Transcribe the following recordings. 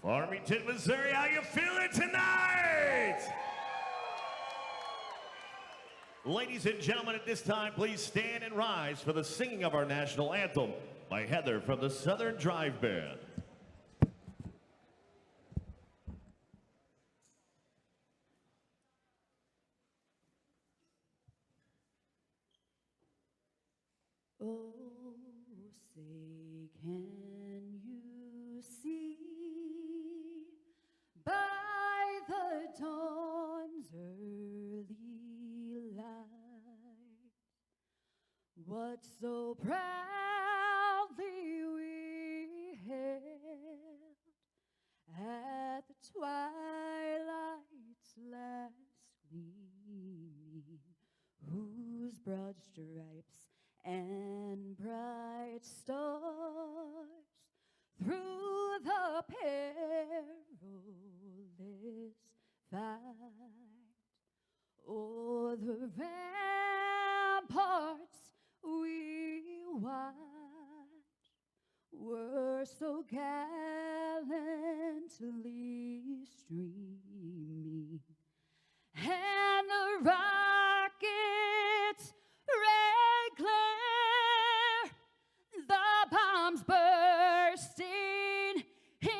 Farmington, Missouri, how you feeling tonight? Ladies and gentlemen, at this time, please stand and rise for the singing of our national anthem by Heather from the Southern Drive Band. Oh, say can you see by the dawn's early light what so proudly we hailed at the twilight's last gleaming, whose broad stripes and bright stars through the perilous fight o'er the ramparts we watched were so gallantly streaming, and the rockets' red glare, the bombs bursting in air,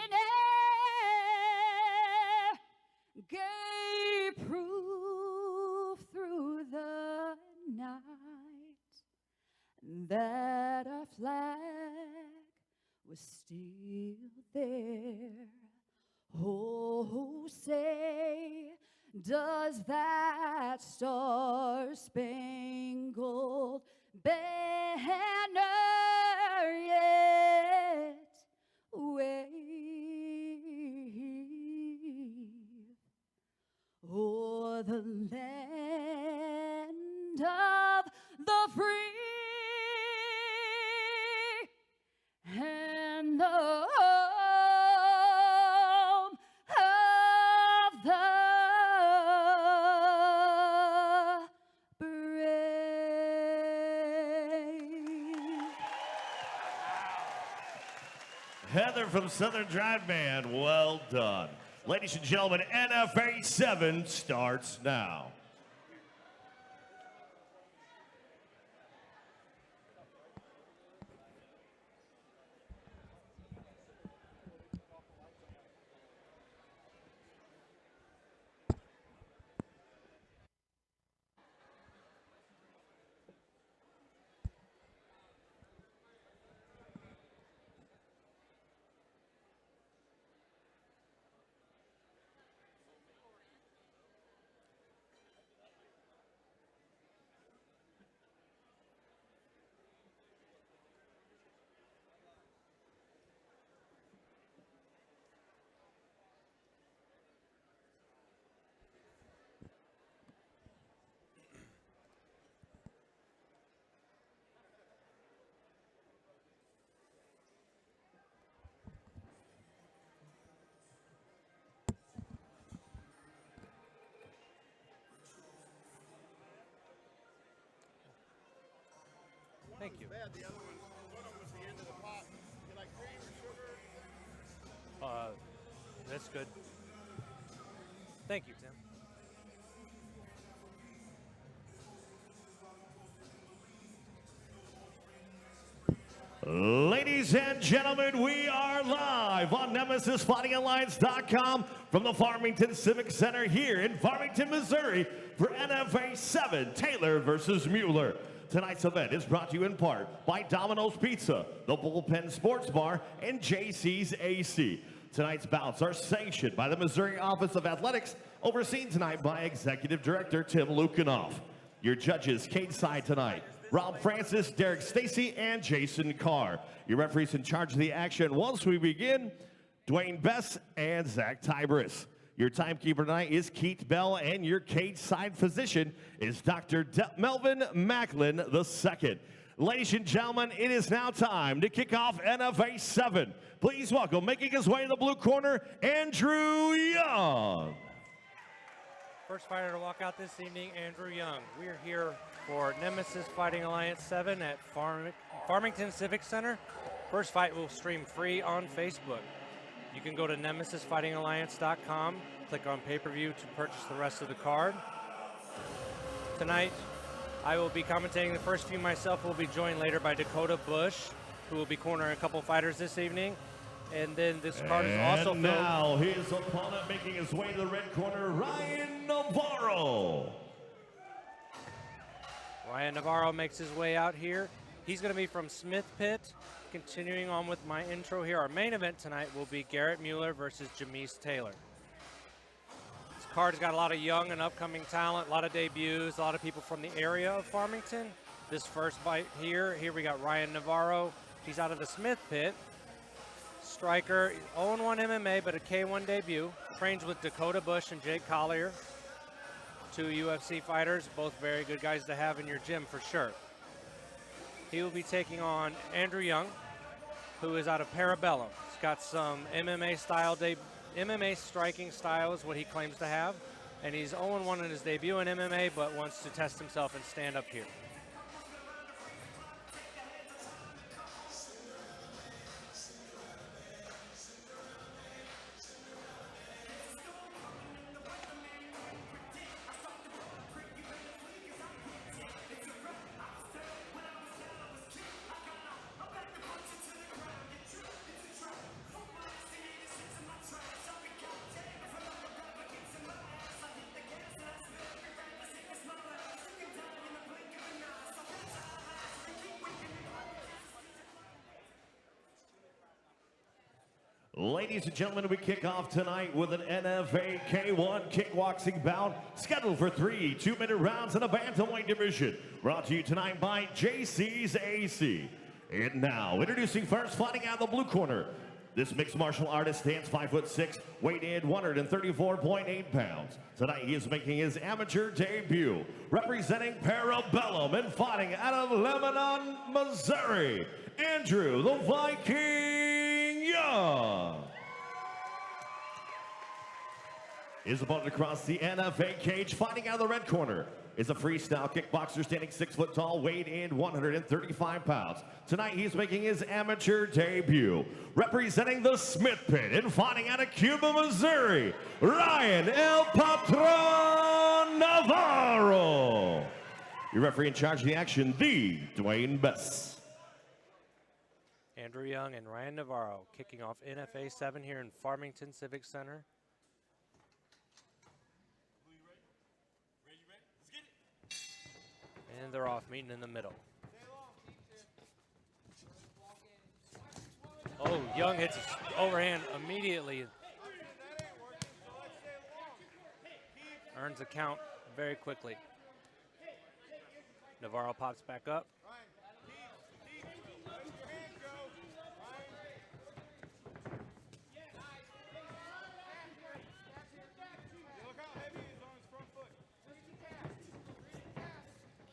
gave proof through the night that our flag was still there. Oh, say, does that star-spangled banner yet wave o'er the land of the free and the home of the Heather from Southern Drive Band, well done. Ladies and gentlemen, NFA 7 starts now. Thank you. Bad. The other one was the end of the pot. You like cream or sugar? That's good. Thank you, Tim. Ladies and gentlemen, we are live on NemesisFightingAlliance.com from the Farmington Civic Center here in Farmington, Missouri for NFA 7, Taylor versus Mueller. Tonight's event is brought to you in part by Domino's Pizza, the Bullpen Sports Bar, and JC's AC. Tonight's bouts are sanctioned by the Missouri Office of Athletics, overseen tonight by Executive Director Tim Lukanoff. Your judges, Kate Side tonight, Rob Francis, Derek Stacy, and Jason Carr. Your referees in charge of the action once we begin, Dwayne Bess and Zach Tybris. Your timekeeper tonight is Keith Bell, and your cage side physician is Dr. Melvin Macklin II. Ladies and gentlemen, it is now time to kick off NFA 7. Please welcome, making his way to the blue corner, Andrew Young. First fighter to walk out this evening, Andrew Young. We're here for Nemesis Fighting Alliance 7 at Farmington Civic Center. First fight will stream free on Facebook. You can go to nemesisfightingalliance.com, click on pay-per-view to purchase the rest of the card. Tonight, I will be commentating the first few myself. We'll be joined later by Dakota Bush, who will be cornering a couple fighters this evening. And then this card is also And now his opponent making his way to the red corner, Ryan Navarro. Ryan Navarro makes his way out here. He's going to be from Smith Pit. Continuing on with my intro here, our main event tonight will be Garrett Mueller versus Jamise Taylor. This card's got a lot of young and upcoming talent, a lot of debuts, a lot of people from the area of Farmington. This first fight here we got Ryan Navarro. He's out of the Smith Pit. Striker, 0-1 MMA, but a K1 debut. Trains with Dakota Bush and Jake Collier. Two UFC fighters, both very good guys to have in your gym for sure. He will be taking on Andrew Young, who is out of Parabellum. He's got some MMA striking style is what he claims to have. And he's 0-1 in his debut in MMA, but wants to test himself and stand up here. Ladies and gentlemen, we kick off tonight with an NFA K1 kickboxing bout scheduled for 3 2-minute rounds in a bantamweight division. Brought to you tonight by JC's AC. And now, introducing first, fighting out of the blue corner. This mixed martial artist stands 5'6", weighed in 134.8 pounds. Tonight he is making his amateur debut, representing Parabellum and fighting out of Lebanon, Missouri, Andrew the Viking Young. His opponent across the NFA cage, fighting out of the red corner, is a freestyle kickboxer standing 6 foot tall, weighed in 135 pounds. Tonight he's making his amateur debut, representing the Smith Pit and fighting out of Cuba, Missouri, Ryan El Patron Navarro. Your referee in charge of the action, the Dwayne Bess. Andrew Young and Ryan Navarro kicking off NFA 7 here in Farmington Civic Center. And they're off, meeting in the middle. Oh, Young hits his overhand immediately. Earns a count very quickly. Navarro pops back up.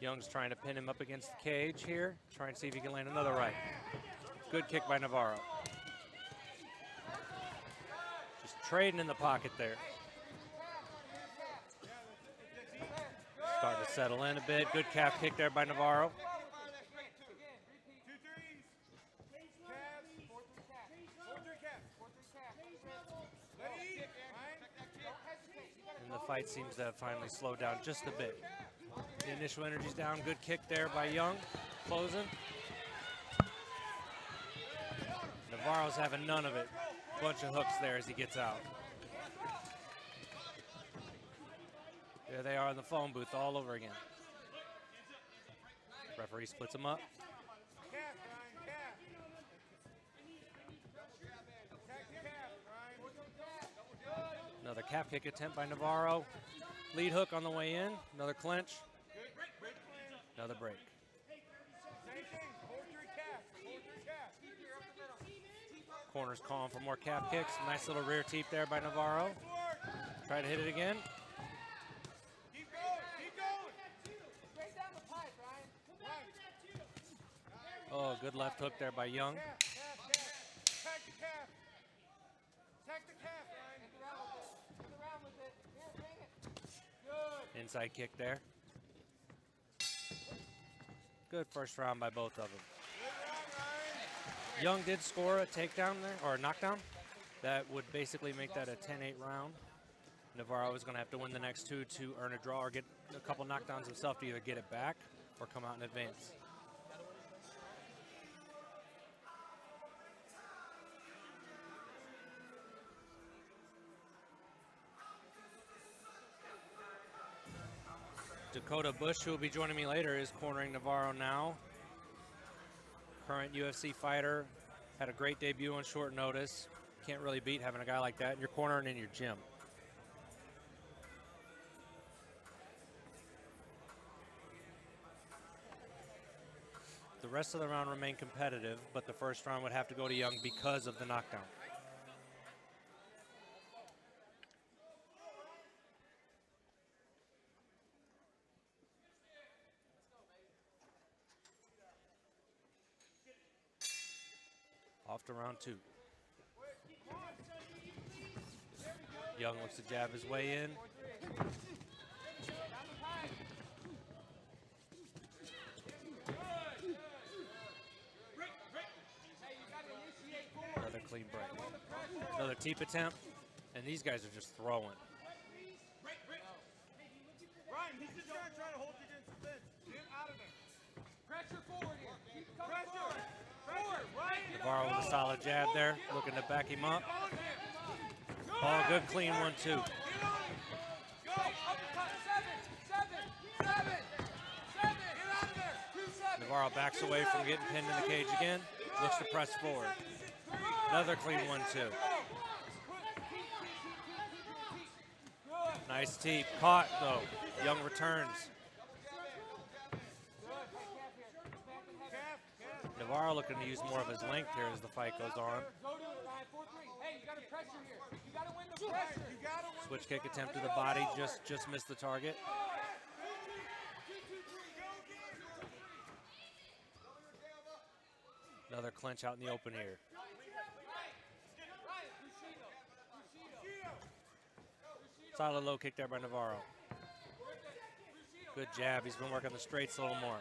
Young's trying to pin him up against the cage here, trying to see if he can land another right. Good kick by Navarro. Just trading in the pocket there. Starting to settle in a bit. Good calf kick there by Navarro. And the fight seems to have finally slowed down just a bit. The initial energy's down. Good kick there by Young. Closing. Navarro's having none of it. Bunch of hooks there as he gets out. There they are in the phone booth all over again. Referee splits them up. Another calf kick attempt by Navarro. Lead hook on the way in. Another clinch. Another break. Corner's calling for more calf kicks. Nice little rear teep there by Navarro. Try to hit it again. Oh, good left hook there by Young. Inside kick there. Good first round by both of them. Young did score a takedown there, or a knockdown. That would basically make that a 10-8 round. Navarro is going to have to win the next two to earn a draw or get a couple knockdowns himself to either get it back or come out and advance. Dakota Bush, who will be joining me later, is cornering Navarro now. Current UFC fighter, had a great debut on short notice. Can't really beat having a guy like that in your corner and in your gym. The rest of the round remained competitive, but the first round would have to go to Young because of the knockdown. Off to round two. Young looks to jab his way in. Another clean break. Another teep attempt, and these guys are just throwing. Ryan, he's just trying to hold you against the fence. Get out of there. Pressure forward here. Keep coming forward. Forward, Ryan. Navarro with a solid jab there, looking to back him up. Oh, good clean 1-2. Navarro backs away from getting pinned in the cage again. Looks to press forward. Another clean 1-2. Nice teep. Caught, though. Young returns. Navarro looking to use more of his length here as the fight goes on. Switch kick attempt to the body, just missed the target. Another clinch out in the open here. Solid low kick there by Navarro. Good jab, he's been working the straights a little more.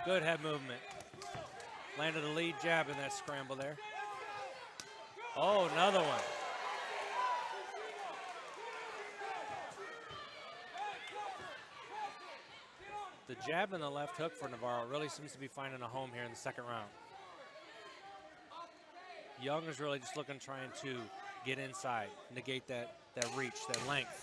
Good head movement. Landed a lead jab in that scramble there. Oh, another one. The jab and the left hook for Navarro really seems to be finding a home here in the second round. Young is really just looking, trying to get inside, negate that reach, that length.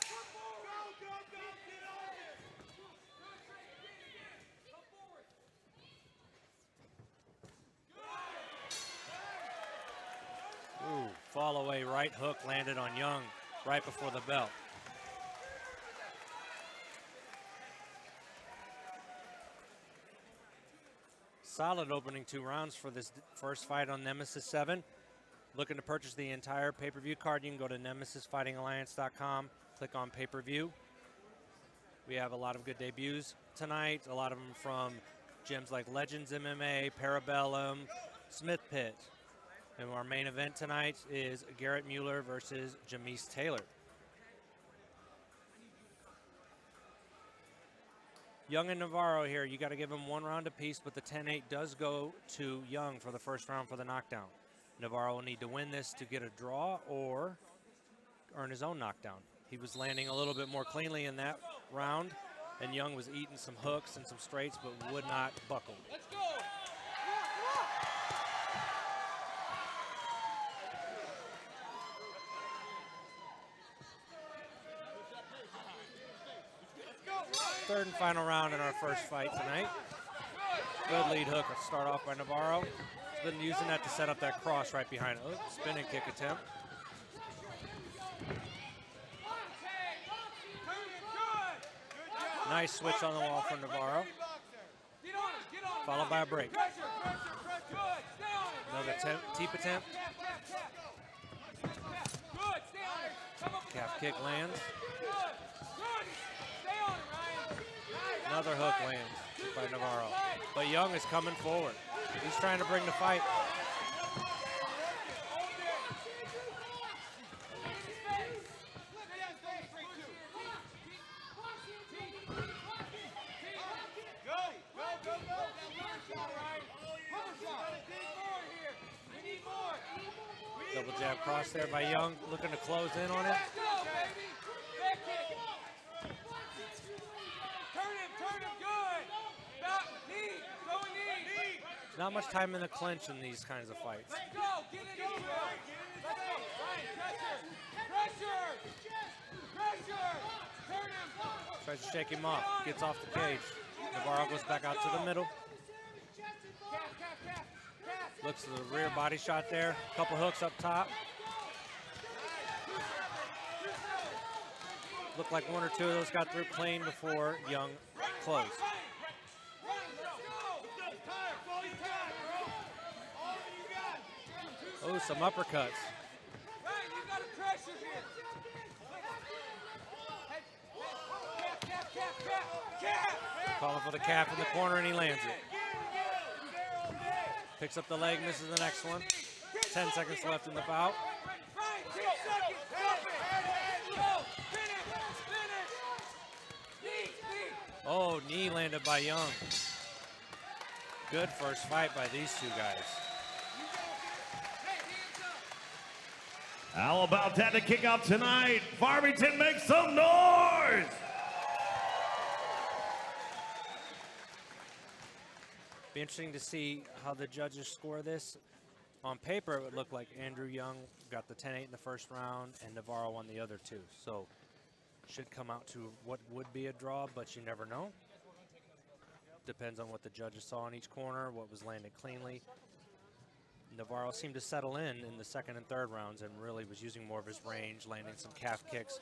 Ooh, fall away right hook landed on Young right before the bell. Solid opening 2 rounds for this first fight on Nemesis 7. Looking to purchase the entire pay-per-view card, you can go to nemesisfightingalliance.com, click on pay-per-view. We have a lot of good debuts tonight, a lot of them from gyms like Legends MMA, Parabellum, Smith Pit. And our main event tonight is Garrett Mueller versus Jamise Taylor. Young and Navarro here, you got to give them 1 round apiece, but the 10-8 does go to Young for the first round for the knockdown. Navarro will need to win this to get a draw or earn his own knockdown. He was landing a little bit more cleanly in that round, and Young was eating some hooks and some straights, but would not buckle. Let's go. Third and final round in our first fight tonight. Good lead hook to start off by Navarro. He's been using that to set up that cross right behind it. Spinning kick attempt. Nice switch on the wall for Navarro. Followed by a break. Another teep attempt. Calf kick lands. Another hook lands by Navarro. But Young is coming forward. He's trying to bring the fight. Double jab cross there by Young, looking to close in on it. Go, baby. Back kick. Turn him, good. Back, knee, go knee. Not much time in the clinch in these kinds of fights. Let's go, get in his way. Let's go, Ryan, pressure. Turn him. Tries to shake him off, gets off the cage. Navarro goes back out to the middle. Looks to the rear body shot there. Couple hooks up top. Looked like one or two of those got through clean before Young closed. Oh, some uppercuts. Calling for the calf in the corner, and he lands it. Picks up the leg, misses the next one. 10 seconds left in the bout. Oh, knee landed by Young. Good first fight by these two guys. How about that to kick off tonight? Farmington, make some noise! Be interesting to see how the judges score this. On paper, it would look like Andrew Young got the 10-8 in the first round and Navarro won the other two. So should come out to what would be a draw, but you never know. Depends on what the judges saw in each corner, what was landed cleanly. Navarro seemed to settle in the second and third rounds and really was using more of his range, landing some calf kicks.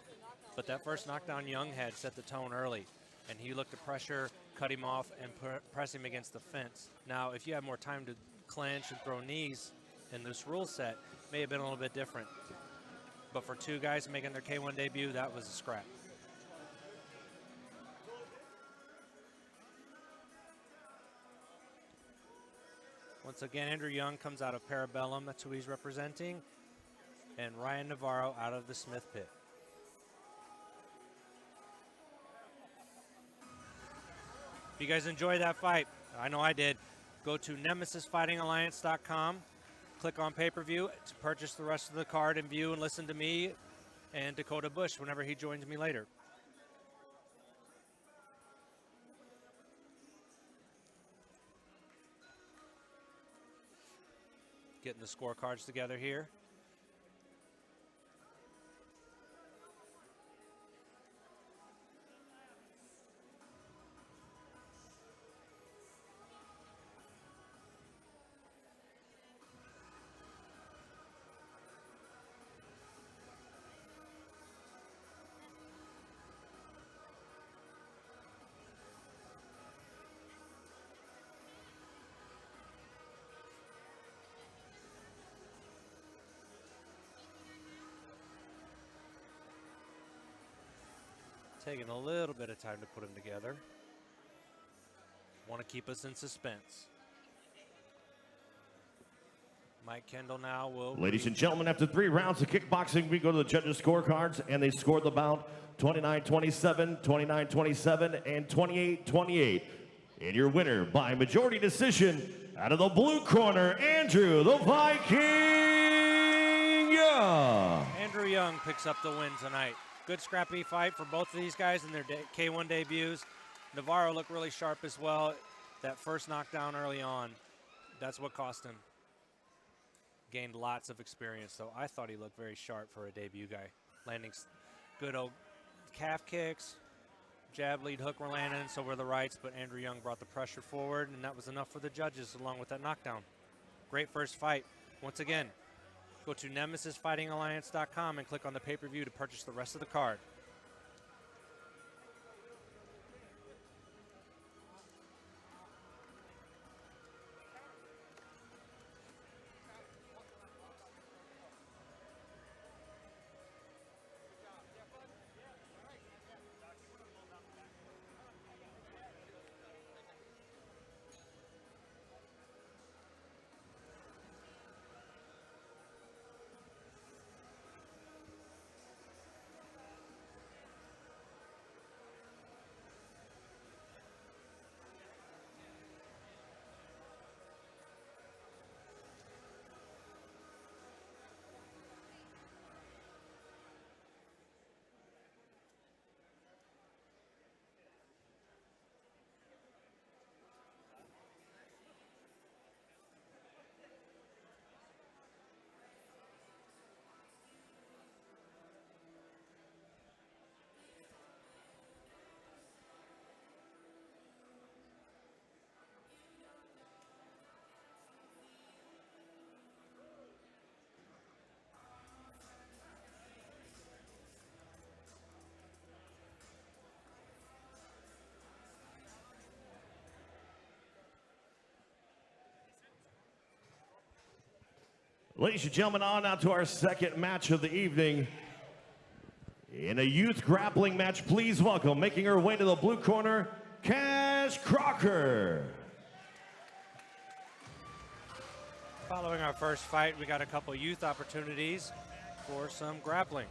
But that first knockdown Young had set the tone early, and he looked to pressure, cut him off, and press him against the fence. Now, if you had more time to clinch and throw knees in this rule set, may have been a little bit different. But for two guys making their K1 debut, that was a scrap. Once again, Andrew Young comes out of Parabellum, that's who he's representing, and Ryan Navarro out of the Smith pit. If you guys enjoyed that fight, I know I did, go to nemesisfightingalliance.com, click on pay-per-view to purchase the rest of the card and view and listen to me and Dakota Bush whenever he joins me later. Getting the scorecards together here. Taking a little bit of time to put them together. Want to keep us in suspense. Mike Kendall now will... Ladies and gentlemen, after 3 rounds of kickboxing, we go to the judges' scorecards, and they scored the bout 29-27, 29-27, and 28-28. And your winner by majority decision, out of the blue corner, Andrew the Viking Young. Andrew Young picks up the win tonight. Good scrappy fight for both of these guys in their K1 debuts. Navarro looked really sharp as well. That first knockdown early on, that's what cost him. Gained lots of experience, though. I thought he looked very sharp for a debut guy. Landing good old calf kicks. Jab, lead, hook were landing, so were the rights, but Andrew Young brought the pressure forward, and that was enough for the judges along with that knockdown. Great first fight. Once again, go to nemesisfightingalliance.com and click on the pay-per-view to purchase the rest of the card. Ladies and gentlemen, on now to our second match of the evening. In a youth grappling match, please welcome, making her way to the blue corner, Cash Crocker. Following our first fight, we got a couple youth opportunities for some grappling.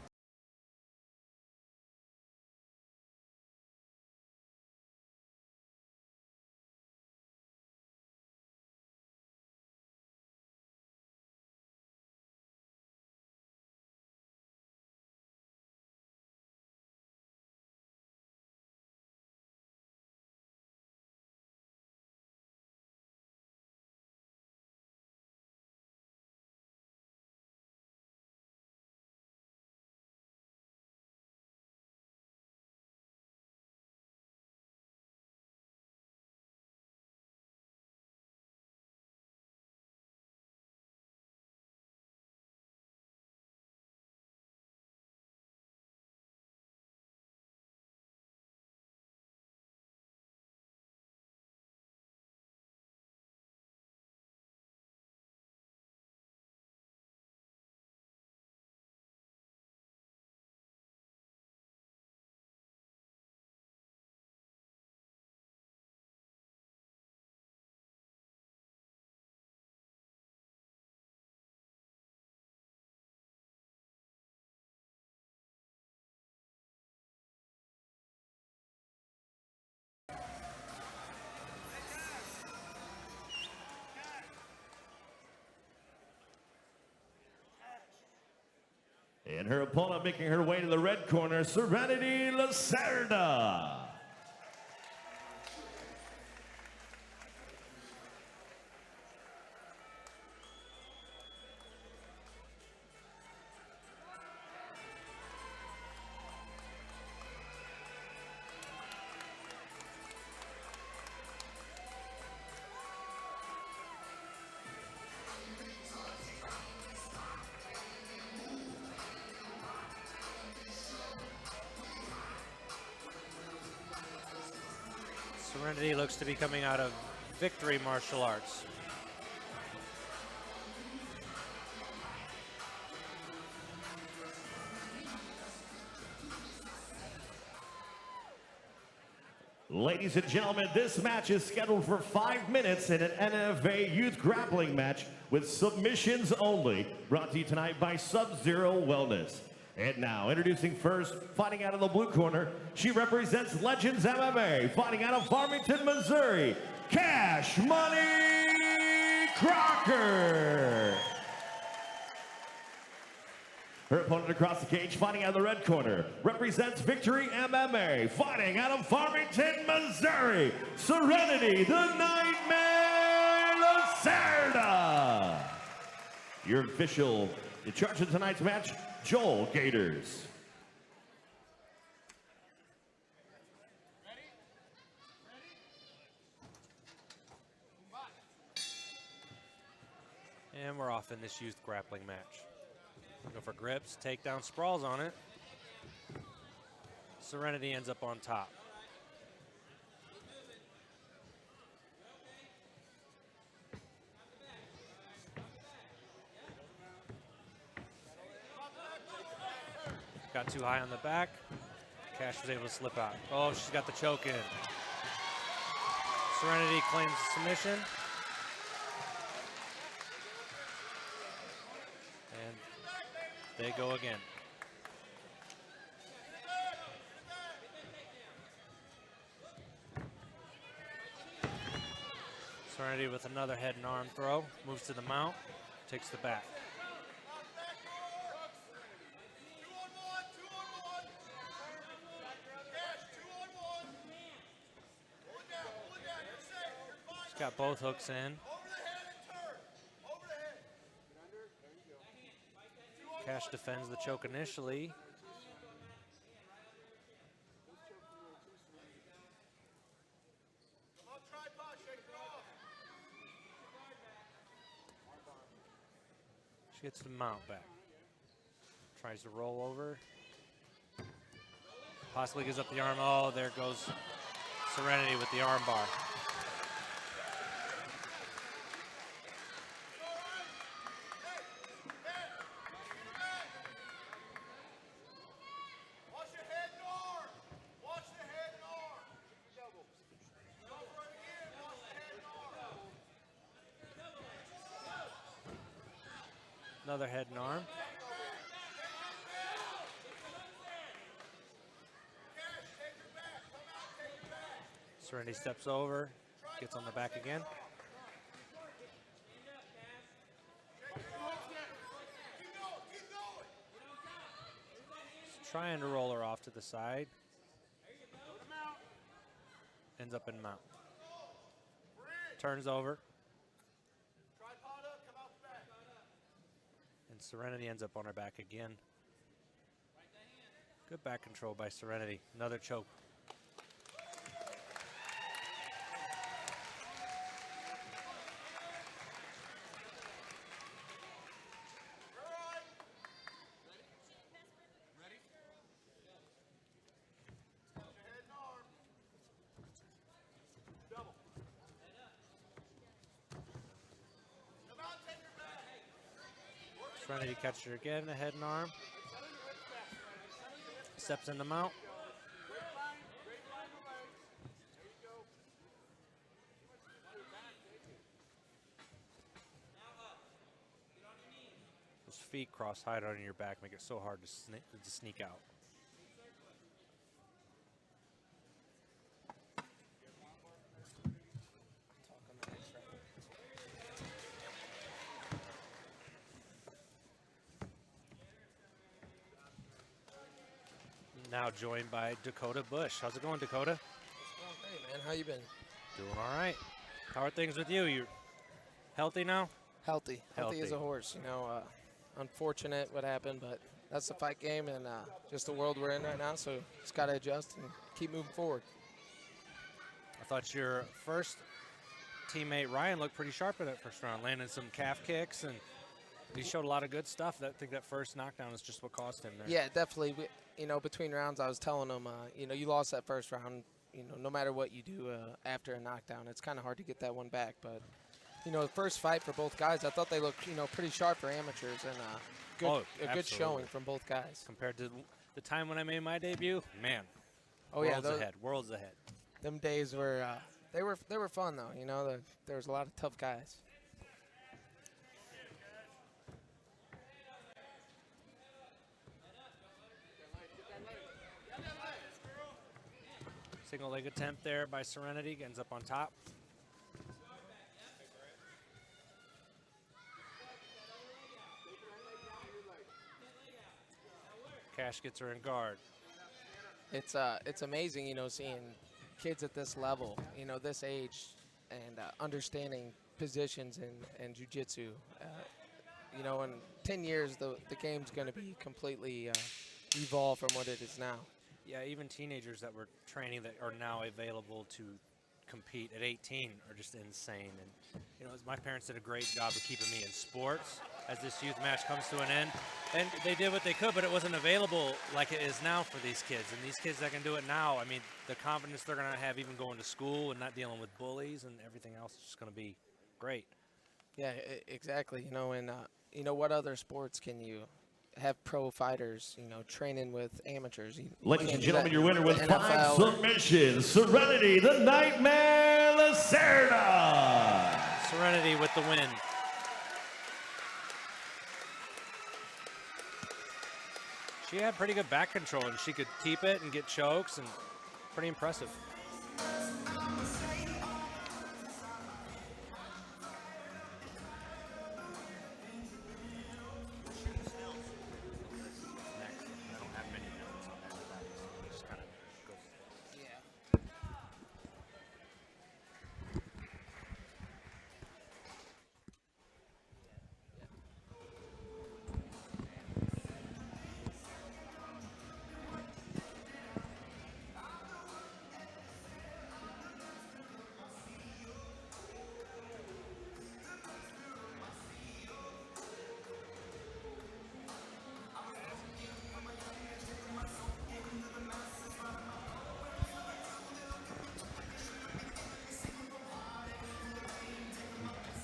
And her opponent making her way to the red corner, Serenity Lacerda. Serenity looks to be coming out of Victory Martial Arts. Ladies and gentlemen, this match is scheduled for 5 minutes in an NFA youth grappling match with submissions only, brought to you tonight by Sub-Zero Wellness. And now, introducing first, fighting out of the blue corner, she represents Legends MMA, fighting out of Farmington, Missouri, Cash Money Crocker. Her opponent across the cage, fighting out of the red corner, represents Victory MMA, fighting out of Farmington, Missouri, Serenity, the Nightmare Lacerda. Your official in charge of tonight's match, Joel Gators. And we're off in this youth grappling match. Go for grips, takedown sprawls on it. Serenity ends up on top. Got too high on the back. Cash was able to slip out. Oh, she's got the choke in. Serenity claims the submission. And they go again. Serenity with another head and arm throw. Moves to the mount. Takes the back. Got both hooks in. Cash defends the choke initially. She gets the mount back. Tries to roll over. Possibly gives up the arm. Oh, there goes Serenity with the arm bar. Another head and arm. Serenity steps over, gets on the back again. Just trying to roll her off to the side. Ends up in mount. Turns over. And Serenity ends up on her back again. Good back control by Serenity. Another choke. Serenity catches her again, a head and arm. Steps in the mount. Those feet cross hide on your back make it so hard to sneak out. Now joined by Dakota Bush. How's it going, Dakota? It's going great, man. How you been? Doing all right. How are things with you? You healthy now? Healthy as a horse. You know, unfortunate what happened, but that's the fight game and just the world we're in right now. So just got to adjust and keep moving forward. I thought your first teammate Ryan looked pretty sharp in that first round, landing some calf kicks, and he showed a lot of good stuff. I think that first knockdown is just what cost him there. Yeah, definitely. You know, between rounds, I was telling him, you know, you lost that first round. You know, no matter what you do after a knockdown, it's kind of hard to get that one back. But, you know, the first fight for both guys, I thought they looked, you know, pretty sharp for amateurs and a good showing from both guys. Compared to the time when I made my debut, man. Oh worlds ahead. Worlds ahead. Them days were they were fun though. You know, there was a lot of tough guys. Single leg attempt there by Serenity, ends up on top. Cash gets her in guard. It's amazing, you know, seeing kids at this level, you know, this age, and understanding positions in jiu-jitsu. You know, in 10 years, the game's going to be completely evolved from what it is now. Yeah, even teenagers that were training that are now available to compete at 18 are just insane. And, you know, my parents did a great job of keeping me in sports as this youth match comes to an end. And they did what they could, but it wasn't available like it is now for these kids. And these kids that can do it now, I mean, the confidence they're going to have even going to school and not dealing with bullies and everything else is just going to be great. Yeah, exactly. You know, and, you know, what other sports can you have pro fighters, you know, training with amateurs? Ladies and gentlemen, your winner with 5 submissions, Serenity, the Nightmare Lacerda. Serenity with the win. She had pretty good back control, and she could keep it and get chokes, and pretty impressive.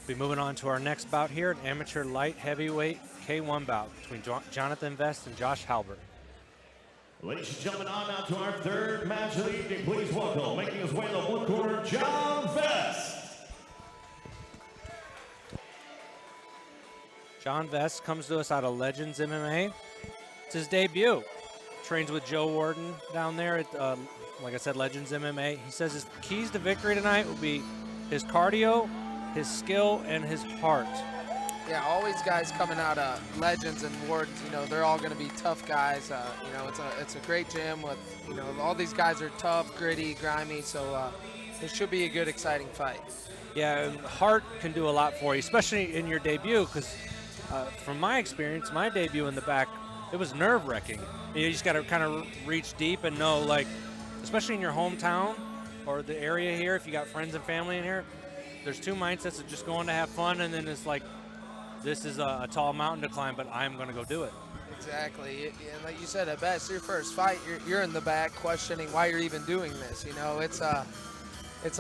Be moving on to our next bout here, an amateur light heavyweight K1 bout between Jonathan Vest and Josh Halbert. Ladies and gentlemen, on now to our third match of the evening. Please welcome, making his way in the one corner, John Vest. John Vest comes to us out of Legends MMA. It's his debut. Trains with Joe Warden down there at, like I said, Legends MMA. He says his keys to victory tonight will be his cardio, his skill, and his heart. Yeah, all these guys coming out of Legends and Wardens, you know, they're all going to be tough guys. You know, it's a great gym with, you know, all these guys are tough, gritty, grimy, so it should be a good, exciting fight. Yeah, and heart can do a lot for you, especially in your debut, because from my experience, my debut in the back, it was nerve-wracking. You just got to kind of reach deep and know, like, especially in your hometown or the area here, if you got friends and family in here, there's two mindsets of just going to have fun, and then it's like, this is a tall mountain to climb, but I'm going to go do it. Exactly. And like you said, at best, your first fight, you're in the back questioning why you're even doing this. You know, it's a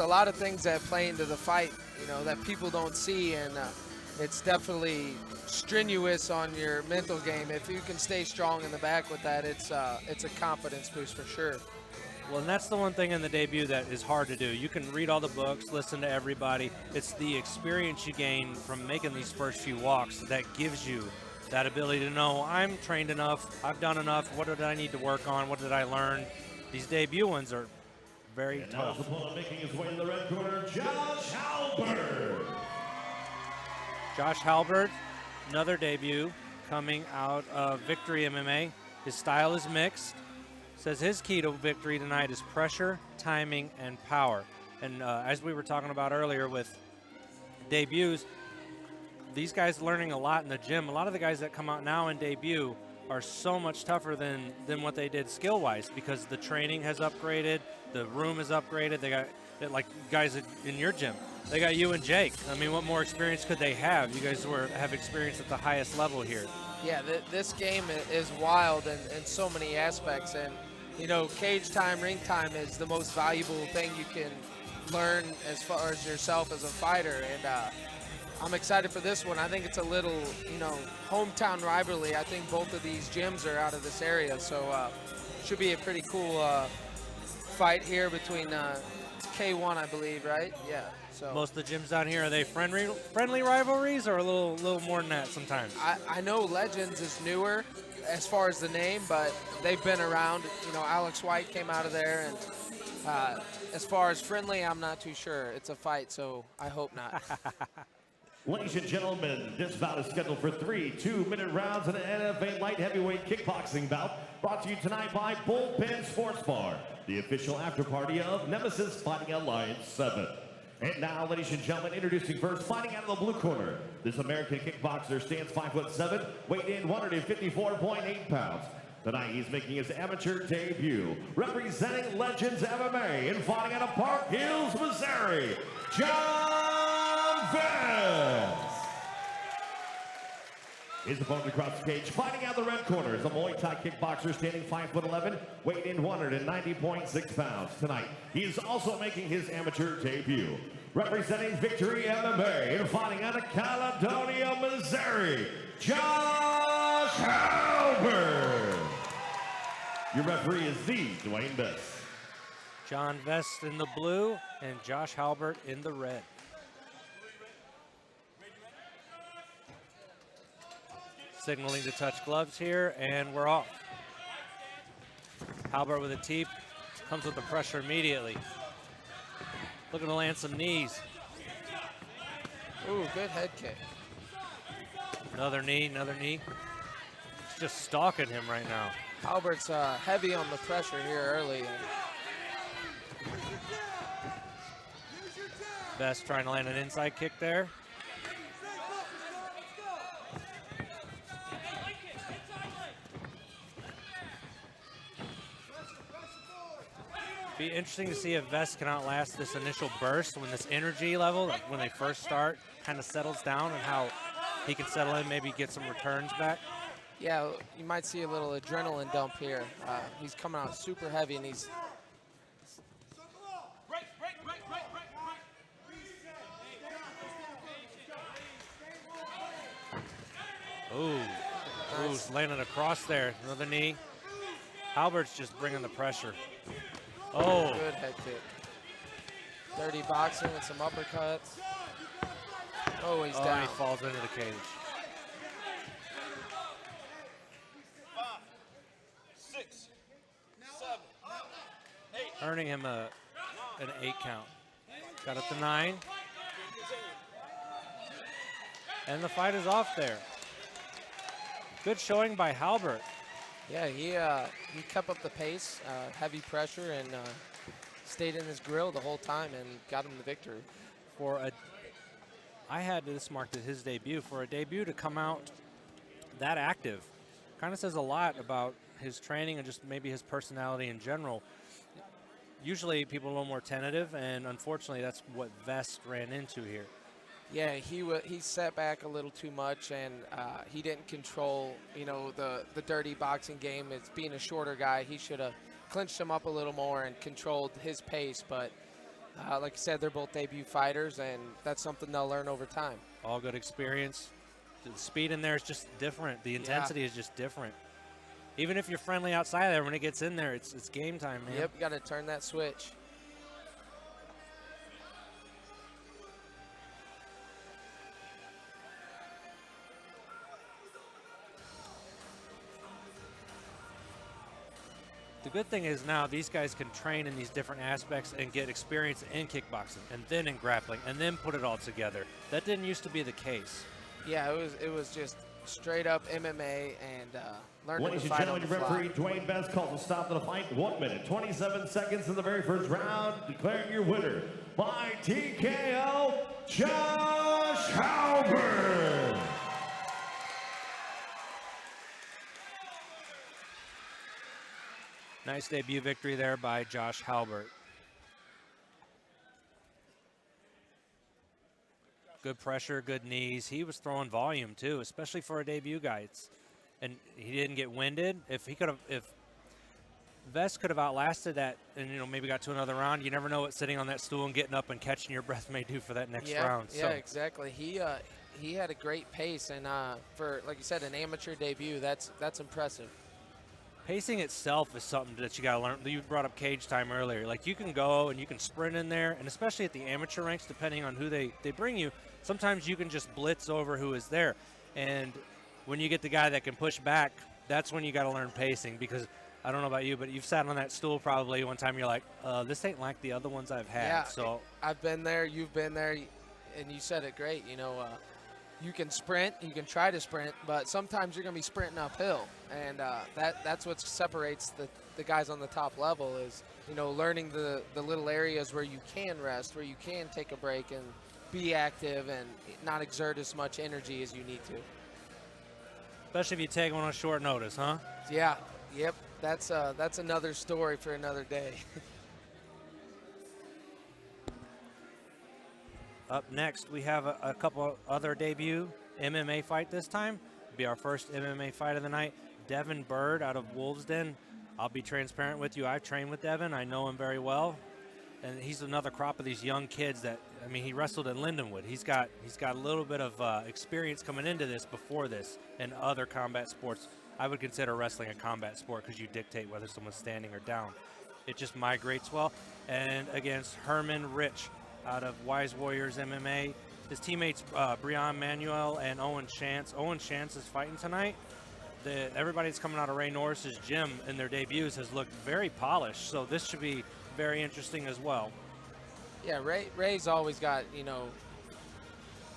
lot of things that play into the fight, you know, that people don't see, and it's definitely strenuous on your mental game. If you can stay strong in the back with that, it's a confidence boost for sure. Well, and that's the one thing in the debut that is hard to do. You can read all the books, listen to everybody. It's the experience you gain from making these first few walks that gives you that ability to know, I'm trained enough, I've done enough, what did I need to work on, what did I learn? These debut ones are very And now tough. the opponent making his way to the red corner, Josh Halbert. Josh Halbert, another debut coming out of Victory MMA. His style is mixed. Says his key to victory tonight is pressure, timing, and power. And as we were talking about earlier with debuts, these guys learning a lot in the gym. A lot of the guys that come out now in debut are so much tougher than what they did skill-wise, because the training has upgraded, the room is upgraded. They got, like guys in your gym, they got you and Jake. I mean, what more experience could they have? You guys have experience at the highest level here. Yeah, this game is wild in so many aspects, and you know, cage time, ring time is the most valuable thing you can learn as far as yourself as a fighter, and I'm excited for this one. I think it's a little, you know, hometown rivalry. I think both of these gyms are out of this area, so should be a pretty cool fight here between it's K1, I believe, right? Yeah. So Most of the gyms down here, are they friendly rivalries, or a little more than that sometimes? I know Legends is newer as far as the name, but they've been around. You know, Alex White came out of there, and as far as friendly, I'm not too sure. It's a fight, so I hope not. Ladies and gentlemen, this bout is scheduled for 3 2-minute rounds in an NFA light heavyweight kickboxing bout, brought to you tonight by Bullpen Sports Bar, the official after party of Nemesis Fighting Alliance 7. And now, ladies and gentlemen, introducing first, fighting out of the blue corner. This American kickboxer stands 5'7", weight in 154.8 pounds. Tonight, he's making his amateur debut, representing Legends MMA and fighting out of Park Hills, Missouri, John Vest. His opponent across the cage, fighting out of the red corner, is a Muay Thai kickboxer standing 5'11", weight in 190.6 pounds. Tonight, he is also making his amateur debut, representing Victory MMA and fighting out of Caledonia, Missouri, Josh Halbert. Your referee is the Dwayne Best. John Vest in the blue and Josh Halbert in the red. Signaling to touch gloves here, and we're off. Halbert with a teep, comes with the pressure immediately. Looking to land some knees. Ooh, good head kick. Another knee, another knee. He's just stalking him right now. Halbert's heavy on the pressure here early. Vest trying to land an inside kick there. Be interesting to see if Vest can outlast this initial burst when this energy level, like when they first start, kind of settles down, and how he can settle in, maybe get some returns back. Yeah, you might see a little adrenaline dump here. He's coming out super heavy, and he's Ooh, nice. Ooh, landing across there. Another knee. Halbert's just bringing the pressure. Oh, good head kick. Dirty boxing with some uppercuts. Oh, he's down. He falls into the cage. earning him an 8 count. Got up to 9. And the fight is off there. Good showing by Halbert. Yeah, he kept up the pace, heavy pressure, and stayed in his grill the whole time and got him the victory. I had this marked as his debut. For a debut to come out that active, kind of says a lot about his training and just maybe his personality in general. Usually people are a little more tentative, and unfortunately that's what Vest ran into here. Yeah, he sat back a little too much, and he didn't control, the dirty boxing game. It's being a shorter guy. He should have clinched him up a little more and controlled his pace. But like I said, they're both debut fighters, and that's something they'll learn over time. All good experience. The speed in there is just different. The intensity is just different. Even if you're friendly outside there, when it gets in there, it's game time, man. Yep, got to turn that switch. The good thing is now these guys can train in these different aspects and get experience in kickboxing and then in grappling and then put it all together. That didn't used to be the case. Yeah, it was just straight up MMA and learning Ladies to and fight on gentlemen, the your fly. referee Dwayne Best calls a stop to the fight. 1 minute, 27 seconds in the very first round. Declaring your winner by TKO, Josh Halbert. Nice debut victory there by Josh Halbert. Good pressure, good knees. He was throwing volume too, especially for a debut guy. And he didn't get winded. If Vest could have outlasted that and maybe got to another round, you never know what sitting on that stool and getting up and catching your breath may do for that next round. Yeah, exactly. He had a great pace, and for, like you said, an amateur debut, that's impressive. Pacing itself is something that you got to learn. You brought up cage time earlier. Like, you can go and you can sprint in there, and especially at the amateur ranks, depending on who they bring you, sometimes you can just blitz over who is there. And when you get the guy that can push back, that's when you got to learn pacing, because I don't know about you, but you've sat on that stool probably one time, you're like, this ain't like the other ones I've had. Yeah, so I've been there, you've been there, and you said it great. You can sprint, you can try to sprint, but sometimes you're going to be sprinting uphill. And that's what separates the guys on the top level is, learning the little areas where you can rest, where you can take a break and be active and not exert as much energy as you need to. especially if you take one on short notice, huh? Yeah, yep. That's another story for another day. Up next, we have a couple other debut MMA fight this time. It'll be our first MMA fight of the night. Devin Bird out of Wolves Den. I'll be transparent with you. I've trained with Devin. I know him very well. And he's another crop of these young kids that, I mean, he wrestled in Lindenwood. He's got a little bit of experience coming into this before this and other combat sports. I would consider wrestling a combat sport because you dictate whether someone's standing or down. It just migrates well. And against Herman Rich out of Wise Warriors MMA. His teammates Brian Manuel and Owen Shantz. Owen Shantz is fighting tonight. Everybody that's coming out of Ray Norris's gym in their debuts has looked very polished, so this should be very interesting as well. Yeah, Ray's always got,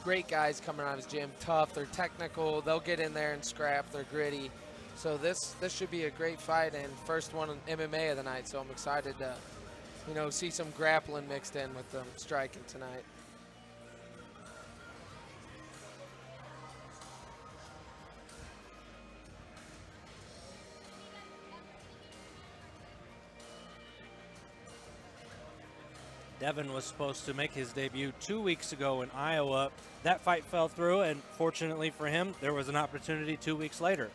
great guys coming out of his gym. Tough, they're technical, they'll get in there and scrap, they're gritty. So this should be a great fight and first one in MMA of the night, so I'm excited to see some grappling mixed in with them striking tonight. Devin was supposed to make his debut 2 weeks ago in Iowa. That fight fell through, and fortunately for him, there was an opportunity 2 weeks later.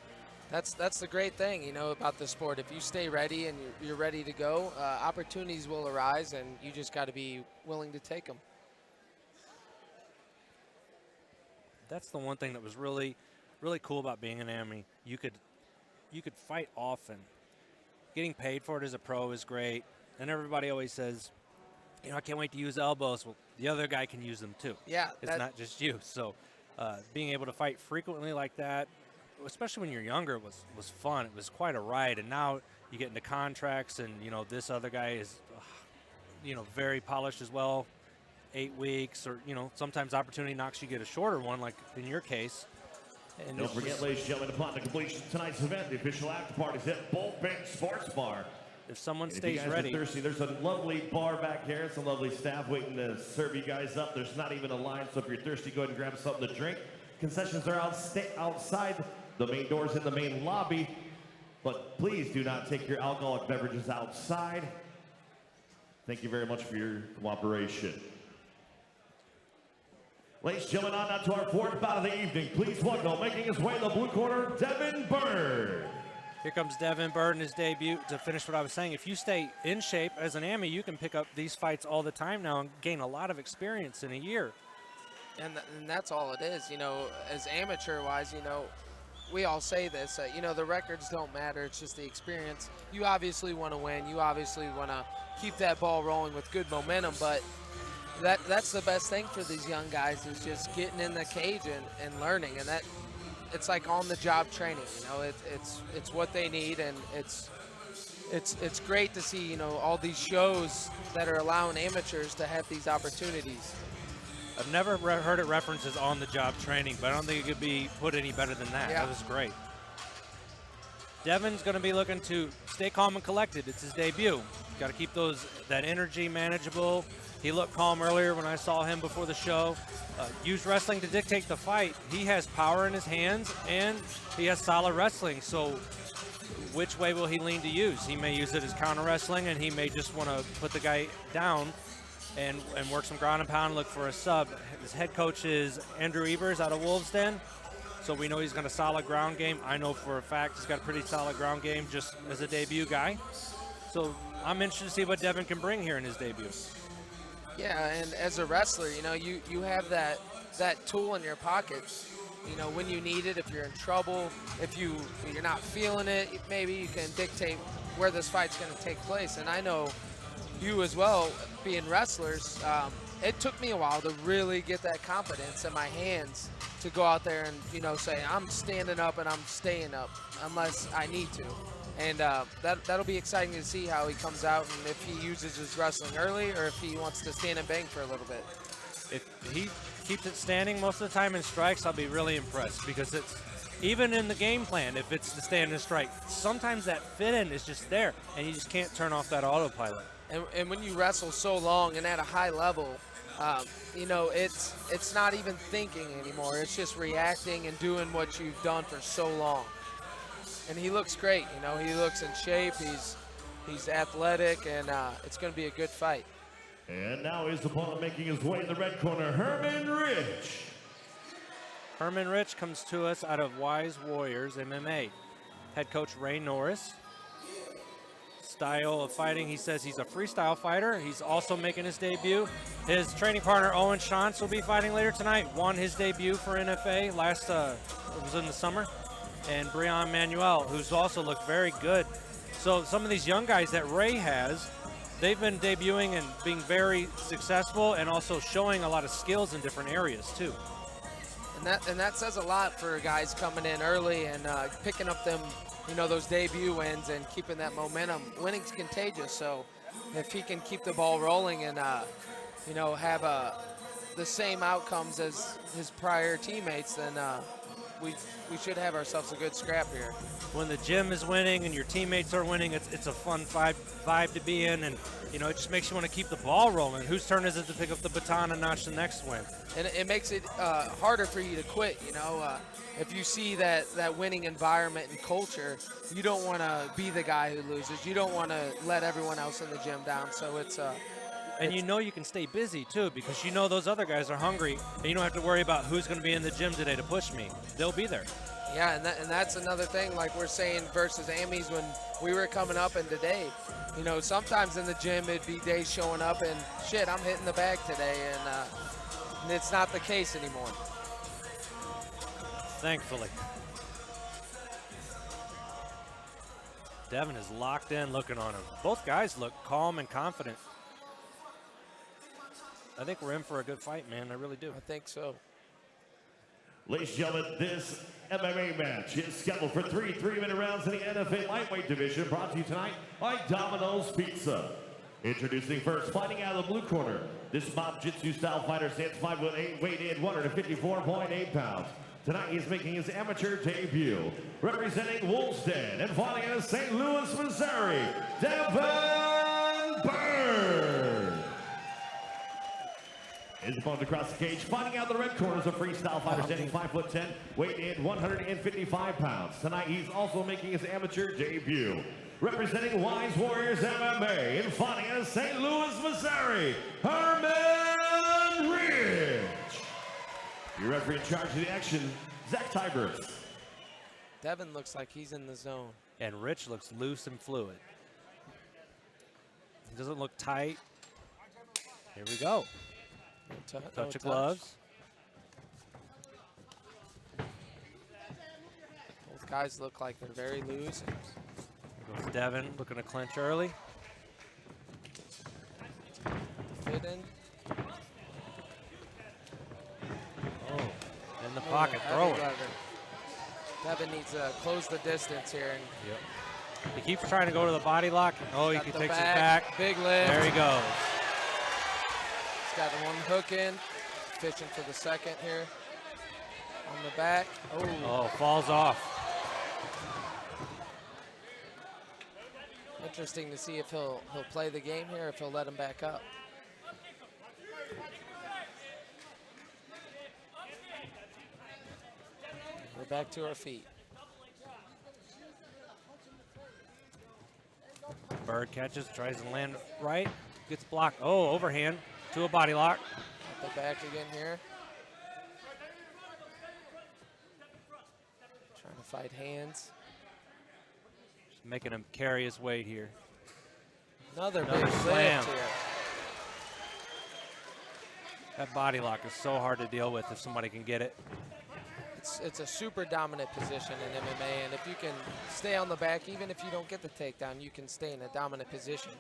That's the great thing, about the sport. If you stay ready and you're ready to go, opportunities will arise, and you just got to be willing to take them. That's the one thing that was really, really cool about being an Army. You could fight often. Getting paid for it as a pro is great, and everybody always says, I can't wait to use elbows. Well, the other guy can use them too. Yeah. It's not just you. So being able to fight frequently like that, especially when you're younger, was fun. It was quite a ride, and now you get into contracts, and this other guy is, very polished as well. 8 weeks, or sometimes opportunity knocks you get a shorter one, like in your case. And Don't forget, ladies and gentlemen, upon the completion of tonight's event, the official after party is at Bullpen Sports Bar. If someone And stays if you guys ready, are thirsty, there's a lovely bar back here, some lovely staff waiting to serve you guys up. There's not even a line, so if you're thirsty, go ahead and grab something to drink. Concessions are outside the main doors in the main lobby, but please do not take your alcoholic beverages outside. Thank you very much for your cooperation. Ladies and gentlemen, on to our fourth bout of the evening. Please welcome, making his way in the blue corner, Devin Bird. here comes Devin Bird in his debut. To finish what I was saying, if you stay in shape as an AMI, you can pick up these fights all the time now and gain a lot of experience in a year. And that's all it is, as amateur-wise, we all say this, the records don't matter, it's just the experience. You obviously want to win, you obviously want to keep that ball rolling with good momentum, but that's the best thing for these young guys is just getting in the cage and learning, and that it's like on-the-job training, it's what they need, and it's great to see, all these shows that are allowing amateurs to have these opportunities. I've never heard it referenced as on-the-job training, but I don't think it could be put any better than that. Yeah. That was great. Devin's going to be looking to stay calm and collected. It's his debut. Got to keep that energy manageable. He looked calm earlier when I saw him before the show. Used wrestling to dictate the fight. He has power in his hands, and he has solid wrestling. So which way will he lean to use? He may use it as counter wrestling, and he may just want to put the guy down and work some ground and pound, look for a sub. His head coach is Andrew Ebers out of Wolves Den, so we know he's got a solid ground game. I know for a fact he's got a pretty solid ground game just as a debut guy. So I'm interested to see what Devin can bring here in his debut. Yeah, and as a wrestler, you have that tool in your pocket. When you need it, if you're in trouble, if you're not feeling it, maybe you can dictate where this fight's going to take place. And I know you as well, being wrestlers, it took me a while to really get that confidence in my hands to go out there and, say, I'm standing up and I'm staying up unless I need to. And that'll be exciting to see how he comes out and if he uses his wrestling early or if he wants to stand and bang for a little bit. If he keeps it standing most of the time and strikes, I'll be really impressed because it's, even in the game plan, if it's to stand and strike, sometimes that fit-in is just there and you just can't turn off that autopilot. And when you wrestle so long and at a high level, it's not even thinking anymore. It's just reacting and doing what you've done for so long. And he looks great. He looks in shape. He's athletic, and it's going to be a good fight. And now his opponent making his way in the red corner, Herman Rich. Herman Rich comes to us out of Wise Warriors MMA. Head coach Ray Norris. Style of fighting, he says he's a freestyle fighter. He's also making his debut. His training partner, Owen Shantz, will be fighting later tonight. Won his debut for NFA it was in the summer. And Brian Manuel, who's also looked very good. So some of these young guys that Ray has, they've been debuting and being very successful and also showing a lot of skills in different areas too. And that says a lot for guys coming in early and picking up them, those debut wins and keeping that momentum. Winning's contagious, so if he can keep the ball rolling and, have the same outcomes as his prior teammates, then we should have ourselves a good scrap here. When the gym is winning and your teammates are winning, it's a fun vibe to be in, and it just makes you want to keep the ball rolling. Whose turn is it to pick up the baton and notch the next win? And it makes it harder for you to quit. If you see that winning environment and culture, you don't want to be the guy who loses. You don't want to let everyone else in the gym down. So it's and you can stay busy too because those other guys are hungry, and you don't have to worry about who's going to be in the gym today to push me. They'll be there. Yeah, and that's another thing, like we're saying versus Amis when we were coming up and today. Sometimes in the gym it'd be days showing up and shit, I'm hitting the bag today, and it's not the case anymore. Thankfully. Devin is locked in looking on him. Both guys look calm and confident. I think we're in for a good fight, man. I really do. I think so. Ladies and gentlemen, this MMA match is scheduled for 3 3-minute rounds in the NFA lightweight division, brought to you tonight by Domino's Pizza. Introducing first, fighting out of the blue corner. This Mob Jitsu style fighter stands 5'8", weighed in 154.8 pounds. Tonight he's making his amateur debut, representing Wolf's Den and fighting out of St. Louis, Missouri, Devin Bird. His opponent across the cage, fighting out the red corner is a freestyle fighter standing 5'10", weighed in 155 pounds. Tonight he's also making his amateur debut, representing Wise Warriors MMA and fighting out of St. Louis, Missouri, Herman Ridge. Your referee in charge of the action, Zach Tybers. Devin looks like he's in the zone. And Rich looks loose and fluid. He doesn't look tight. Here we go. No Touch of gloves. Both guys look like they're very loose. Here goes Devin looking to clinch early. Fit in. Oh, in the pocket, throw it. Devin needs to close the distance here. And He keeps trying to go to the body lock. Oh, he got the takes his back. Big lift. There he goes. He's got the one hook in. Fishing for the second here. On the back. Oh, falls off. Interesting to see if he'll play the game here, if he'll let him back up. We're back to our feet. Bird catches, tries to land right, gets blocked. Oh, overhand to a body lock. At the back again here. Trying to fight hands. Just making him carry his weight here. Another Another big slam. lift here. That body lock is so hard to deal with if somebody can get it. It's a super dominant position in MMA, and if you can stay on the back, even if you don't get the takedown, you can stay in a dominant position.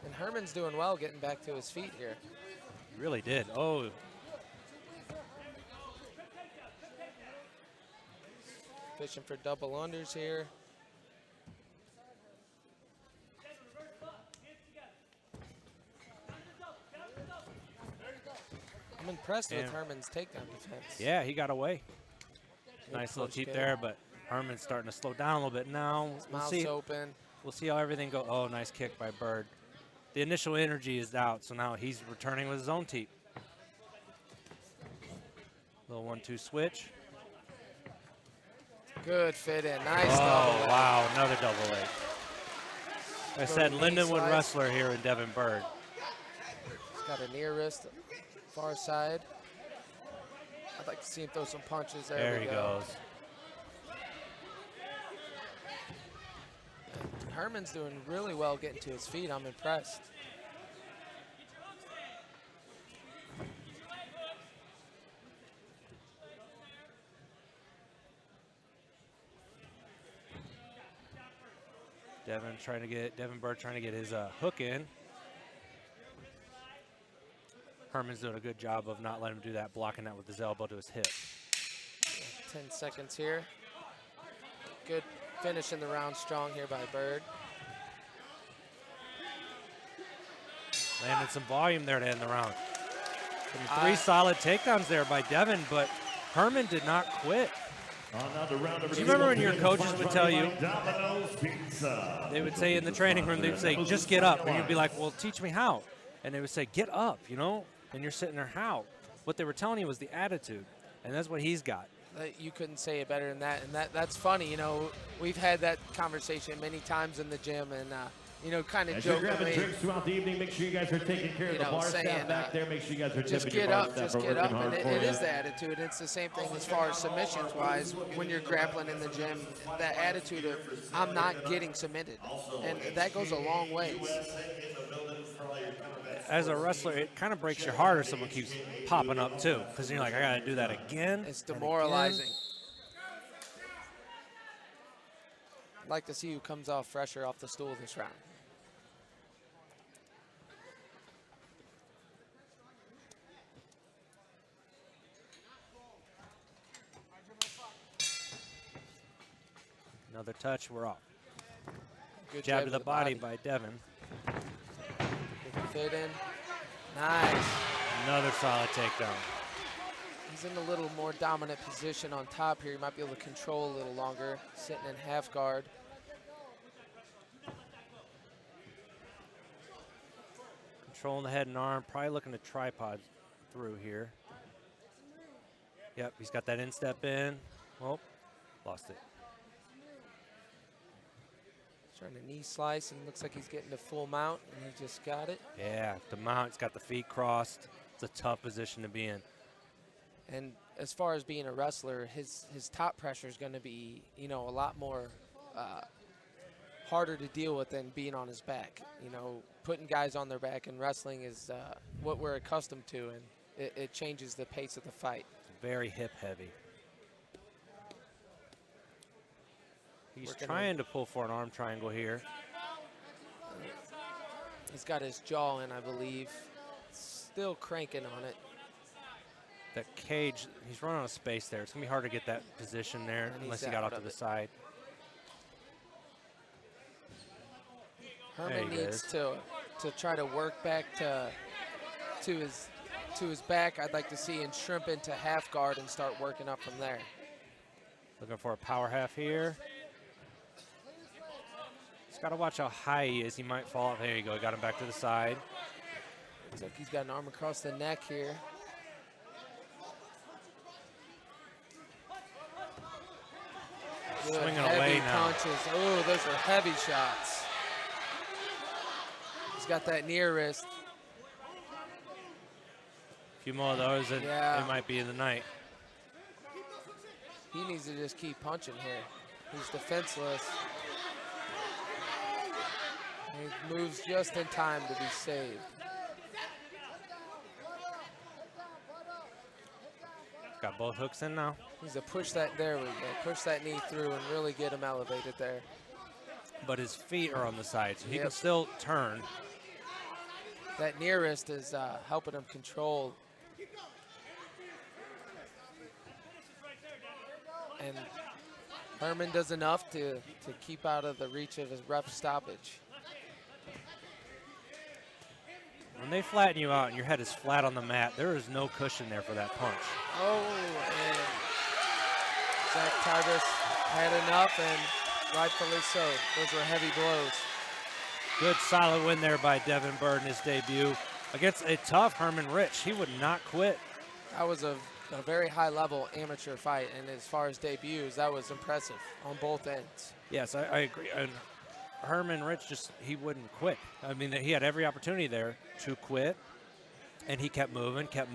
And Herman's doing well getting back to his feet here. He really did. Oh. Fishing for double unders here. I'm impressed with Herman's takedown defense. Yeah, he got away. Good Nice little close cheat kick. there, but Herman's starting to slow down a little bit now. We'll Mouth's see. open. We'll see how everything goes. Oh, nice kick by Bird. The initial energy is out, so now he's returning with his own teep. Little 1-2 switch. Good fit in. Nice Oh, double leg. wow, another double leg. I said knee Lindenwood slice. wrestler here in Devin Bird. He's got a near wrist, far side. I'd like to see him throw some punches. There we he go. goes. Herman's doing really well getting to his feet. I'm impressed. Devin Bird trying to get his hook in. Herman's doing a good job of not letting him do that, blocking that with his elbow to his hip. 10 seconds here. Good finish in the round strong here by Bird. Landed some volume there to end the round. And 3 solid takedowns there by Devin, but Herman did not quit. Do you remember when your coaches would tell you, they would say in the training room, they'd say, just get up. And you'd be like, well, teach me how. And they would say, get up, you know? And you're sitting there, how? What they were telling you was the attitude. And that's what he's got. You couldn't say it better than that. And that's funny, you know, we've had that conversation many times in the gym and, you know, kind of As you're jokingly. grabbing drinks throughout the evening, make sure you guys are taking care of You the know, bar saying, staff back there. Make sure you guys are Just tipping get your bar up, staff just are get working up. hard And for it you. is the attitude. It's the same thing as far as submissions-wise. When you're grappling in the gym, that attitude of, I'm not getting submitted. And that goes a long ways. As a wrestler, it kind of breaks your heart if someone keeps popping up, too. Because you're like, I got to do that again. It's and demoralizing. again. I'd like to see who comes off fresher off the stool this round. Another touch, we're off. Good Jab to the body by Devin. Good fit in. Nice. Another solid takedown. He's in a little more dominant position on top here. He might be able to control a little longer, sitting in half guard. Controlling the head and arm, probably looking to tripod through here. Yep, he's got that instep in. Oh, lost it. Trying to knee slice, and looks like he's getting the full mount, and he just got it. Yeah, the mount, he's got the feet crossed. It's a tough position to be in. And as far as being a wrestler, his top pressure is going to be, you know, a lot more harder to deal with than being on his back. You know, putting guys on their back in wrestling is what we're accustomed to, and it changes the pace of the fight. Very hip heavy. He's Working trying to pull for an arm triangle here. He's got his jaw in, I believe. Still cranking on it. That cage, he's running out of space there. It's going to be hard to get that position there And unless he's he got out off to of the it. side. Herman There he needs to try to work back to his back. I'd like to see him shrimp into half guard and start working up from there. Looking for a power half here. He's got to watch how high he is. He might fall off. There you go. Got him back to the side. Looks like he's got an arm across the neck here. Good, Swinging heavy away now. punches. Oh, those are heavy shots. He's got that near wrist. A few more of those, and Yeah. it might be in the night. He needs to just keep punching here. He's defenseless. He moves just in time to be saved. Got both hooks in now. Needs to push that, there we go, push that knee through and really get him elevated there. But his feet are on the side, so he can Yep. still turn. That near wrist is helping him control. And Herman does enough to keep out of the reach of his ref stoppage. When they flatten you out and your head is flat on the mat, there is no cushion there for that punch. Oh, and Zach Titus had enough, and rightfully so. Those were heavy blows. Good solid win there by Devin Bird in his debut against a tough Herman Rich. He would not quit. That was a very high-level amateur fight, and as far as debuts, that was impressive on both ends. Yes, I agree. And Herman Rich he wouldn't quit. I mean, he had every opportunity there to quit, and he kept moving, kept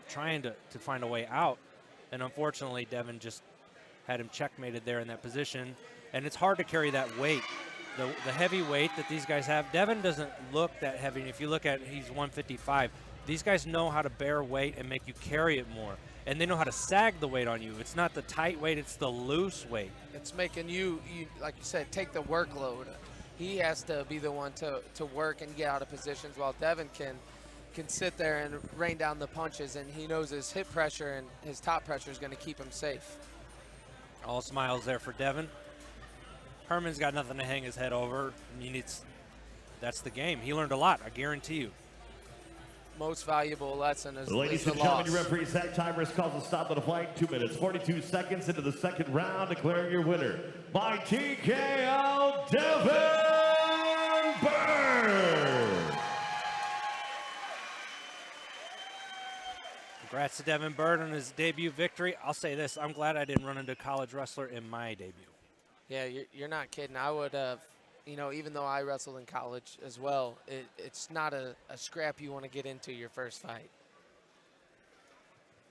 trying to find a way out. And unfortunately, Devin just had him checkmated there in that position. And it's hard to carry that weight, the heavy weight that these guys have. Devin doesn't look that heavy. And if you look at it, he's 155. These guys know how to bear weight and make you carry it more. And they know how to sag the weight on you. It's not the tight weight, it's the loose weight. It's making you, like you said, take the workload. He has to be the one to work and get out of positions, while Devin can sit there and rain down the punches, and he knows his hip pressure and his top pressure is going to keep him safe. All smiles there for Devin. Herman's got nothing to hang his head over. I mean, that's the game. He learned a lot, I guarantee you. Most valuable lesson is Ladies the and gentlemen, loss. your referee Zach Timers calls a stop to the fight. 2 minutes, 42 seconds into the second round, declaring your winner by TKO, Devin Bird. Congrats to Devin Bird on his debut victory. I'll say this, I'm glad I didn't run into a college wrestler in my debut. Yeah, you're not kidding. I would have, even though I wrestled in college as well, it's not a scrap you want to get into your first fight.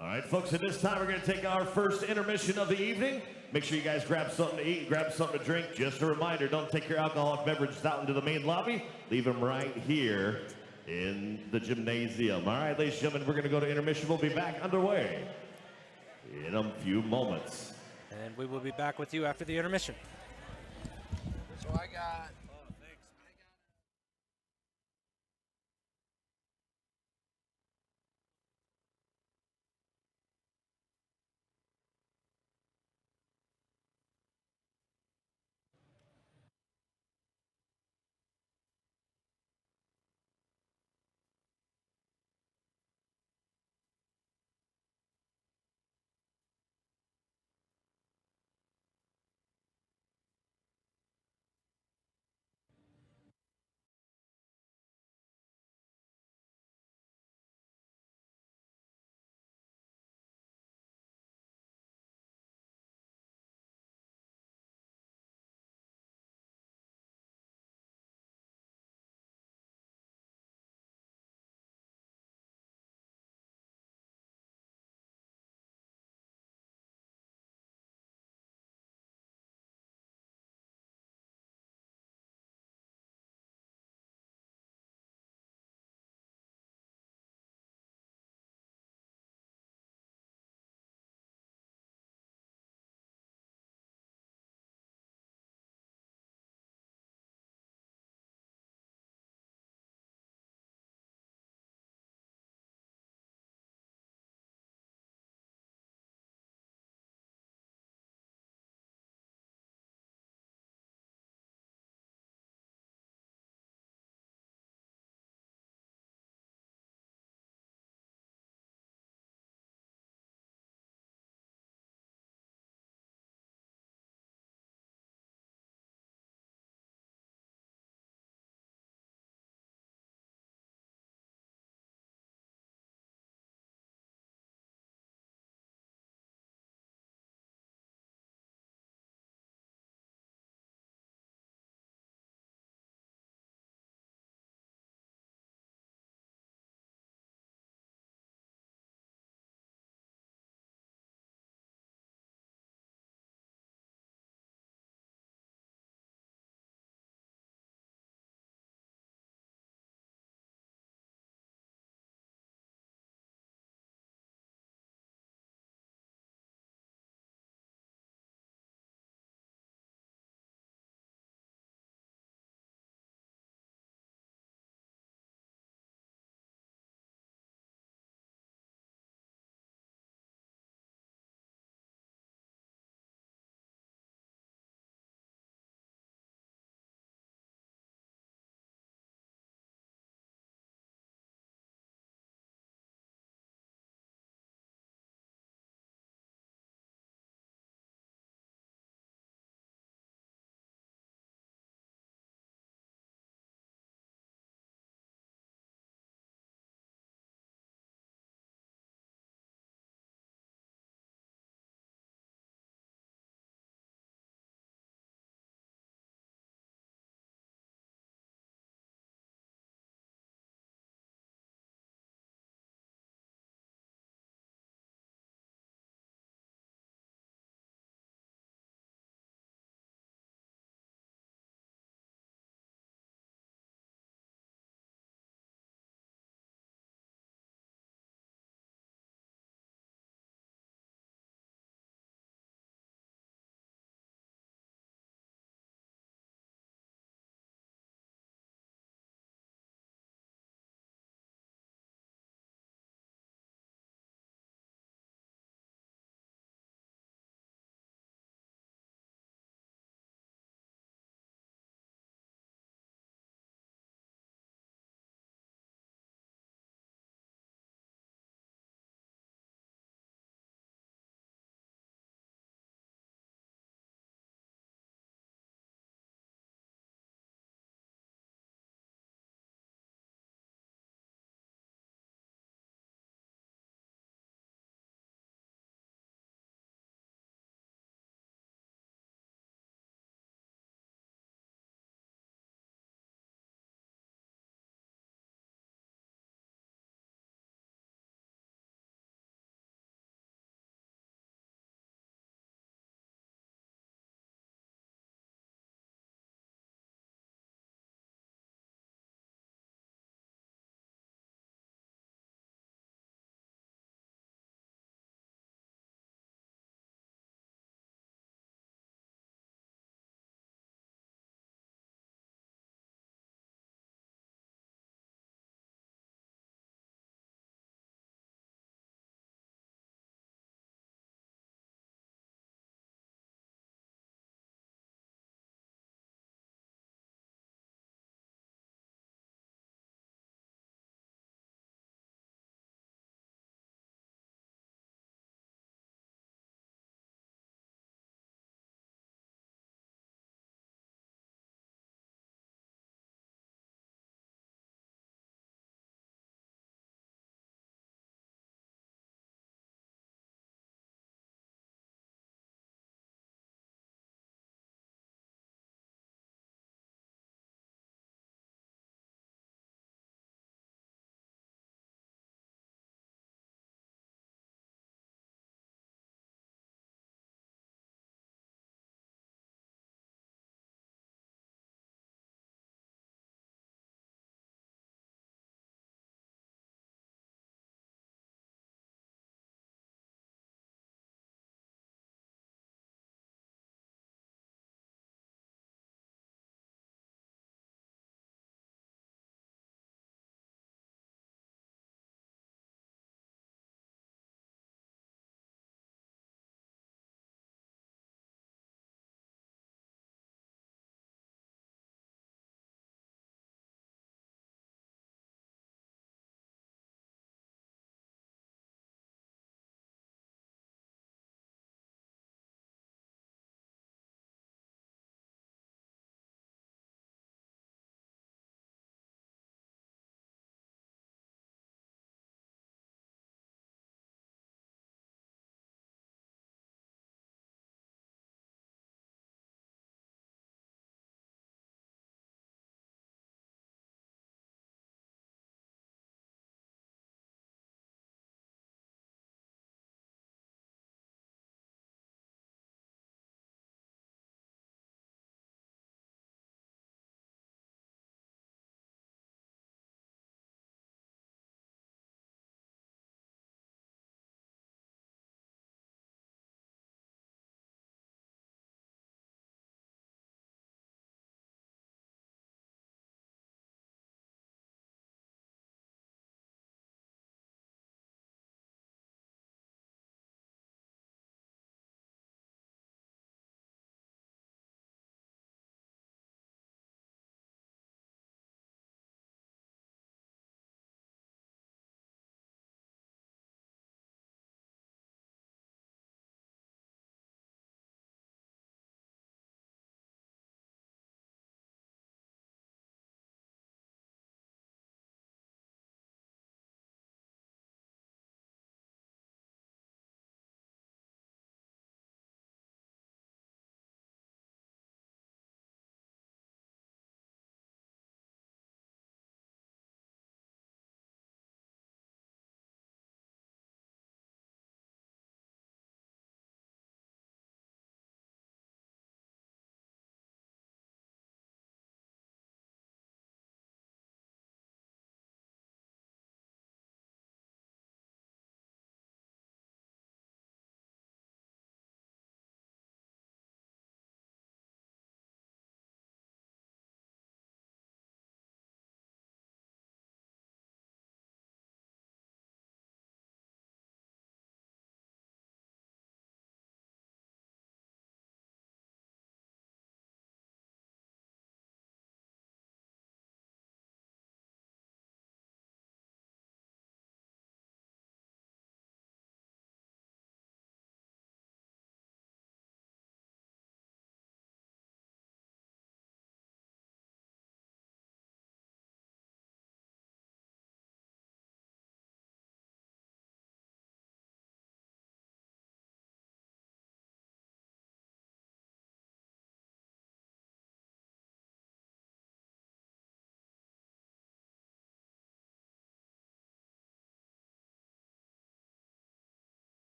All right, folks, at this time, we're going to take our first intermission of the evening. Make sure you guys grab something to eat, grab something to drink. Just a reminder, don't take your alcoholic beverages out into the main lobby. Leave them right here in the gymnasium. All right, ladies and gentlemen, we're going to go to intermission. We'll be back underway in a few moments. And we will be back with you after the intermission. So I got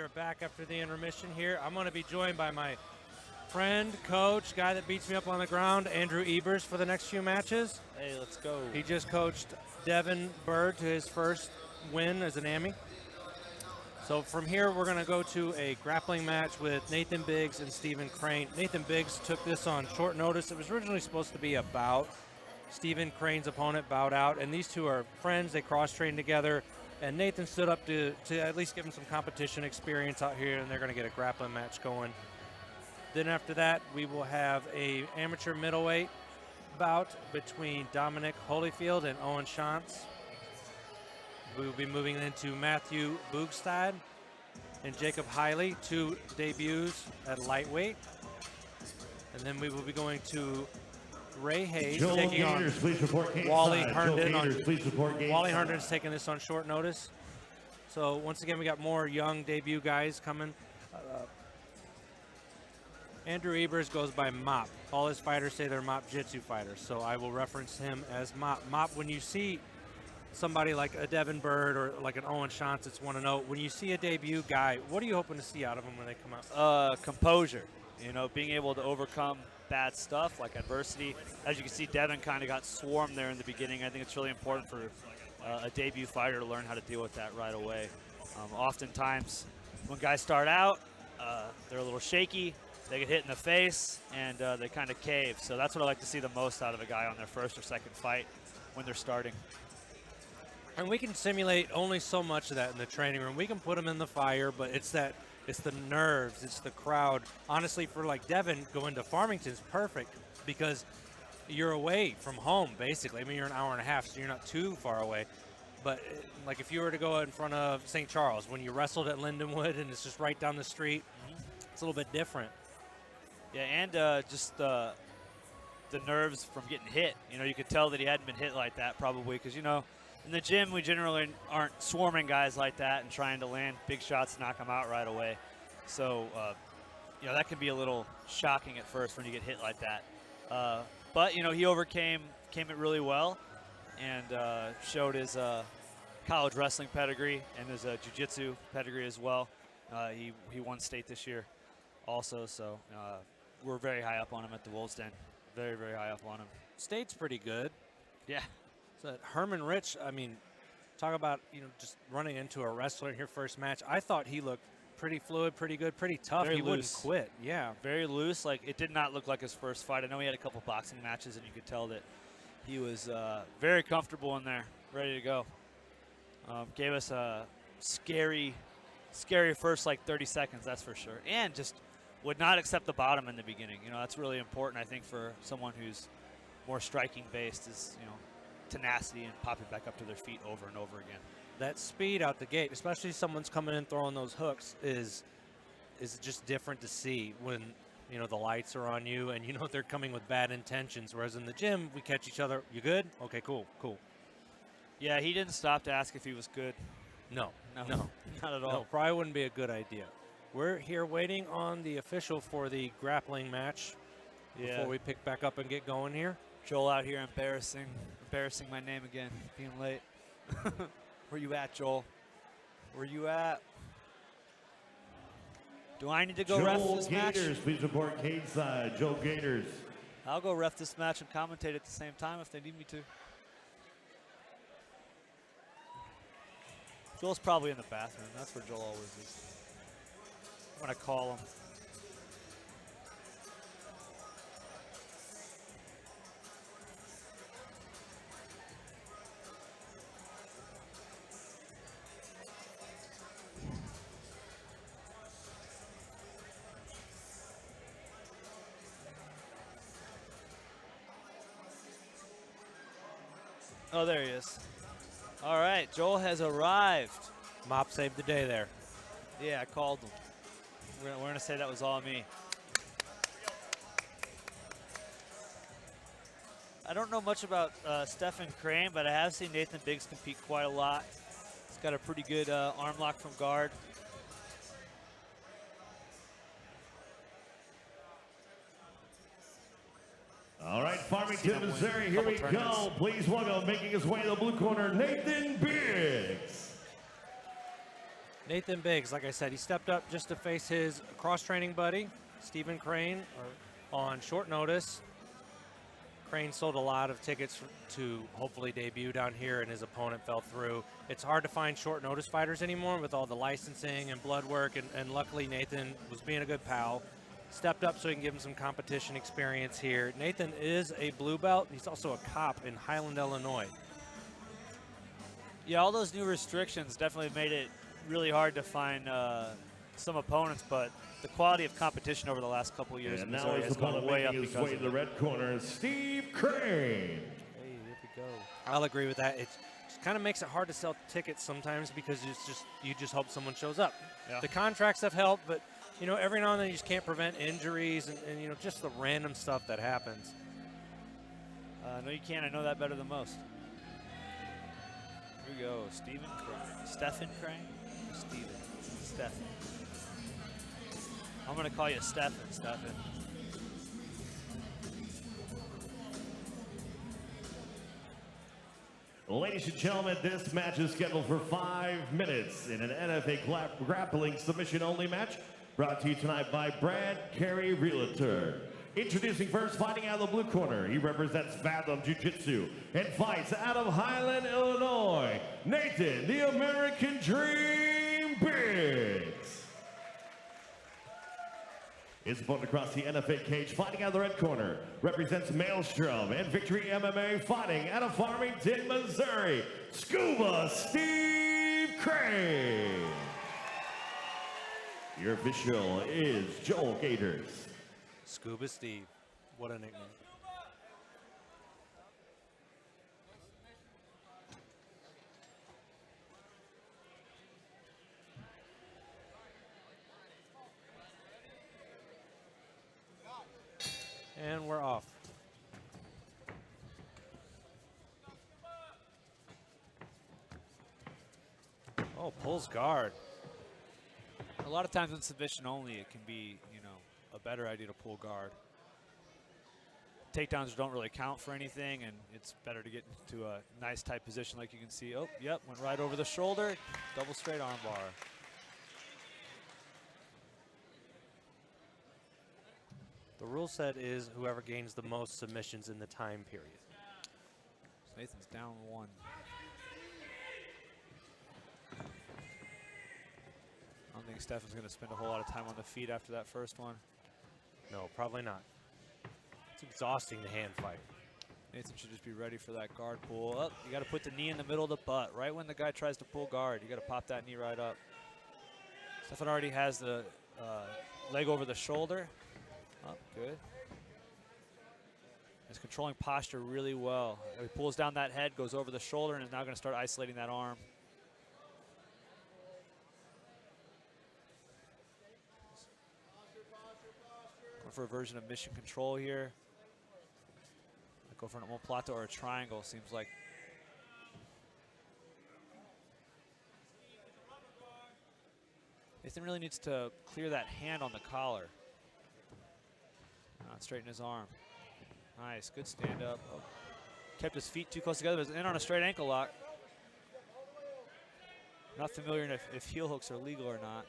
We are back after the intermission here. I'm going to be joined by my friend, coach, guy that beats me up on the ground, Andrew Ebers, for the next few matches. Hey, let's go. He just coached Devin Bird to his first win as an AMI. So from here, we're going to go to a grappling match with Nathan Biggs and Stephen Crane. Nathan Biggs took this on short notice. It was originally supposed to be a bout. Stephen Crane's opponent bowed out, and these two are friends. They cross-train together, and Nathan stood up to at least give him some competition experience out here, and they're going to get a grappling match going. Then after that, we will have a amateur middleweight bout between Dominic Holyfield and Owen Shantz. We will be moving into Matthew Boogstad and Jacob Hiley, 2 debuts at lightweight. And then we will be going to Ray Hayes Joel taking Gators, please report on Wally stateside. Herndon. Joel Gators, please report stateside. Wally Herndon's taking this on short notice. So once again, we got more young debut guys coming. Andrew Ebers goes by Mop. All his fighters say they're Mop Jitsu fighters, so I will reference him as Mop. Mop, when you see somebody like a Devin Bird or like an Owen Shantz that's 1-0, when you see a debut guy, what are you hoping to see out of them when they come out? Composure, you know, being able to overcome bad stuff like adversity. As you can see, Devin kind of got swarmed there in the beginning. I think it's really important for a debut fighter to learn how to deal with that right away. Oftentimes, when guys start out, they're a little shaky. They get hit in the face, and they kind of cave. So that's what I like to see the most out of a guy on their first or second fight when they're starting. And we can simulate only so much of that in the training room. We can put them in the fire, but it's the nerves, it's the crowd. Honestly, for like Devin, going to Farmington is perfect because you're away from home, basically. I mean, you're an hour and a half, so you're not too far away. But like if you were to go in front of St. Charles, when you wrestled at Lindenwood and it's just right down the street, it's a little bit different. Yeah, and just the nerves from getting hit. You know, you could tell that he hadn't been hit like that probably because, you know, in the gym, we generally aren't swarming guys like that and trying to land big shots and knock them out right away. So, you know, that can be a little shocking at first when you get hit like that. But, you know, he overcame it really well and showed his college wrestling pedigree and his jiu-jitsu pedigree as well. He won state this year also, so we're very high up on him at the Wolves Den. Very, very high up on him. State's pretty good. Yeah. So Herman Rich, I mean, talk about, you know, just running into a wrestler in your first match. I thought he looked pretty fluid, pretty good, pretty tough. Very he loose. Wouldn't quit. Yeah. Very loose. Like, it did not look like his first fight. I know he had a couple boxing matches, and you could tell that he was very comfortable in there, ready to go. Gave us a scary first, like, 30 seconds, that's for sure. And just would not accept the bottom in the beginning. You know, that's really important, I think, for someone who's more striking-based is, you know, tenacity and popping back up to their feet over and over again. That speed out the gate, especially if someone's coming in throwing those hooks, is just different to see when, you know, the lights are on you and you know they're coming with bad intentions. Whereas in the gym, we catch each other. You good? Okay, cool. Yeah, he didn't stop to ask if he was good. No, not at all. No, probably wouldn't be a good idea. We're here waiting on the official for the grappling match before we pick back up and get going here. Joel out here embarrassing my name again, being late. Where you at, Joel? Where you at? Do I need to go ref this match? Joel Gators, please report stateside. Joel Gators. I'll go ref this match and commentate at the same time if they need me to. Joel's probably in the bathroom. That's where Joel always is. I'm going to call him. Oh, there he is. All right, Joel has arrived. Mop saved the day there. Yeah, I called him. We're gonna say that was all me. I don't know much about Stephen Crane, but I have seen Nathan Biggs compete quite a lot. He's got a pretty good arm lock from guard. All right, Farmington, Missouri, here we go. Please welcome, making his way to the blue corner, Nathan Biggs. Nathan Biggs, like I said, he stepped up just to face his cross-training buddy, Stephen Crane, on short notice. Crane sold a lot of tickets to hopefully debut down here, and his opponent fell through. It's hard to find short notice fighters anymore with all the licensing and blood work, and luckily Nathan was being a good pal. Stepped up so he can give him some competition experience here. Nathan is a blue belt. He's also a cop in Highland, Illinois. Yeah, all those new restrictions definitely made it really hard to find some opponents, but the quality of competition over the last couple of years in And now Missouri his has gone opponent way up making his because way of to the it. red corner, Steve Crane. Hey, here we go. I'll agree with that. It just kind of makes it hard to sell tickets sometimes because you just hope someone shows up. Yeah. The contracts have helped, but you know, every now and then you just can't prevent injuries and you know, just the random stuff that happens. No, you can't. I know that better than most. Here we go. Stephen Crane. Stephen Crane? Or Stephen? Stephen. I'm going to call you Stephen. Ladies and gentlemen, this match is scheduled for 5 minutes in an NFA grappling submission-only match brought to you tonight by Brad Carey Realtor. Introducing first, fighting out of the blue corner. He represents Fathom Jiu-Jitsu and fights out of Highland, Illinois. Nathan, the American Dream Biggs. His opponent across the NFA cage, fighting out of the red corner, represents Maelstrom and Victory MMA, fighting out of Farmington, Missouri. Scuba Steve Crane. Your official is Joel Gators. Scuba Steve, what a nickname. And we're off. Oh, pulls guard. A lot of times in submission only, it can be, you know, a better idea to pull guard. Takedowns don't really count for anything, and it's better to get into a nice tight position like you can see. Oh, yep, went right over the shoulder. Double straight arm bar. The rule set is whoever gains the most submissions in the time period. Nathan's down one. I don't think Stefan's going to spend a whole lot of time on the feet after that first one. No, probably not. It's exhausting to hand fight. Nathan should just be ready for that guard pull. Oh, you got to put the knee in the middle of the butt. Right when the guy tries to pull guard, you got to pop that knee right up. Stefan already has the leg over the shoulder. Oh, good. He's controlling posture really well. He pulls down that head, goes over the shoulder, and is now going to start isolating that arm. Going for a version of mission control here. Go for an omoplata or a triangle, seems like. Nathan really needs to clear that hand on the collar. Not straighten his arm. Nice, good stand up. Oh. Kept his feet too close together, but in on a straight ankle lock. Not familiar if heel hooks are legal or not.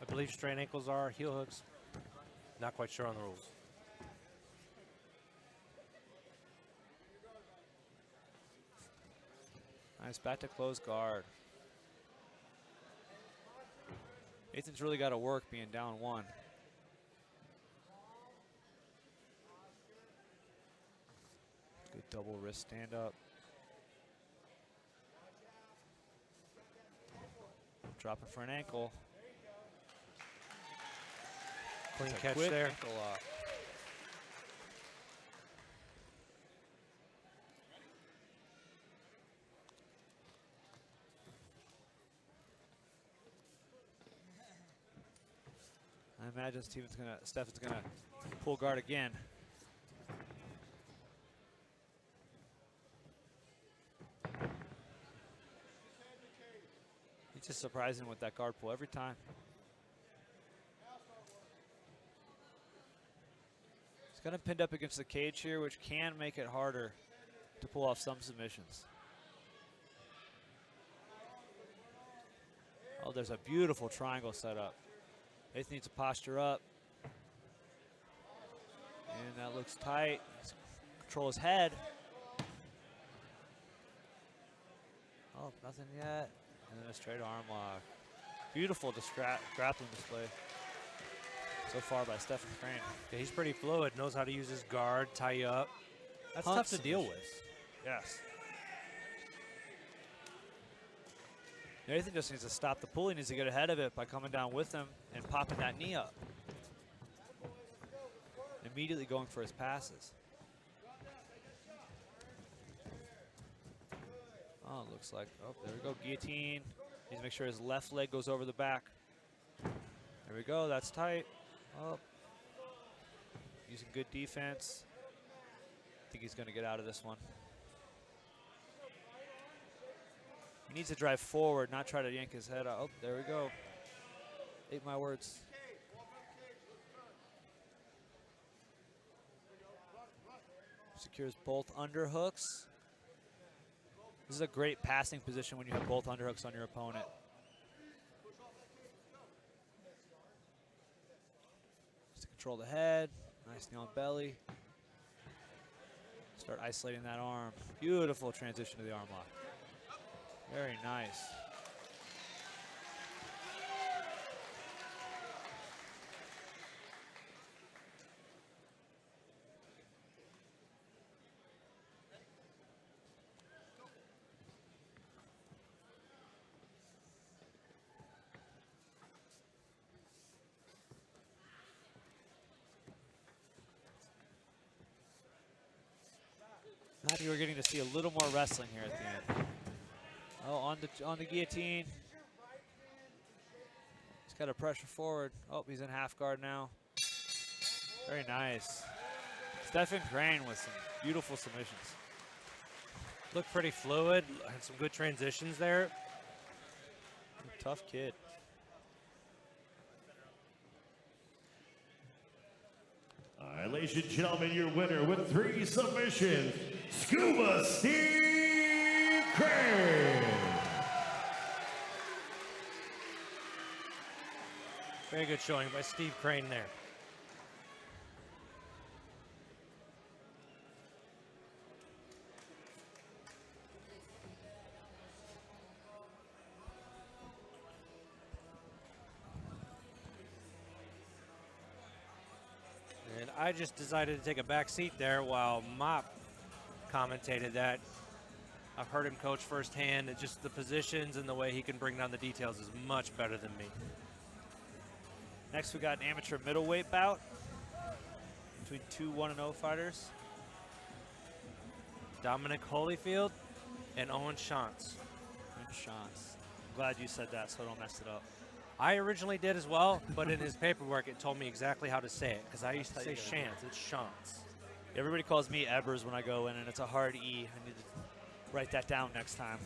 I believe straight ankles are, heel hooks. Not quite sure on the rules. Nice, back to close guard. Nathan's really got to work being down one. Good double wrist stand up. Dropping for an ankle. Clean That's a catch quick there. ankle lock. I imagine Stefan's gonna pull guard again. He's just surprising with that guard pull every time. He's got him pinned up against the cage here, which can make it harder to pull off some submissions. Oh, there's a beautiful triangle set up. Nathan needs to posture up. And that looks tight. Control his head. Oh, nothing yet. And then a straight arm lock. Beautiful grappling display so far by Stephen Crane. Yeah, he's pretty fluid, knows how to use his guard, tie you up. That's tough to deal with. Yes. Nathan just needs to stop the pull. He needs to get ahead of it by coming down with him and popping that knee up. Immediately going for his passes. Oh, it looks like, oh, there we go, guillotine. Needs to make sure his left leg goes over the back. There we go, that's tight. Oh. Using good defense. I think he's gonna get out of this one. He needs to drive forward, not try to yank his head out. Oh, there we go. Ate my words. Secures both underhooks. This is a great passing position when you have both underhooks on your opponent. Just to control the head. Nice knee on belly. Start isolating that arm. Beautiful transition to the arm lock. Very nice. Happy we're getting to see a little more wrestling here at the end. Oh, on the guillotine. He's got to pressure forward. Oh, he's in half guard now. Very nice. Stephen Crane with some beautiful submissions. Looked pretty fluid, had some good transitions there. Tough kid. All right, ladies and gentlemen, your winner with 3 submissions, Scuba Steve Crane. Very good showing by Steve Crane there. And I just decided to take a back seat there while Mop commentated that. I've heard him coach firsthand, and just the positions and the way he can bring down the details is much better than me. Next, we got an amateur middleweight bout between two 1-0 fighters. Dominic Holyfield and Owen Shantz. Shantz. I'm glad you said that so I don't mess it up. I originally did as well, but in his paperwork it told me exactly how to say it, because I used to say Shantz. It's Shantz. Everybody calls me Ebers when I go in, and it's a hard E. I need to write that down next time.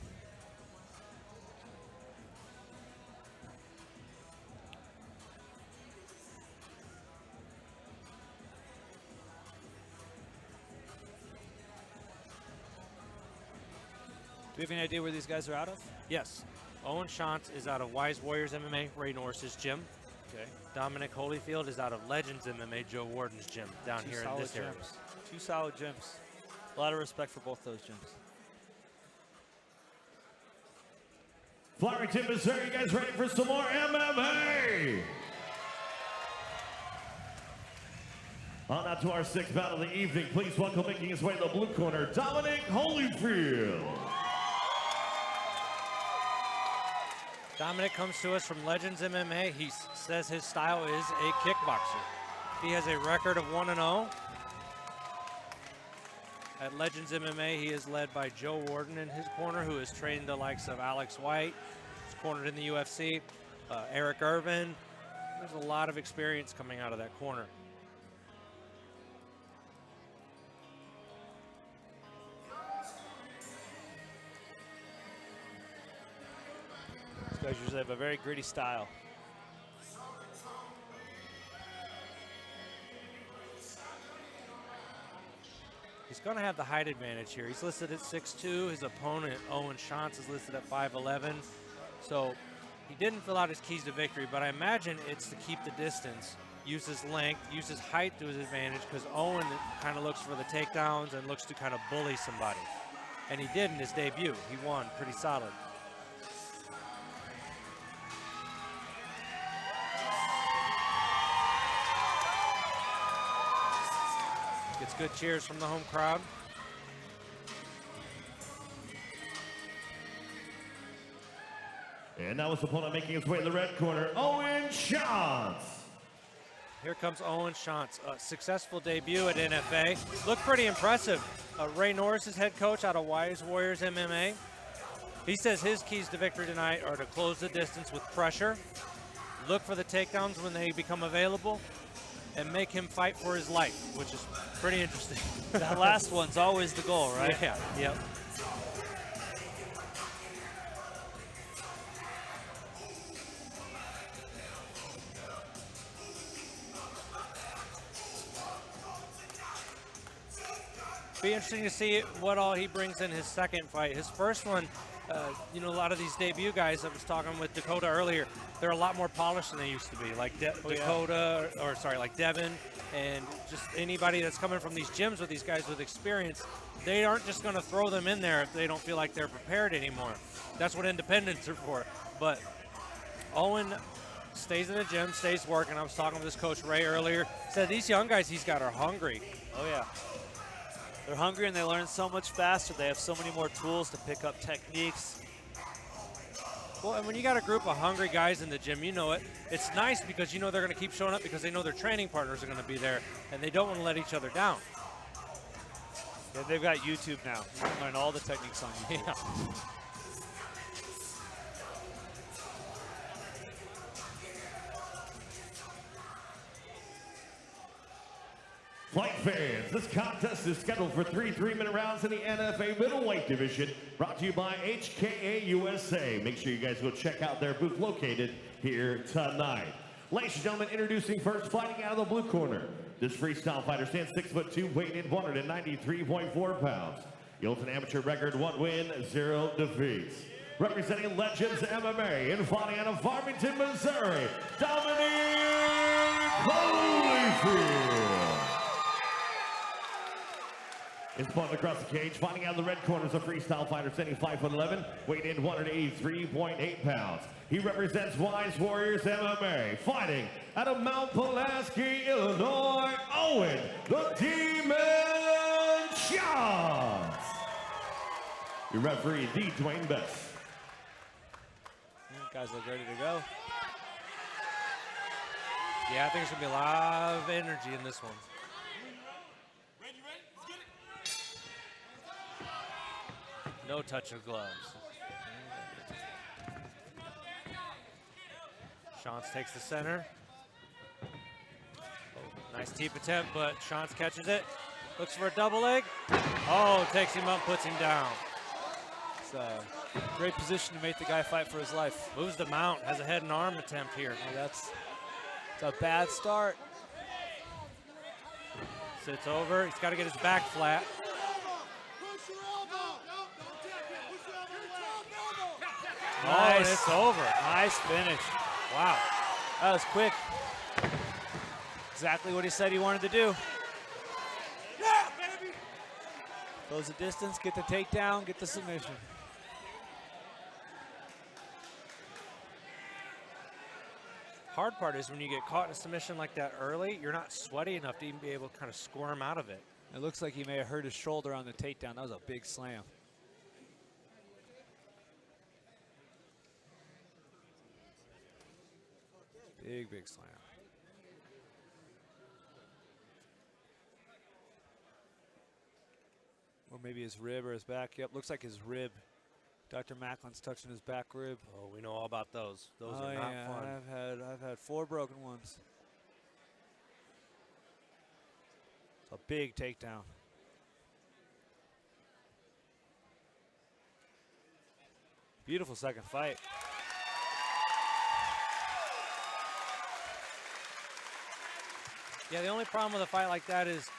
Do we have any idea where these guys are out of? Yes. Owen Shantz is out of Wise Warriors MMA, Ray Norris's gym. Okay. Dominic Holyfield is out of Legends MMA, Joe Warden's gym down here in this area. Two solid gyms. A lot of respect for both those gyms. Farmington, Missouri, you guys ready for some more MMA? On out to our 6th battle of the evening. Please welcome, making his way to the blue corner, Dominic Holyfield. Dominic comes to us from Legends MMA. He says his style is a kickboxer. He has a record of 1-0. At Legends MMA, he is led by Joe Warden in his corner, who has trained the likes of Alex White. He's cornered in the UFC. Eric Irvin. There's a lot of experience coming out of that corner. These guys usually have a very gritty style. He's going to have the height advantage here. He's listed at 6'2". His opponent, Owen Shantz, is listed at 5'11". So He didn't fill out his keys to victory, but I imagine it's to keep the distance, use his length, use his height to his advantage, because Owen kind of looks for the takedowns and looks to kind of bully somebody. And he did in his debut. He won pretty solid. Gets good cheers from the home crowd. And now his opponent making his way to the red corner, Owen Shantz. Here comes Owen Shantz, a successful debut at NFA. Looked pretty impressive. Ray Norris is head coach out of Wise Warriors MMA. He says his keys to victory tonight are to close the distance with pressure, look for the takedowns when they become available, and make him fight for his life, which is pretty interesting. That last one's always the goal, right? Yeah, yep. Be interesting to see what all he brings in his second fight. His first one, you know, a lot of these debut guys, I was talking with Dakota earlier, they're a lot more polished than they used to be. Like Dakota, or sorry, like Devin, and just anybody that's coming from these gyms with these guys with experience, they aren't just going to throw them in there if they don't feel like they're prepared anymore. That's what independents are for. But Owen stays in the gym, stays working. I was talking with his coach Ray earlier, said these young guys he's got are hungry. Oh, yeah. They're hungry and they learn so much faster. They have so many more tools to pick up techniques. Well, and when you got a group of hungry guys in the gym, you know it. It's nice because you know they're going to keep showing up because they know their training partners are going to be there, and they don't want to let each other down. Yeah, they've got YouTube now. You can learn all the techniques on YouTube. Yeah. Fight fans, this contest is scheduled for 3 3-minute rounds in the NFA middleweight division, brought to you by HKA USA. Make sure you guys go check out their booth located here tonight. Ladies and gentlemen, introducing first, fighting out of the blue corner. This freestyle fighter stands 6'2", weighing in 193.4 pounds. He holds an amateur record, 1 win, 0 defeats. Representing Legends MMA and fighting out of Farmington, Missouri, Dominic Holyfield. His opponent across the cage, fighting out of the red corner is a freestyle fighter standing 5'11", weighing in 183.8 pounds. He represents Wise Warriors MMA, fighting out of Mount Pulaski, Illinois, Owen, the Demon Shantz. Your referee, D. Dwayne Best. Guys look ready to go. Yeah, I think there's going to be a lot of energy in this one. No touch of gloves. Shantz takes the center. Oh, nice teep attempt, but Shantz catches it. Looks for a double leg. Oh, takes him up, puts him down. It's a great position to make the guy fight for his life. Moves the mount, has a head and arm attempt here. Oh, it's a bad start. Sits over, he's got to get his back flat. Nice. Oh, and it's over. Nice finish. Wow. That was quick. Exactly what he said he wanted to do. Yeah, baby! Close the distance, get the takedown, get the submission. Hard part is when you get caught in a submission like that early, you're not sweaty enough to even be able to kind of squirm out of it. It looks like he may have hurt his shoulder on the takedown. That was a big slam. Big slam. Or maybe his rib or his back. Yep, looks like his rib. Dr. Macklin's touching his back rib. Oh, we know all about those. Those are not fun. I've had 4 broken ones. It's a big takedown. Beautiful second fight. Yeah, the only problem with a fight like that is,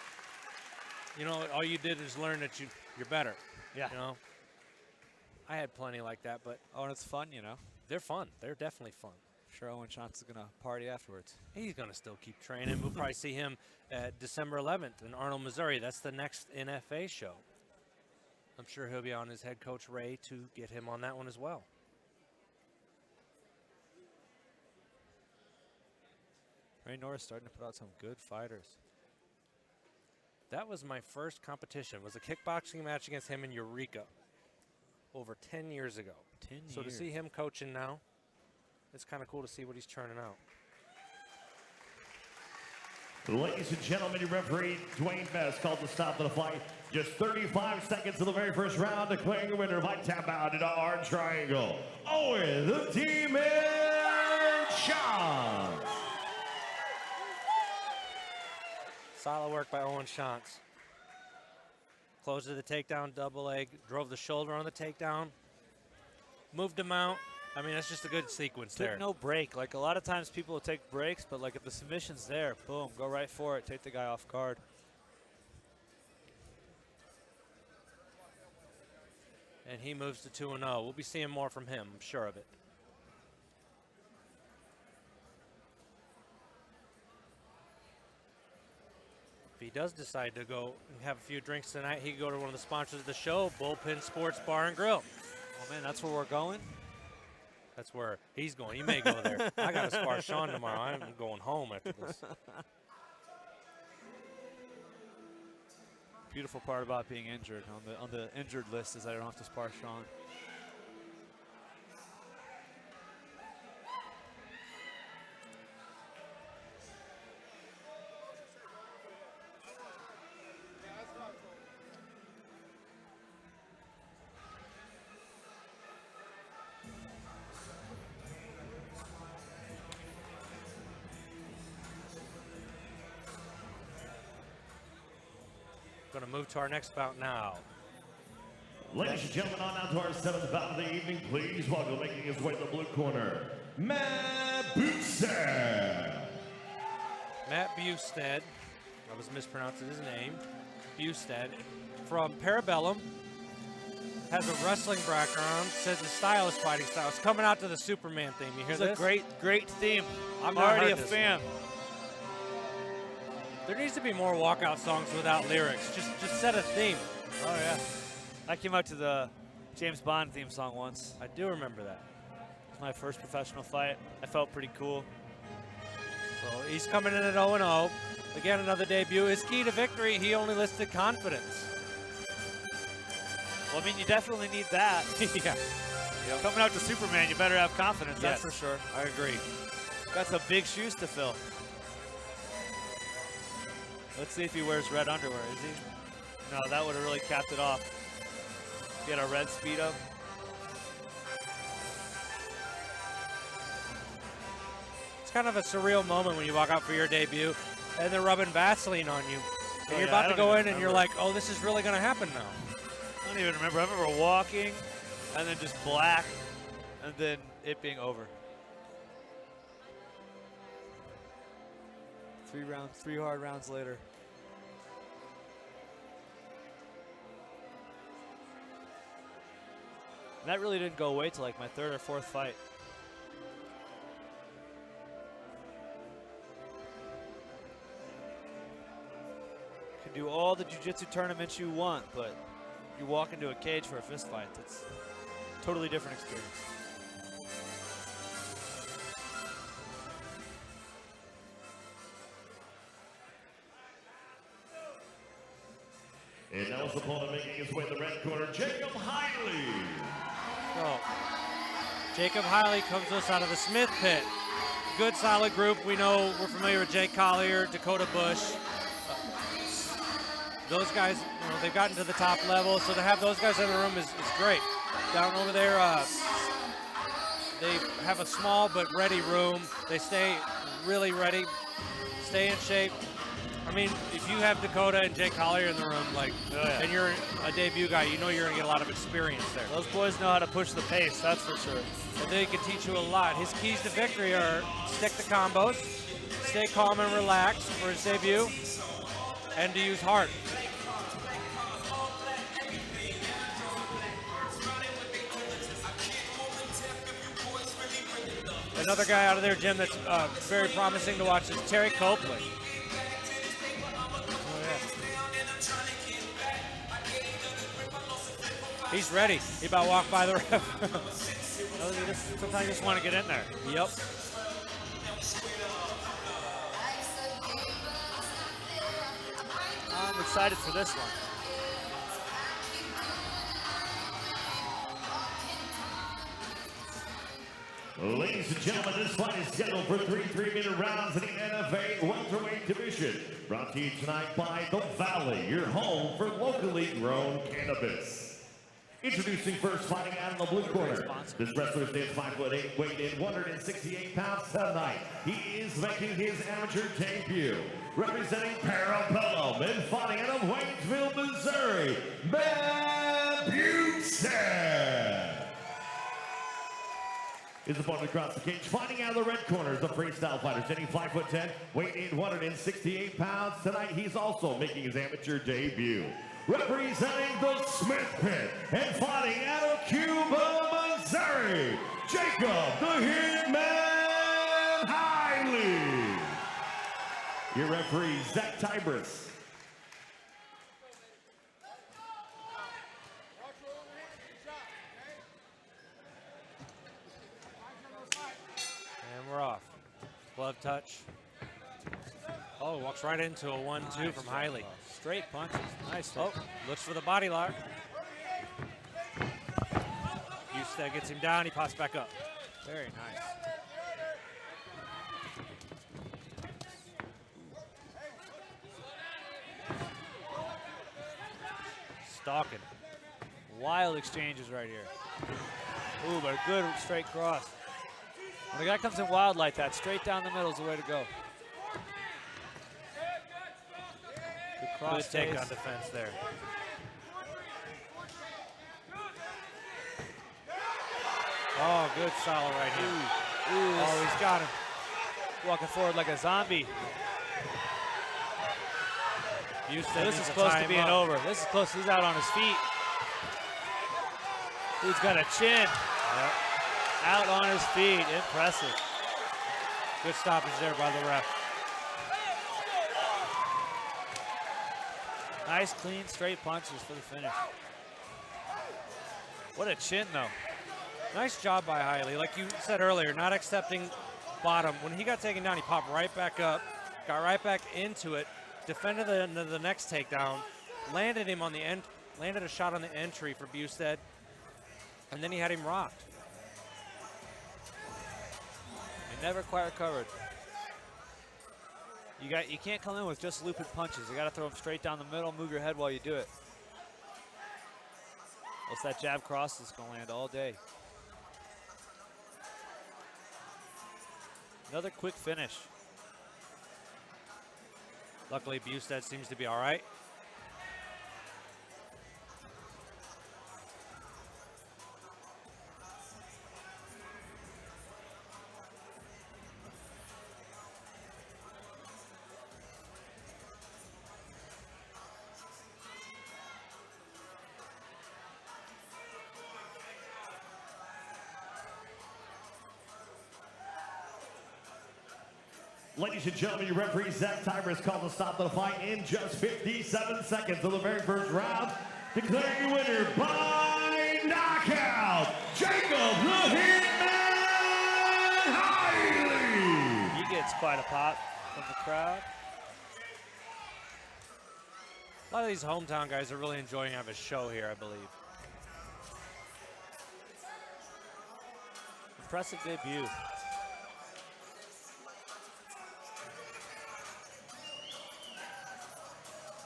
you know, all you did is learn that you're better. Yeah. You know, I had plenty like that, but oh, and it's fun, you know. They're fun. They're definitely fun. Sure, Owen Shantz is going to party afterwards. He's going to still keep training. We'll probably see him at December 11th in Arnold, Missouri. That's the next NFA show. I'm sure he'll be on his head coach, Ray, to get him on that one as well. Ray Norris starting to put out some good fighters. That was my first competition. It was a kickboxing match against him in Eureka over 10 years ago. 10 So to years. see him coaching now, it's kind of cool to see what he's churning out. Ladies and gentlemen, your referee, Dwayne Best, called the stop of the fight. Just 35 seconds of the very first round, declaring the winner by tap out into our triangle. Owen, the Demon Shantz. Solid work by Owen Shantz. Closed to the takedown, double leg, drove the shoulder on the takedown, moved him out. I mean, that's just a good sequence there. Took no break. Like, a lot of times people will take breaks, but, like, if the submission's there, boom, go right for it, take the guy off guard. And he moves to 2-0. We'll be seeing more from him, I'm sure of it. If he does decide to go and have a few drinks tonight, he can go to one of the sponsors of the show, Bullpen Sports Bar and Grill. Oh, man, that's where we're going? That's where he's going. He may go there. I got to spar Sean tomorrow. I'm going home after this. Beautiful part about being injured on the injured list is I don't have to spar Sean. Going to move to our next bout now. Ladies and gentlemen, on now to our seventh bout of the evening. Please welcome, making his way to the blue corner, Matt Bustad. Matt Bustad, I was mispronouncing his name, Bustad, from Parabellum, has a wrestling background, says his style is fighting style. It's coming out to the Superman theme. You hear It's this? a great theme. I'm not already heard a this fan. There needs to be more walkout songs without lyrics. Just set a theme. Oh, yeah. I came out to the James Bond theme song once. I do remember that. It was my first professional fight. I felt pretty cool. So he's coming in at 0-0. Again, another debut. His key to victory, he only listed confidence. Well, I mean, you definitely need that. Yeah. Yep. Coming out to Superman, you better have confidence, Yes, that's for sure. I agree. Got some big shoes to fill. Let's see if he wears red underwear, is he? No, that would have really capped it off. Get a red Speedo. It's kind of a surreal moment when you walk out for your debut and they're rubbing Vaseline on you. And you're about to go in and you're like, oh, this is really going to happen now. I don't even remember. I remember walking and then just black and then it being over. 3 hard rounds later. And that really didn't go away till like my 3rd or 4th fight. You can do all the jiu-jitsu tournaments you want, but you walk into a cage for a fist fight. It's a totally different experience. And now his opponent making his way to the red corner, Jacob Hiley. So, Jacob Hiley comes to us out of the Smith Pit. Good, solid group. We know we're familiar with Jake Collier, Dakota Bush. Those guys, you know, they've gotten to the top level, so to have those guys in the room is great. Down over there, they have a small but ready room. They stay really ready, stay in shape. I mean, if you have Dakota and Jake Collier in the room, like, and you're a debut guy, you know you're gonna get a lot of experience there. Those boys know how to push the pace, that's for sure. And they can teach you a lot. His keys to victory are stick to combos, stay calm and relaxed for his debut, and to use heart. Another guy out of their gym that's very promising to watch is Terry Copley. Oh, yeah. He's ready. He about walked by the ref. Sometimes you just want to get in there. Yep. I'm excited for this one. Ladies and gentlemen, this fight is scheduled for 3 3-minute rounds in the NFA welterweight division. Brought to you tonight by The Valley, your home for locally grown cannabis. Introducing first, fighting out in the blue corner. This wrestler stands 5'8", weighed in 168 pounds tonight. He is making his amateur debut. Representing Parabellum and fighting out of Waynesville, Missouri, Matt Butestead. His opponent across the cage, fighting out of the red corner, is the freestyle fighter, standing 5'10", weighing in 168 pounds. Tonight, he's also making his amateur debut. Representing the Smith Pit and fighting out of Cuba, Missouri, Jacob the Hitman Hiley. Your referee, Zach Tybris. And we're off. Glove touch. Oh, walks right into a 1-2 from Hiley. Straight punches. Nice. Oh, looks for the body lock. Butestead gets him down. He pops back up. Very nice. Stalking. Wild exchanges right here. Ooh, but a good straight cross. When a guy comes in wild like that, straight down the middle is the way to go. Good cross. Good take on defense there. Oh, good solid right here. Ooh, Oh, he's got him. walking forward like a zombie. This is close to being over. This is close. He's out on his feet. He's got a chin. Yep. Out on his feet. Impressive. Good stoppage there by the ref. Nice, clean, straight punches for the finish. What a chin, though. Nice job by Hiley. Like you said earlier, not accepting bottom. When he got taken down, he popped right back up, got right back into it, defended the next takedown, landed him on the end, landed a shot on the entry for Butestead, and then he had him rocked. He never quite recovered. You can't come in with just looping punches. You got to throw them straight down the middle, move your head while you do it. Else that jab cross is going to land all day. Another quick finish. Luckily, Butestead seems to be all right. Ladies and gentlemen, your referee, Zach Tybris, called to stop the fight in just 57 seconds of the very first round. Declaring your winner by knockout, Jacob the Hitman Hiley. He gets quite a pop from the crowd. A lot of these hometown guys are really enjoying having a show here, I believe. Impressive debut.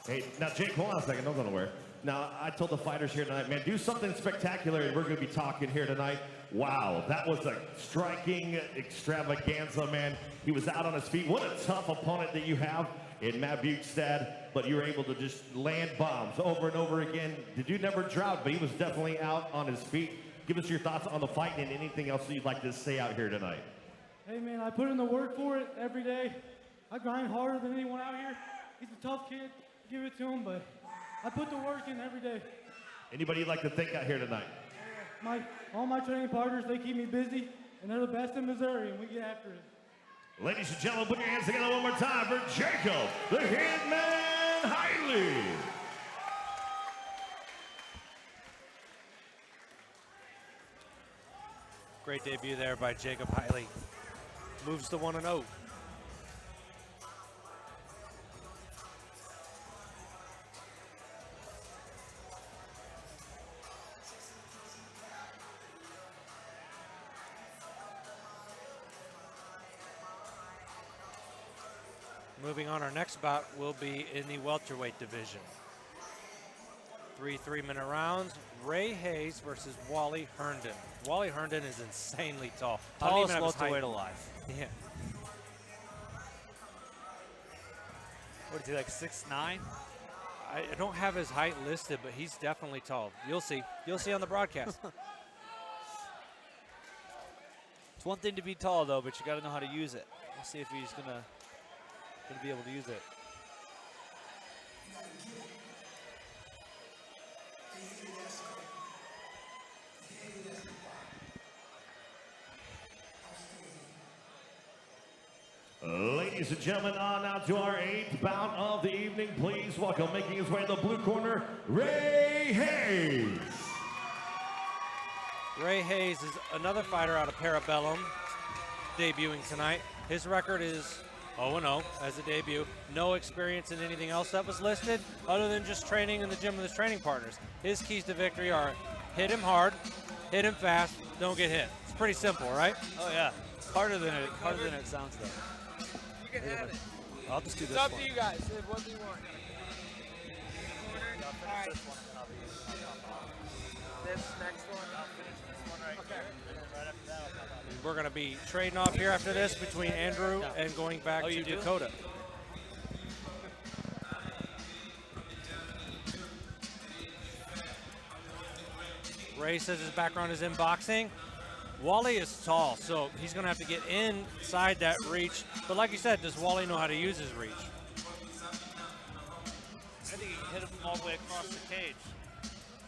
Hey, now Jake, hold on a second, don't go nowhere. Now, I told the fighters here tonight, man, do something spectacular, and we're going to be talking here tonight. Wow, that was a striking extravaganza, man. He was out on his feet. What a tough opponent that you have in Matt Butestead, but you were able to just land bombs over and over again. Did you never drought, but he was definitely out on his feet. Give us your thoughts on the fight and anything else you'd like to say out here tonight. Hey, man, I put in the work for it every day. I grind harder than anyone out here. He's a tough kid. Give it to him, but I put the work in every day. Anybody you'd like to thank out here tonight? All my training partners, they keep me busy. and they're the best in Missouri, and we get after it. Ladies and gentlemen, put your hands together one more time for Jacob, the Hitman Hiley. Great debut there by Jacob Hiley. Moves to 1-0. Moving on, our next bout will be in the welterweight division. 3 3-minute rounds. Ray Hayes versus Wally Herndon. Wally Herndon is insanely tall. Tallest welterweight alive. Yeah. What is he, like 6'9"? I don't have his height listed, but he's definitely tall. You'll see. You'll see on the broadcast. It's one thing to be tall, though, but you got to know how to use it. We'll see if he's gonna be able to use it. Ladies and gentlemen, on now to our 8th bout of the evening. Please welcome, making his way in the blue corner, Ray Hayes. Ray Hayes is another fighter out of Parabellum, debuting tonight. His record is 0-0 as a debut. No experience in anything else that was listed other than just training in the gym with his training partners. His keys to victory are hit him hard, hit him fast, don't get hit. It's pretty simple, right? Oh yeah, harder than it sounds though. You can have it. I'll just do this It's up one. to you guys. What do you want? All right. This one, and then I'll be This next one. I'll finish this one right here, and then right after that I'll come out. We're going to be trading off here after this between Andrew and going back Oh, to you do? Dakota. Ray says his background is in boxing. Wally is tall, so he's going to have to get inside that reach. But like you said, does Wally know how to use his reach? I think he can hit him from all the way across the cage.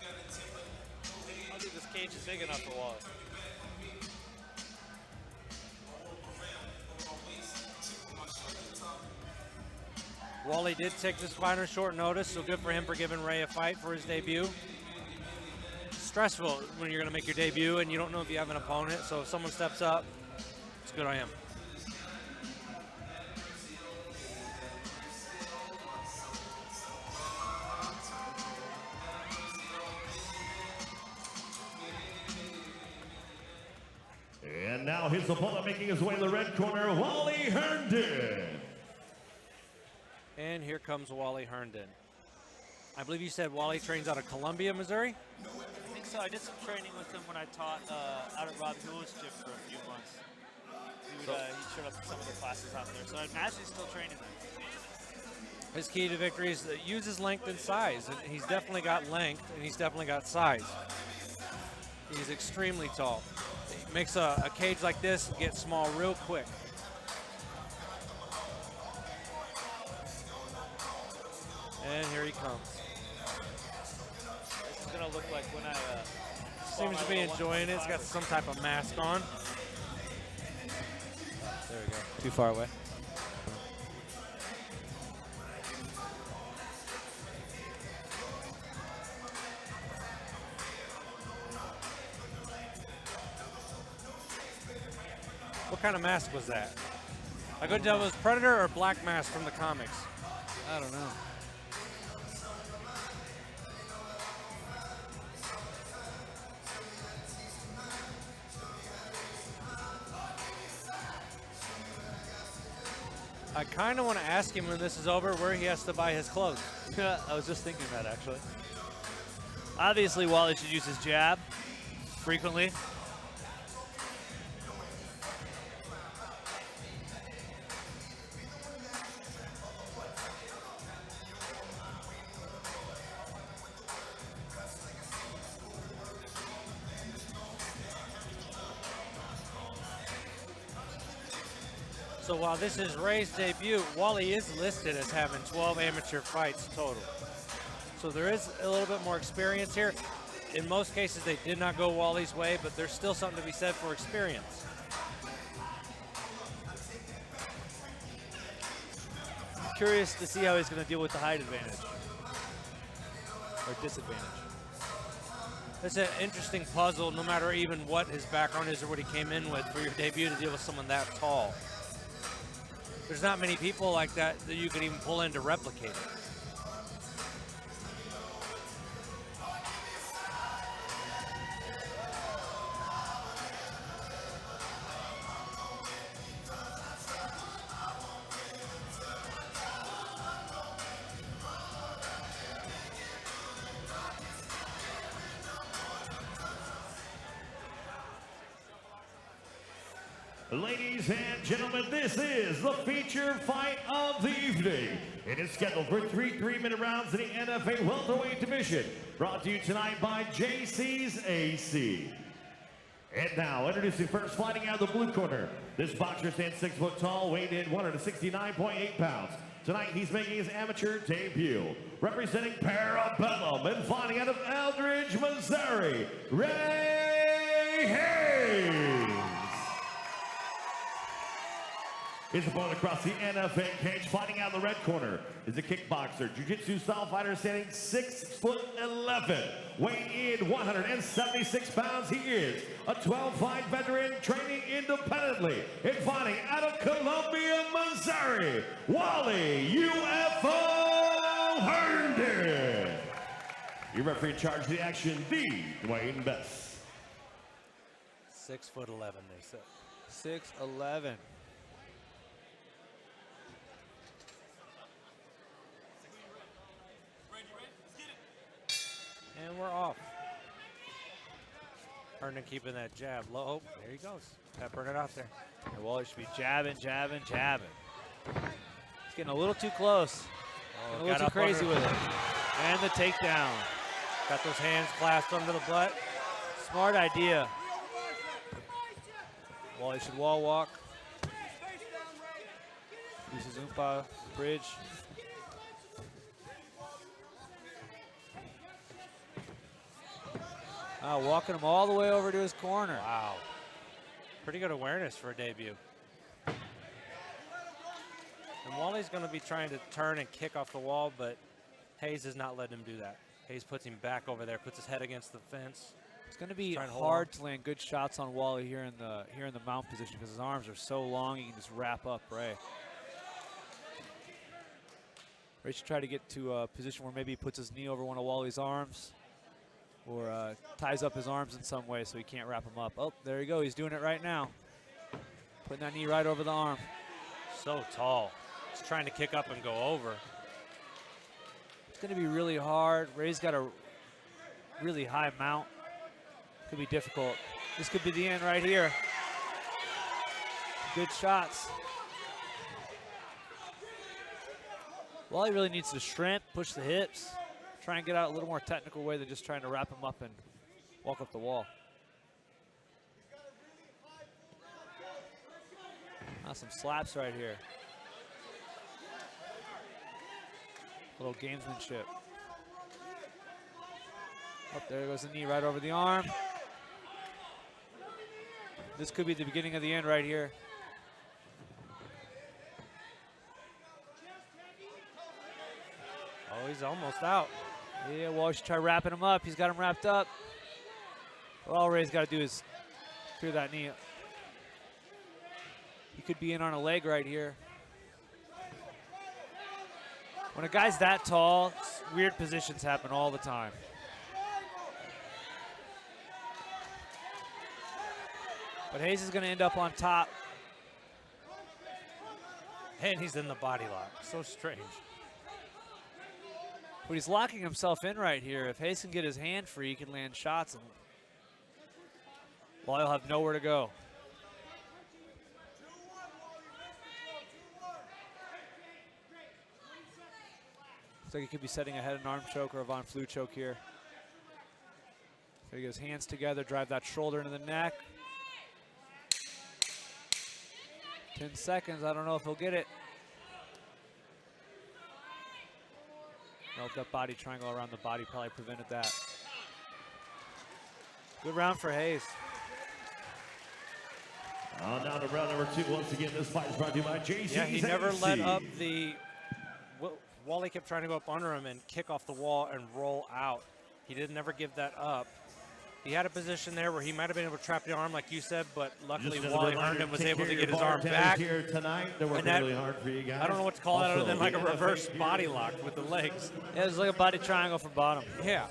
I don't think this cage is big enough for Wally. Wally did take this fight on short notice, so good for him for giving Ray a fight for his debut. Stressful when you're going to make your debut and you don't know if you have an opponent, so if someone steps up, it's good on him. And now his opponent making his way in the red corner, Wally Herndon. And here comes Wally Herndon. I believe you said Wally trains out of Columbia, Missouri? I think so. I did some training with him when I taught out at Rob Hewlett's gym for a few months. He showed up to some of the classes out there, so I imagine he's still training there. His key to victory is that use his length and size. And he's definitely got length, and he's definitely got size. He's extremely tall. He makes a cage like this get small real quick. And here he comes. This is going to look like when I Seems to be enjoying it. He's got some type of mask on. There we go. Too far away. What kind of mask was that? I couldn't tell if it was Predator or Black Mask from the comics. I don't know. I kind of want to ask him when this is over where he has to buy his clothes. I was just thinking that, actually. Obviously, Wally should use his jab frequently. So while this is Ray's debut, Wally is listed as having 12 amateur fights total. So there is a little bit more experience here. In most cases, they did not go Wally's way, but there's still something to be said for experience. curious to see how he's going to deal with the height advantage. Or disadvantage. It's an interesting puzzle, no matter even what his background is or what he came in with, for your debut to deal with someone that tall. There's not many people like that that you can even pull in to replicate it. Ladies and gentlemen, this is the feature fight of the evening. It is scheduled for three 3-minute rounds in the NFA welterweight division. Brought to you tonight by JC's AC. And now, introducing first, fighting out of the blue corner. This boxer stands 6 foot tall, weighed in 169.8 pounds. Tonight, he's making his amateur debut. Representing Parabellum and fighting out of Eldridge, Missouri, Ray Hayes. His opponent across the NFA cage, fighting out of the red corner, is a kickboxer, jiu-jitsu style fighter standing 6'11", weighing in 176 pounds. He is a 12-fight veteran training independently and fighting out of Columbia, Missouri, Wally UFO Herndon. Your referee in charge of the action, the Dwayne Best. 6'11", they said. 6'11". And we're off. Herndon keeping that jab low. Oh, there he goes. Peppering it out there. And Wally should be jabbing, jabbing, jabbing. He's getting a little too close. Oh, a little too crazy with it. And the takedown. Got those hands clasped under the butt. Smart idea. Wally should wall walk. Uses Oompa bridge. Walking him all the way over to his corner. Wow. Pretty good awareness for a debut. And Wally's going to be trying to turn and kick off the wall, but Hayes is not letting him do that. Hayes puts him back over there, puts his head against the fence. It's going to be hard to land good shots on Wally here in the mount position because his arms are so long. He can just wrap up Ray. Ray should try to get to a position where maybe he puts his knee over one of Wally's arms, or ties up his arms in some way so he can't wrap him up. Oh, there you go. He's doing it right now. Putting that knee right over the arm. So tall. He's trying to kick up and go over. It's going to be really hard. Ray's got a really high mount. Could be difficult. This could be the end right here. Good shots. Wally really needs to shrimp, push the hips. Try and get out a little more technical way than just trying to wrap him up and walk up the wall. Some slaps right here. Little gamesmanship. Oh, there goes the knee right over the arm. This could be the beginning of the end right here. Oh, he's almost out. Yeah, Wally should try wrapping him up. He's got him wrapped up. All Ray's got to do is clear that knee. He could be in on a leg right here. When a guy's that tall, weird positions happen all the time. But Hayes is going to end up on top. And he's in the body lock. So strange. But he's locking himself in right here. If Hayes can get his hand free, he can land shots. And Wally will have nowhere to go. Looks like he could be setting a head and arm choke or a Von Flue choke here. So he gets hands together, drive that shoulder into the neck. 10 seconds, I don't know if he'll get it. Nope, that body triangle around the body probably prevented that. Good round for Hayes. On down to round number 2. Once again, this fight is brought to you by JC's. Yeah, he never let up the Wally kept trying to go up under him and kick off the wall and roll out. He didn't ever give that up. He had a position there where he might have been able to trap the arm, like you said, but luckily Just as a Wally reminder, Herndon was take able care to of get your his arm bartenders back. here tonight. They're working that- really hard for you guys. I don't know what to call that other than like a Also, reverse the body lock with the legs. Yeah, it's like a body triangle from bottom. Yeah,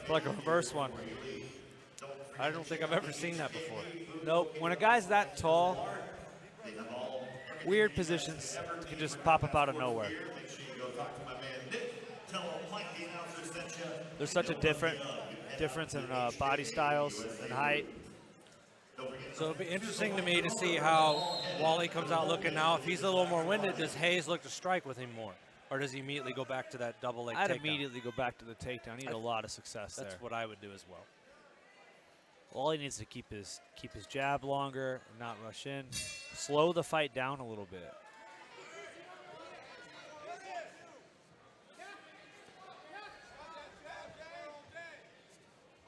Like a reverse one. I don't think I've ever seen that before. Nope. When a guy's that tall, weird positions can just pop up out of nowhere. There's such a difference in body styles and height. So it'll be interesting to me to see how Wally comes out looking now. If he's a little more winded, does Hayes look to strike with him more? Or does he immediately go back to that double leg I'd takedown? immediately go back to the takedown. He had a lot of success there. That's what I would do as well. All he needs to keep his jab longer and not rush in. Slow the fight down a little bit.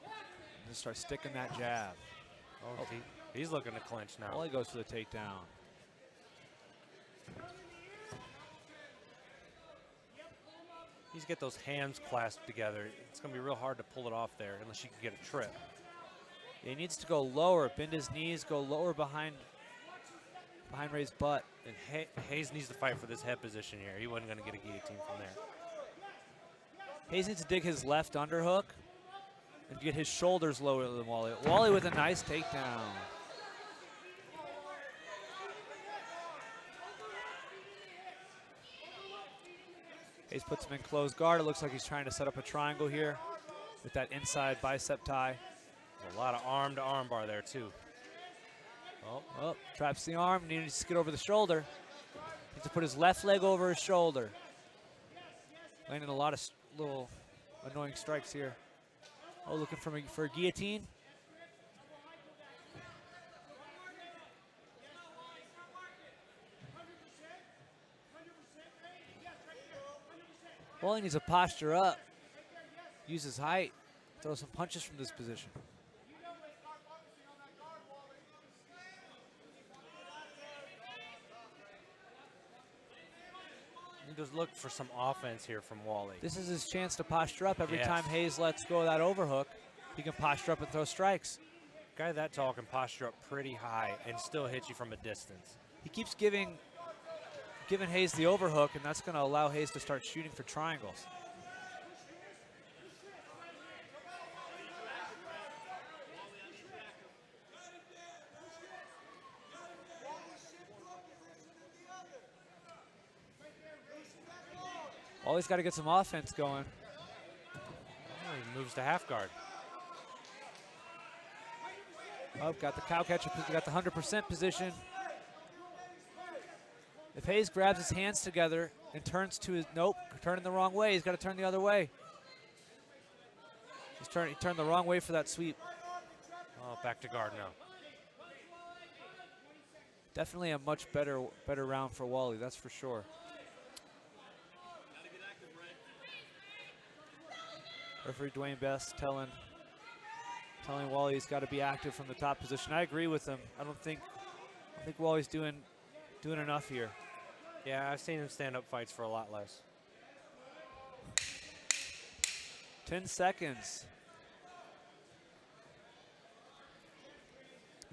And just start sticking that jab. Oh, he's looking to clinch now. All he goes for the takedown. He's get those hands clasped together. It's going to be real hard to pull it off there unless you can get a trip. He needs to go lower, bend his knees, go lower behind Ray's butt. And Hayes needs to fight for this head position here. He wasn't going to get a guillotine from there. Hayes needs to dig his left underhook and get his shoulders lower than Wally. Wally with a nice takedown. Hayes puts him in closed guard. It looks like he's trying to set up a triangle here with that inside bicep tie. There's a lot of arm to arm bar there too. Oh, traps the arm. Needs to get over the shoulder. Needs to put his left leg over his shoulder. Landing a lot of little annoying strikes here. Oh, looking for a guillotine. Well, he needs to posture up, use his height, throw some punches from this position. You just look for some offense here from Wally. This is his chance to posture up. Every Yes. time Hayes lets go of that overhook, he can posture up and throw strikes. Guy that tall can posture up pretty high and still hit you from a distance. He keeps giving Hayes the overhook, and that's going to allow Hayes to start shooting for triangles. Wally's got to get some offense going. Oh, he moves to half guard. Oh, got the cow catcher, got the 100% position. If Hayes grabs his hands together and turns to his, nope, turning the wrong way. He's got to turn the other way. He turned the wrong way for that sweep. Oh, back to guard now. Definitely a much better round for Wally, that's for sure. Referee Dwayne Best telling Wally he's got to be active from the top position. I agree with him. I think Wally's doing enough here. Yeah, I've seen him stand up fights for a lot less. 10 seconds.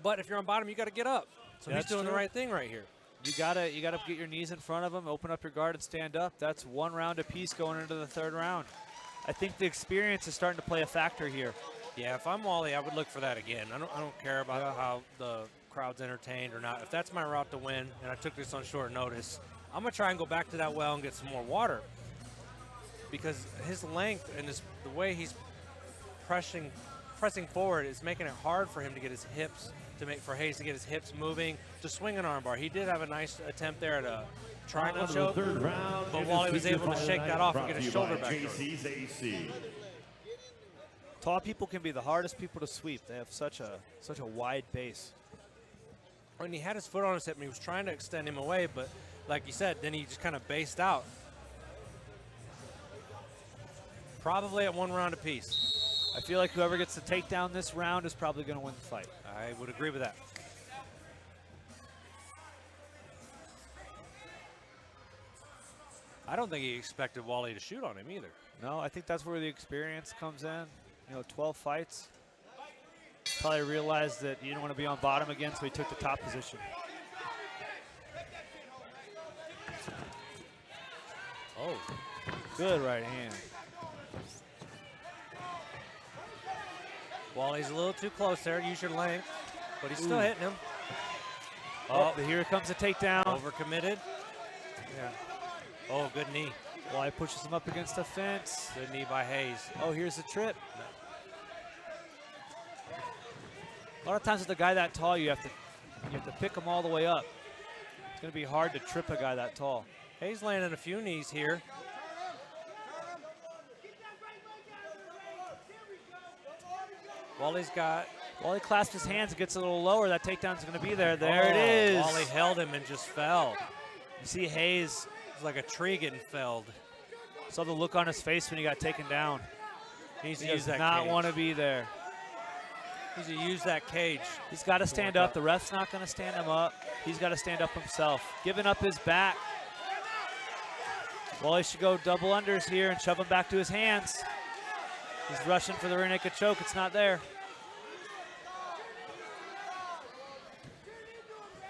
But if you're on bottom, you got to get up. So he's That's doing the true. right thing right here. You gotta get your knees in front of him, open up your guard and stand up. That's one round apiece going into the third round. I think the experience is starting to play a factor here. Yeah, if I'm Wally, I would look for that again. I don't care about how the crowd's entertained or not. If that's my route to win, and I took this on short notice, I'm gonna try and go back to that well and get some more water. Because his length and the way he's pressing forward is making it hard for him to get his hips, for Hayes to get his hips moving, to swing an armbar. He did have a nice attempt there at a triangle choke, Third round, but Wally was able to shake that off and get his shoulder back. JC's AC. Tall people can be the hardest people to sweep. They have such a wide base. And he had his foot on his hip and he was trying to extend him away, but like you said, then he just kind of based out. Probably at one round apiece. I feel like whoever gets the takedown this round is probably going to win the fight. I would agree with that. I don't think he expected Wally to shoot on him either. No, I think that's where the experience comes in. 12 fights. Probably realized that he didn't want to be on bottom again, so he took the top position. Oh, good right hand. Wally's a little too close there. Use your length, but he's still hitting him. Oh, here comes the takedown. Overcommitted. Yeah. Oh, good knee. Wally pushes him up against the fence. Good knee by Hayes. Oh, here's the trip. A lot of times with a guy that tall, you have to pick him all the way up. It's going to be hard to trip a guy that tall. Hayes landing a few knees here. Wally clasps his hands and gets a little lower. That takedown's going to be there. There it is. Wally held him and just fell. You see Hayes. It's like a tree getting felled. Saw the look on his face when he got taken down. He does not want to be there. He's to use that cage. He's got to stand up. The ref's not going to stand him up. He's got to stand up himself. Giving up his back. Wally should go double unders here and shove him back to his hands. He's rushing for the rear naked choke. It's not there.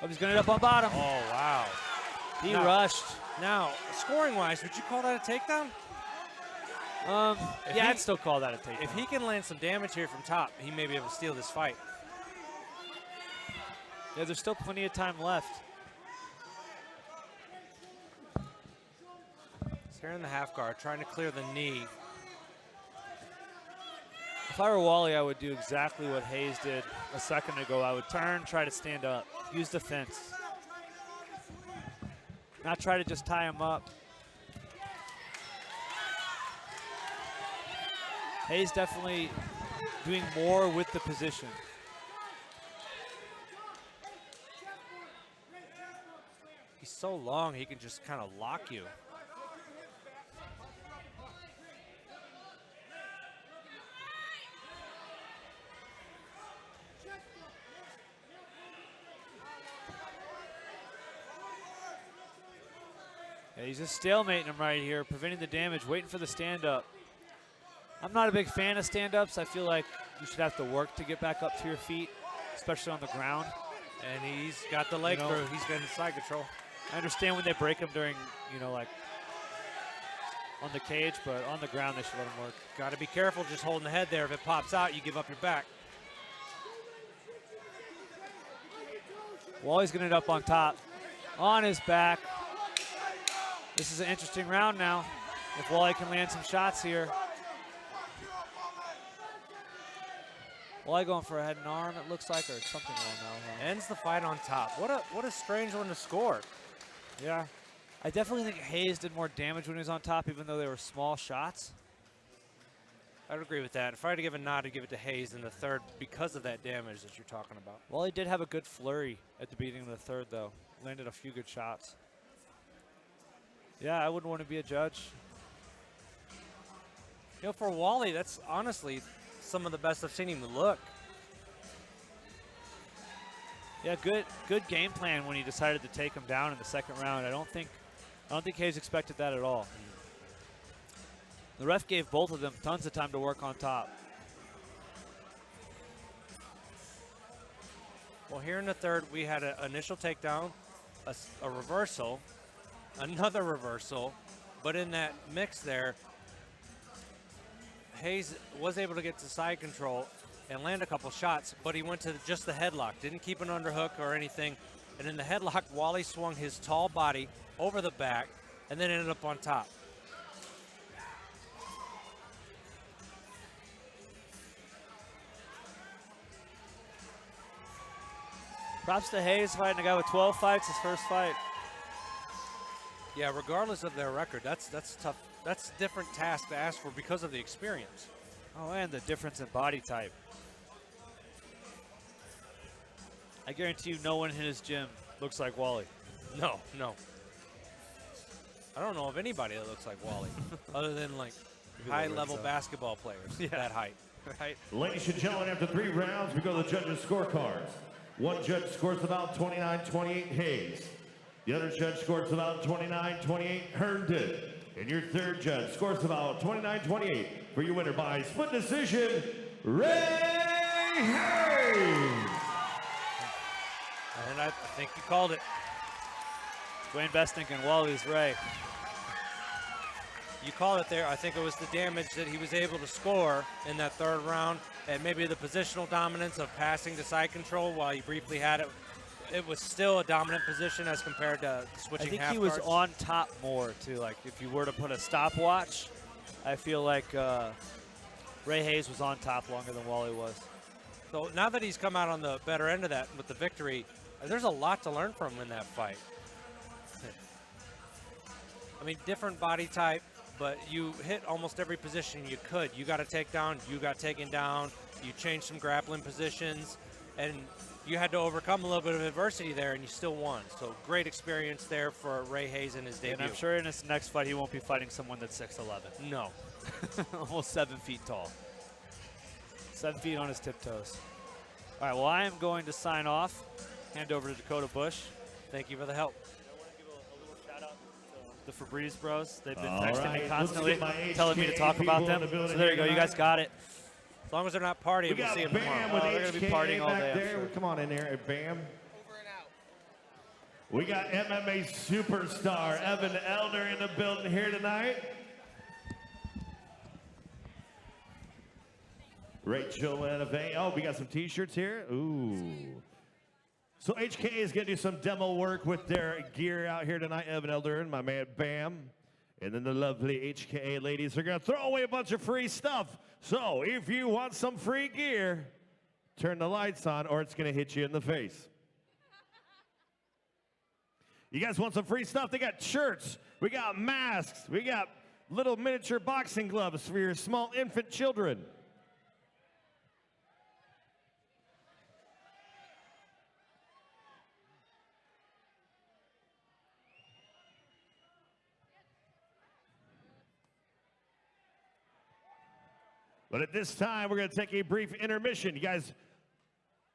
Oh, he's going to end up on bottom. Oh, wow. He rushed. Now, scoring-wise, would you call that a takedown? Yeah, I'd still call that a takedown. If he can land some damage here from top, he may be able to steal this fight. Yeah, there's still plenty of time left. He's here in the half guard, trying to clear the knee. If I were Wally, I would do exactly what Hayes did a second ago. I would turn, try to stand up, use the fence. Not try to just tie him up. Hayes definitely doing more with the position. He's so long, he can just kind of lock you. Yeah, he's just stalemating him right here, preventing the damage, waiting for the stand-up. I'm not a big fan of stand-ups. I feel like you should have to work to get back up to your feet, especially on the ground. And he's got the leg through. He's got his side control. I understand when they break him during, like on the cage, but on the ground they should let him work. Got to be careful just holding the head there. If it pops out, you give up your back. Wally's going to end up on top, on his back. This is an interesting round now. If Wally can land some shots here. Wally going for a head and arm, it looks like, or something along that line. Ends the fight on top. What a strange one to score. Yeah. I definitely think Hayes did more damage when he was on top, even though they were small shots. I would agree with that. If I had to give a nod, I'd give it to Hayes in the third because of that damage that you're talking about. Wally did have a good flurry at the beginning of the third, though. Landed a few good shots. Yeah, I wouldn't want to be a judge. For Wally, that's honestly some of the best I've seen him look. Yeah, good game plan when he decided to take him down in the second round. I don't think Hayes expected that at all. The ref gave both of them tons of time to work on top. Well, here in the third, we had an initial takedown, a reversal, another reversal, but in that mix there, Hayes was able to get to side control and land a couple shots, but he went to just the headlock, didn't keep an underhook or anything. And in the headlock, Wally swung his tall body over the back and then ended up on top. Props to Hayes fighting a guy with 12 fights, his first fight. Yeah, regardless of their record, that's tough. That's a different task to ask for because of the experience. Oh, and the difference in body type. I guarantee you no one in his gym looks like Wally. No. I don't know of anybody that looks like Wally, other than like high-level basketball players that height. Right? Ladies and gentlemen, after 3 rounds, we go to the judges' scorecards. One judge scores about 29-28 Hayes. The other judge scores about 29-28 Herndon. And your third judge scores about 29-28 for your winner by split decision, Ray Hayes. And I think you called it. Dwayne Bestink and Wally's Ray. You called it there. I think it was the damage that he was able to score in that third round, and maybe the positional dominance of passing to side control while he briefly had it. It was still a dominant position as compared to switching I think half he was guards. on top more too. Like if you were to put a stopwatch, I feel like Ray Hayes was on top longer than Wally was. So now that he's come out on the better end of that with the victory, there's a lot to learn from him in that fight. I mean, different body type, but you hit almost every position you could. You got a takedown, you got taken down, you changed some grappling positions, and you had to overcome a little bit of adversity there, and you still won. So great experience there for Ray Hayes in his debut. And I'm sure in his next fight he won't be fighting someone that's 6'11". No. Almost 7 feet tall. 7 feet on his tiptoes. All right, well, I am going to sign off. Hand over to Dakota Bush. Thank you for the help. The Febreze bros. They've been All texting right, me let's constantly, get my telling me to HKA talk about people them. in the building So there you go. here You guys tonight. got it. As long as they're not partying, We we'll got see them Bam tomorrow. with they're gonna be HKA partying all back day, I'm there. sure. Come on in there, Bam. Over and out. We got MMA superstar Evan Elder in the building here tonight. Rachel NFA. Oh, we got some t-shirts here. Ooh. So HKA is going to do some demo work with their gear out here tonight. Evan Elder and my man Bam. And then the lovely HKA ladies are going to throw away a bunch of free stuff. So if you want some free gear, turn the lights on or it's going to hit you in the face. You guys want some free stuff? They got shirts. We got masks. We got little miniature boxing gloves for your small infant children. But at this time, we're going to take a brief intermission. You guys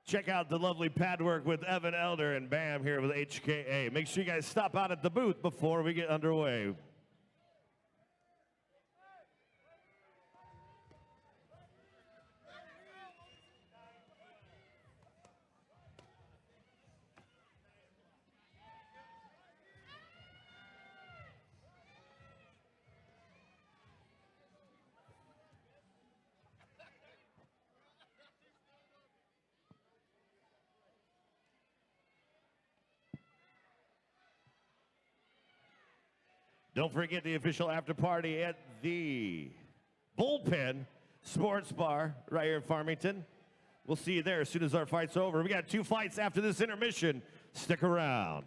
check out the lovely pad work with Evan Elder and Bam here with HKA. Make sure you guys stop out at the booth before we get underway. Don't forget the official after party at the Bullpen Sports Bar right here in Farmington. We'll see you there as soon as our fight's over. We got 2 fights after this intermission. Stick around.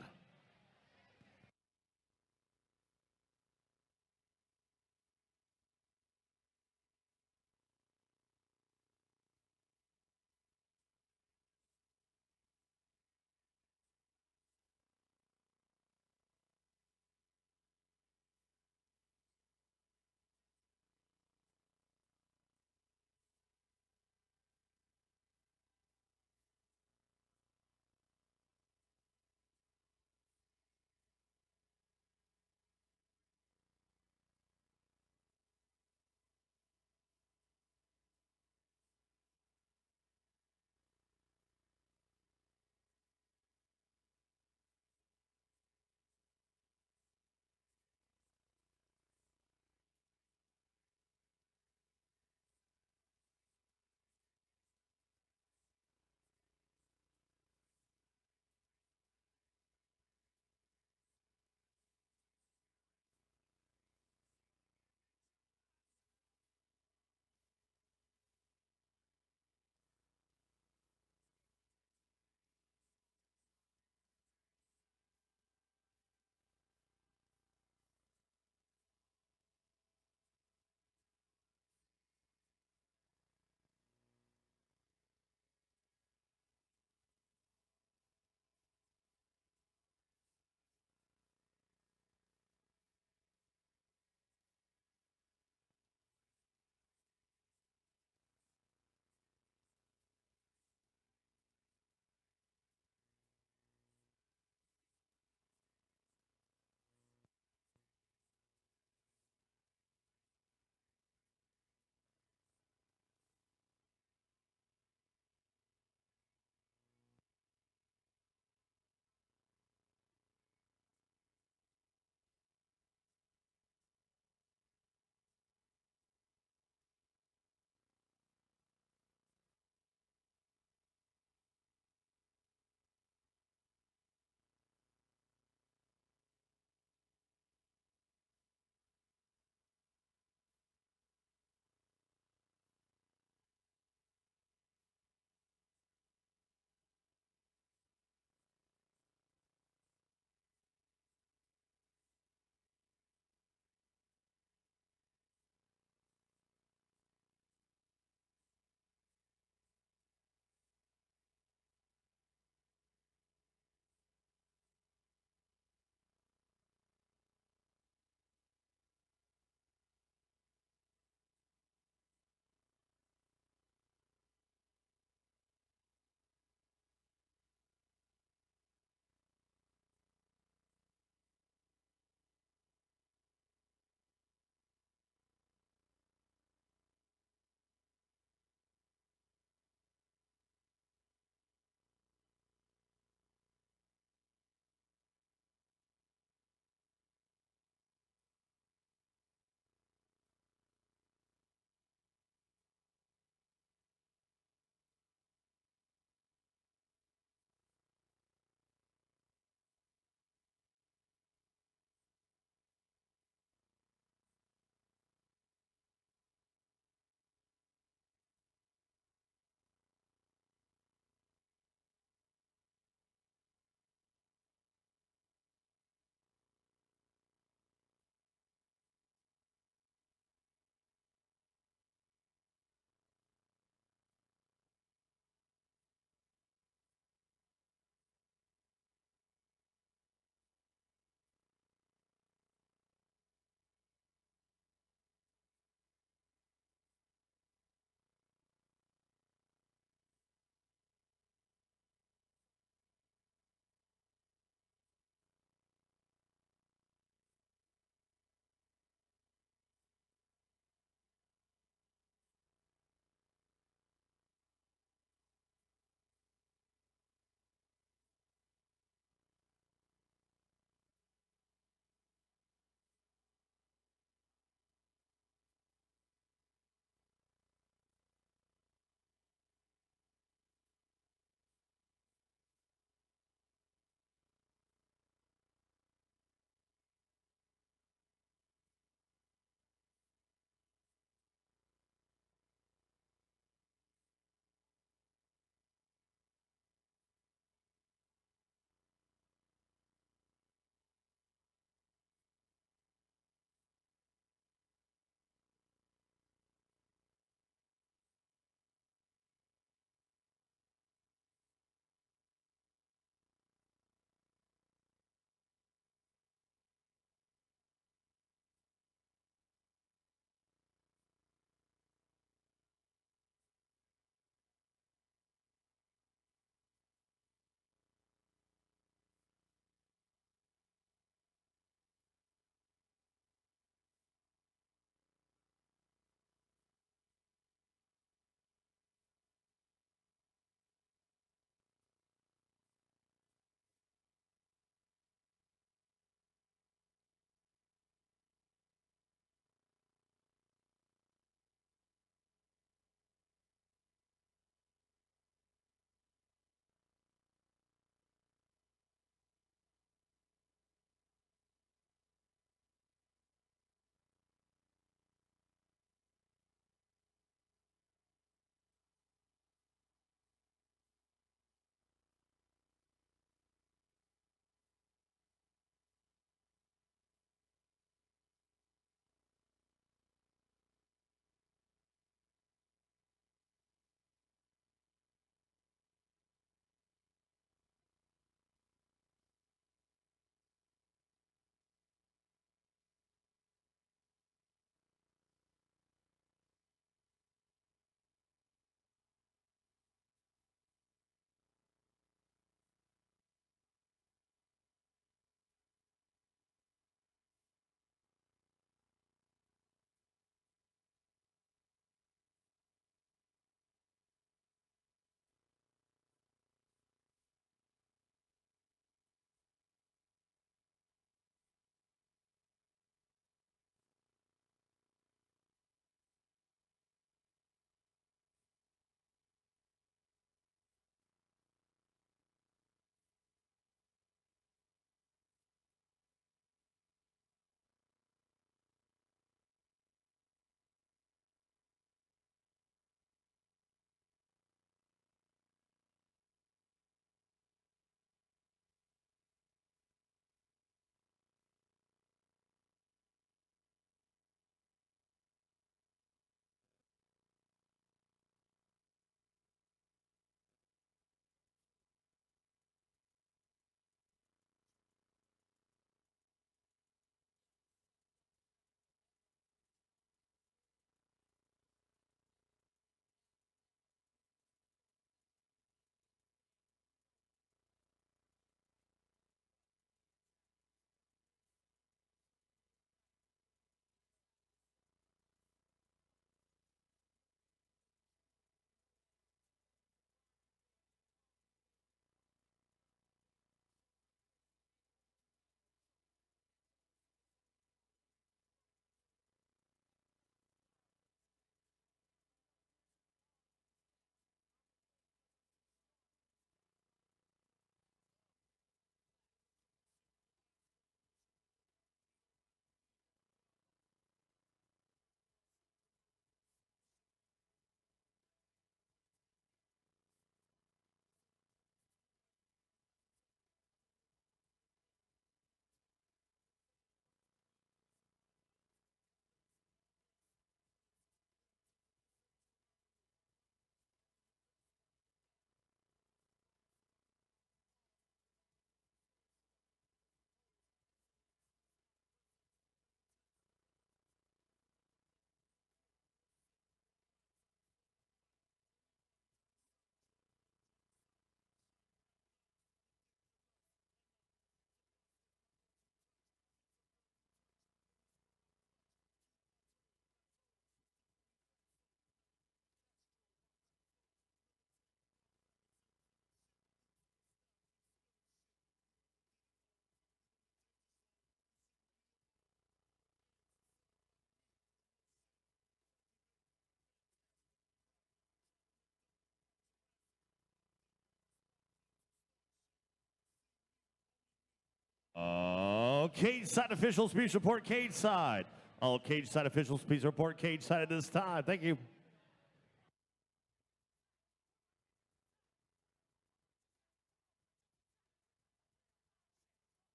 cage side officials, please report cage side. All cage side officials, please report cage side at this time. Thank you.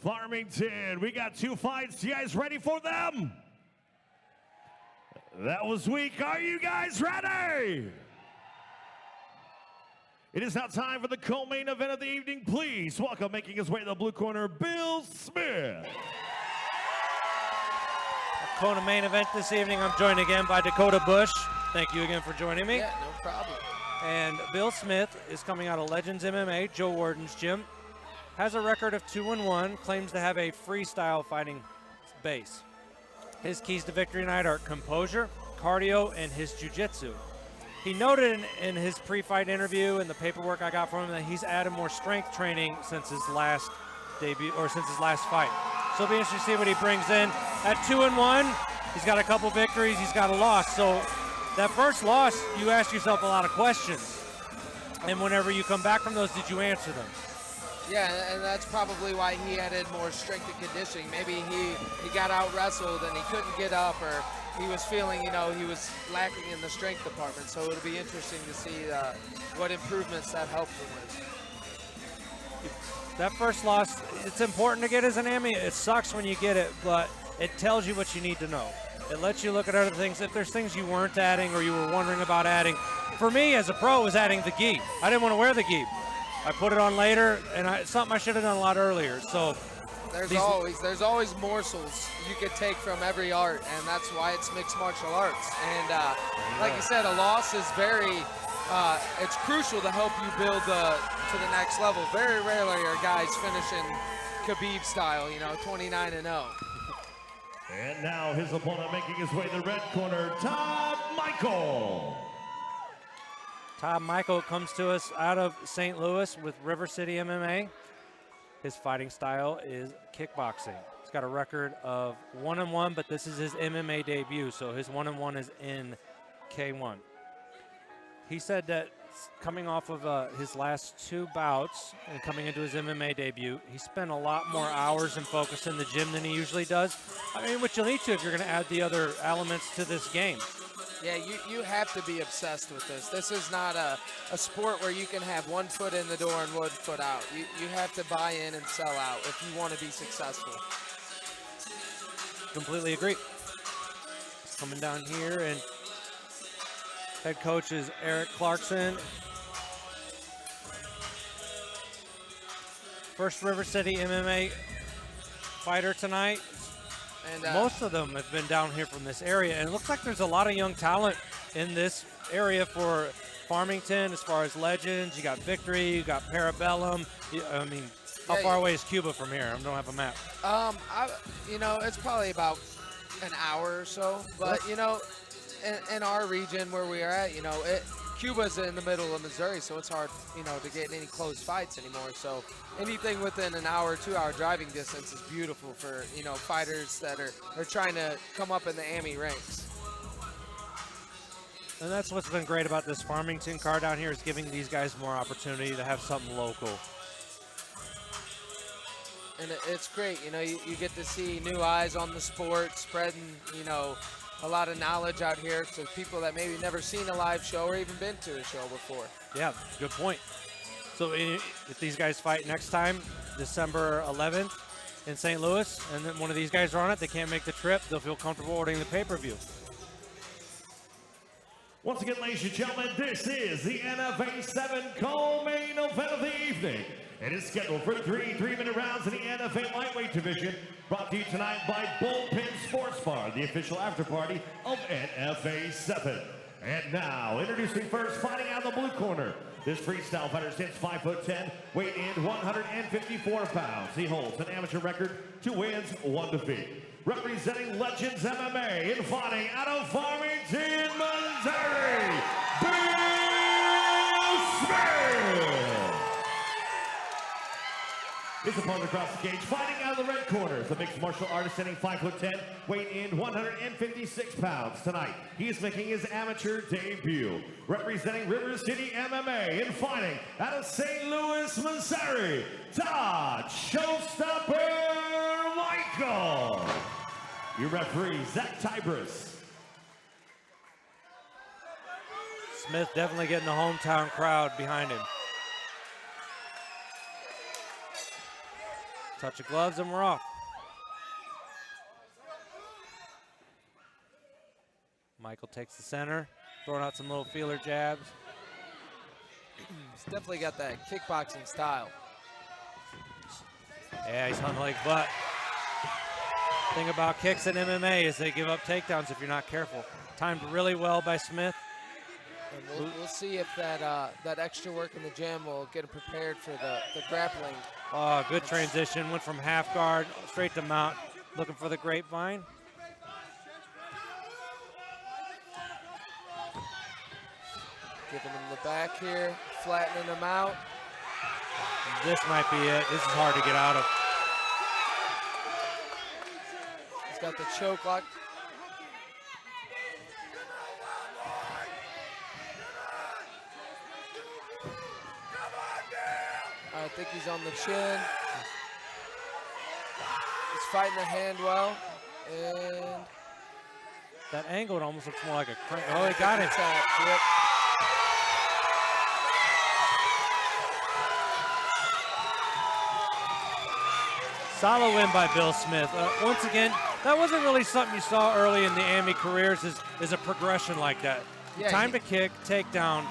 Farmington, we got two fights. You guys ready for them? That was weak. Are you guys ready? It is now time for the co-main event of the evening. Please welcome, making his way to the blue corner, Bill Smith. Kona main event this evening. I'm joined again by Dakota Bush. Thank you again for joining me. Yeah, no problem. And Bill Smith is coming out of Legends MMA, Joe Warden's gym. Has a record of 2-1, claims to have a freestyle fighting base. His keys to victory tonight are composure, cardio, and his jiu-jitsu. He noted in his pre-fight interview and the paperwork I got from him that he's added more strength training since his last debut, or since his last fight. So it'll be interesting to see what he brings in. At 2-1, he's got a couple victories, he's got a loss. So that first loss, you ask yourself a lot of questions. And whenever you come back from those, did you answer them? Yeah, and that's probably why he added more strength and conditioning. Maybe he got out-wrestled and he couldn't get up, or he was feeling, you know, he was lacking in the strength department. So it'll be interesting to see what improvements that helped him with. That first loss, it's important to get as an Emmy. It sucks when you get it, but it tells you what you need to know. It lets you look at other things. If there's things you weren't adding or you were wondering about adding, for me as a pro, it was adding the gi. I didn't want to wear the gi. I put it on later, and it's something I should have done a lot earlier. So there's always morsels you could take from every art, and that's why it's mixed martial arts. And like you said, a loss is it's crucial to help you build to the next level. Very rarely are guys finishing Khabib style, 29-0. And now his opponent, making his way to the red corner, Todd Michael. Todd Michael comes to us out of St. Louis with River City MMA. His fighting style is kickboxing. He's got a record of 1-1, but this is his MMA debut, so his 1-1 is in K1. He said that coming off of his last 2 bouts and coming into his MMA debut, he spent a lot more hours and focus in the gym than he usually does. I mean, what you'll need to if you're going to add the other elements to this game. Yeah, you have to be obsessed with this. This is not a sport where you can have one foot in the door and one foot out. You have to buy in and sell out if you want to be successful. Completely agree. He's coming down here, and head coach is Eric Clarkson. First River City MMA fighter tonight. And most of them have been down here from this area, and it looks like there's a lot of young talent in this area for Farmington as far as legends. You got Victory, you got Parabellum. I mean, how far away is Cuba from here? I don't have a map. It's probably about an hour or so, but in our region where we are at, Cuba's in the middle of Missouri, so it's hard, to get any close fights anymore. So anything within an hour, 2-hour driving distance is beautiful for, fighters that are trying to come up in the AMI ranks. And that's what's been great about this Farmington card down here, is giving these guys more opportunity to have something local. And it's great, you get to see new eyes on the sport, spreading, a lot of knowledge out here to people that maybe never seen a live show or even been to a show before. Yeah, good point. So if these guys fight next time, December 11th in St. Louis, and then one of these guys are on it, they can't make the trip, they'll feel comfortable ordering the pay-per-view. Once again, ladies and gentlemen, this is the NFA 7 co-main event of the evening. It is scheduled for 3 3-minute rounds in the NFA lightweight division, brought to you tonight by Bullpen Sports Bar, the official after-party of NFA 7. And now, introducing first, fighting out of the blue corner. This freestyle fighter stands 5'10", weight in 154 pounds. He holds an amateur record, 2 wins, 1 defeat. Representing Legends MMA and fighting out of Farmington, Missouri, Bill Smith. His opponent across the cage, fighting out of the red corner, the mixed martial artist standing 5'10", weight in 156 pounds. Tonight, he is making his amateur debut. Representing River City MMA and fighting out of St. Louis, Missouri, Todd Showstopper Michael. Your referee, Zach Tybris. Smith definitely getting the hometown crowd behind him. Touch of gloves and we're off. Michael takes the center, throwing out some little feeler jabs. He's definitely got that kickboxing style. Yeah, he's on the leg butt. Thing about kicks in MMA is they give up takedowns if you're not careful. Timed really well by Smith. And we'll see if that extra work in the gym will get him prepared for the grappling. Oh, good transition. Went from half guard straight to mount. Looking for the grapevine. Giving him the back here, flattening him out. This might be it. This is hard to get out of. He's got the choke lock. I think he's on the chin. He's fighting the hand well. And that angle, it almost looks more like a crank. Oh, he got it. Yep. Solid win by Bill Smith. Once again, that wasn't really something you saw early in the AMI careers, is a progression like that. Yeah, Time to kick, takedown.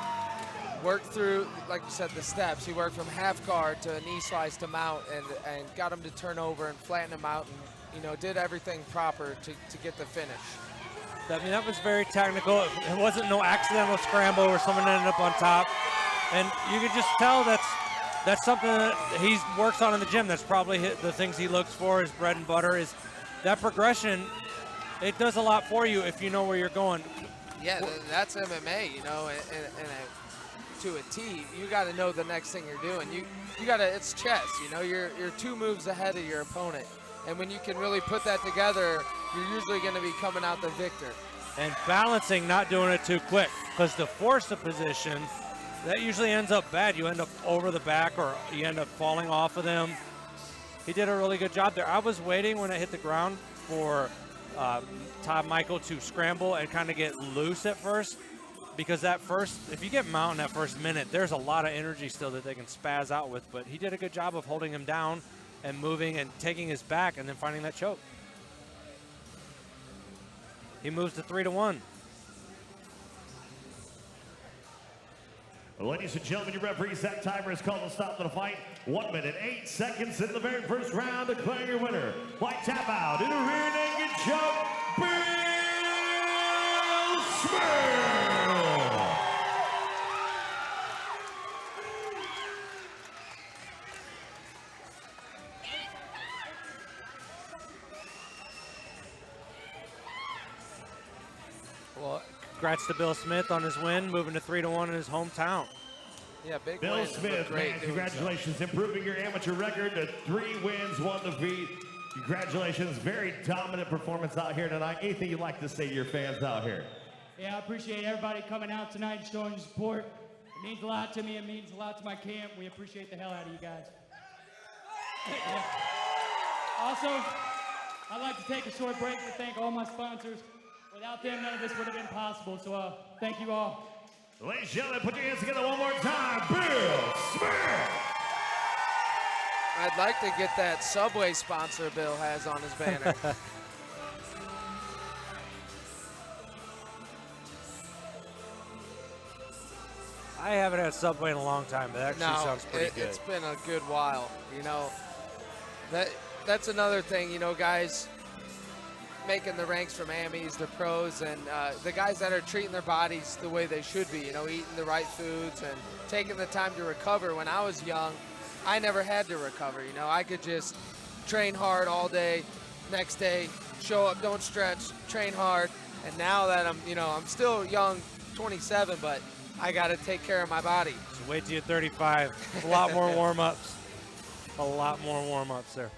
Worked through, like you said, the steps. He worked from half guard to a knee slice to mount and got him to turn over and flatten him out and, did everything proper to get the finish. I mean, that was very technical. It wasn't no accidental scramble where someone ended up on top. And you could just tell that's something that he works on in the gym. That's probably the things he looks for, his bread and butter, is that progression. It does a lot for you if you know where you're going. Yeah, that's MMA, to a T. You got to know the next thing you're doing. You got to, it's chess, you're 2 moves ahead of your opponent. And when you can really put that together, you're usually going to be coming out the victor. And balancing, not doing it too quick, because to force the position, that usually ends up bad. You end up over the back or you end up falling off of them. He did a really good job there. I was waiting when it hit the ground for Todd Michael to scramble and kind of get loose at first, because if you get mount in that first minute, there's a lot of energy still that they can spaz out with, but he did a good job of holding him down and moving and taking his back and then finding that choke. He moves to 3-1. Ladies and gentlemen, your referee set timer is called to stop the fight. 1 minute, 8 seconds in the very first round. Declaring your winner by tap out in a rear naked choke, Bill Smith. Well, congrats to Bill Smith on his win, moving to 3-1 in his hometown. Yeah, big Bill win. Smith, Great, man, congratulations, improving your amateur record to 3 wins, 1 defeat. Congratulations, very dominant performance out here tonight. Anything you'd like to say to your fans out here? Yeah, I appreciate everybody coming out tonight and showing your support. It means a lot to me. It means a lot to my camp. We appreciate the hell out of you guys. Yeah. Also, I'd like to take a short break to thank all my sponsors. Without them, none of this would have been possible. So thank you all. Ladies and gentlemen, put your hands together one more time. Bill Smith. I'd like to get that Subway sponsor Bill has on his banner. I haven't had Subway in a long time, but that actually sounds pretty good. It's been a good while. That's another thing, guys making the ranks from AMEs to pros, and the guys that are treating their bodies the way they should be, eating the right foods and taking the time to recover. When I was young, I never had to recover. I could just train hard all day, next day, show up, don't stretch, train hard. And now that I'm still young, 27, but I got to take care of my body. So wait till you're 35. A lot more warm-ups. A lot more warm-ups there.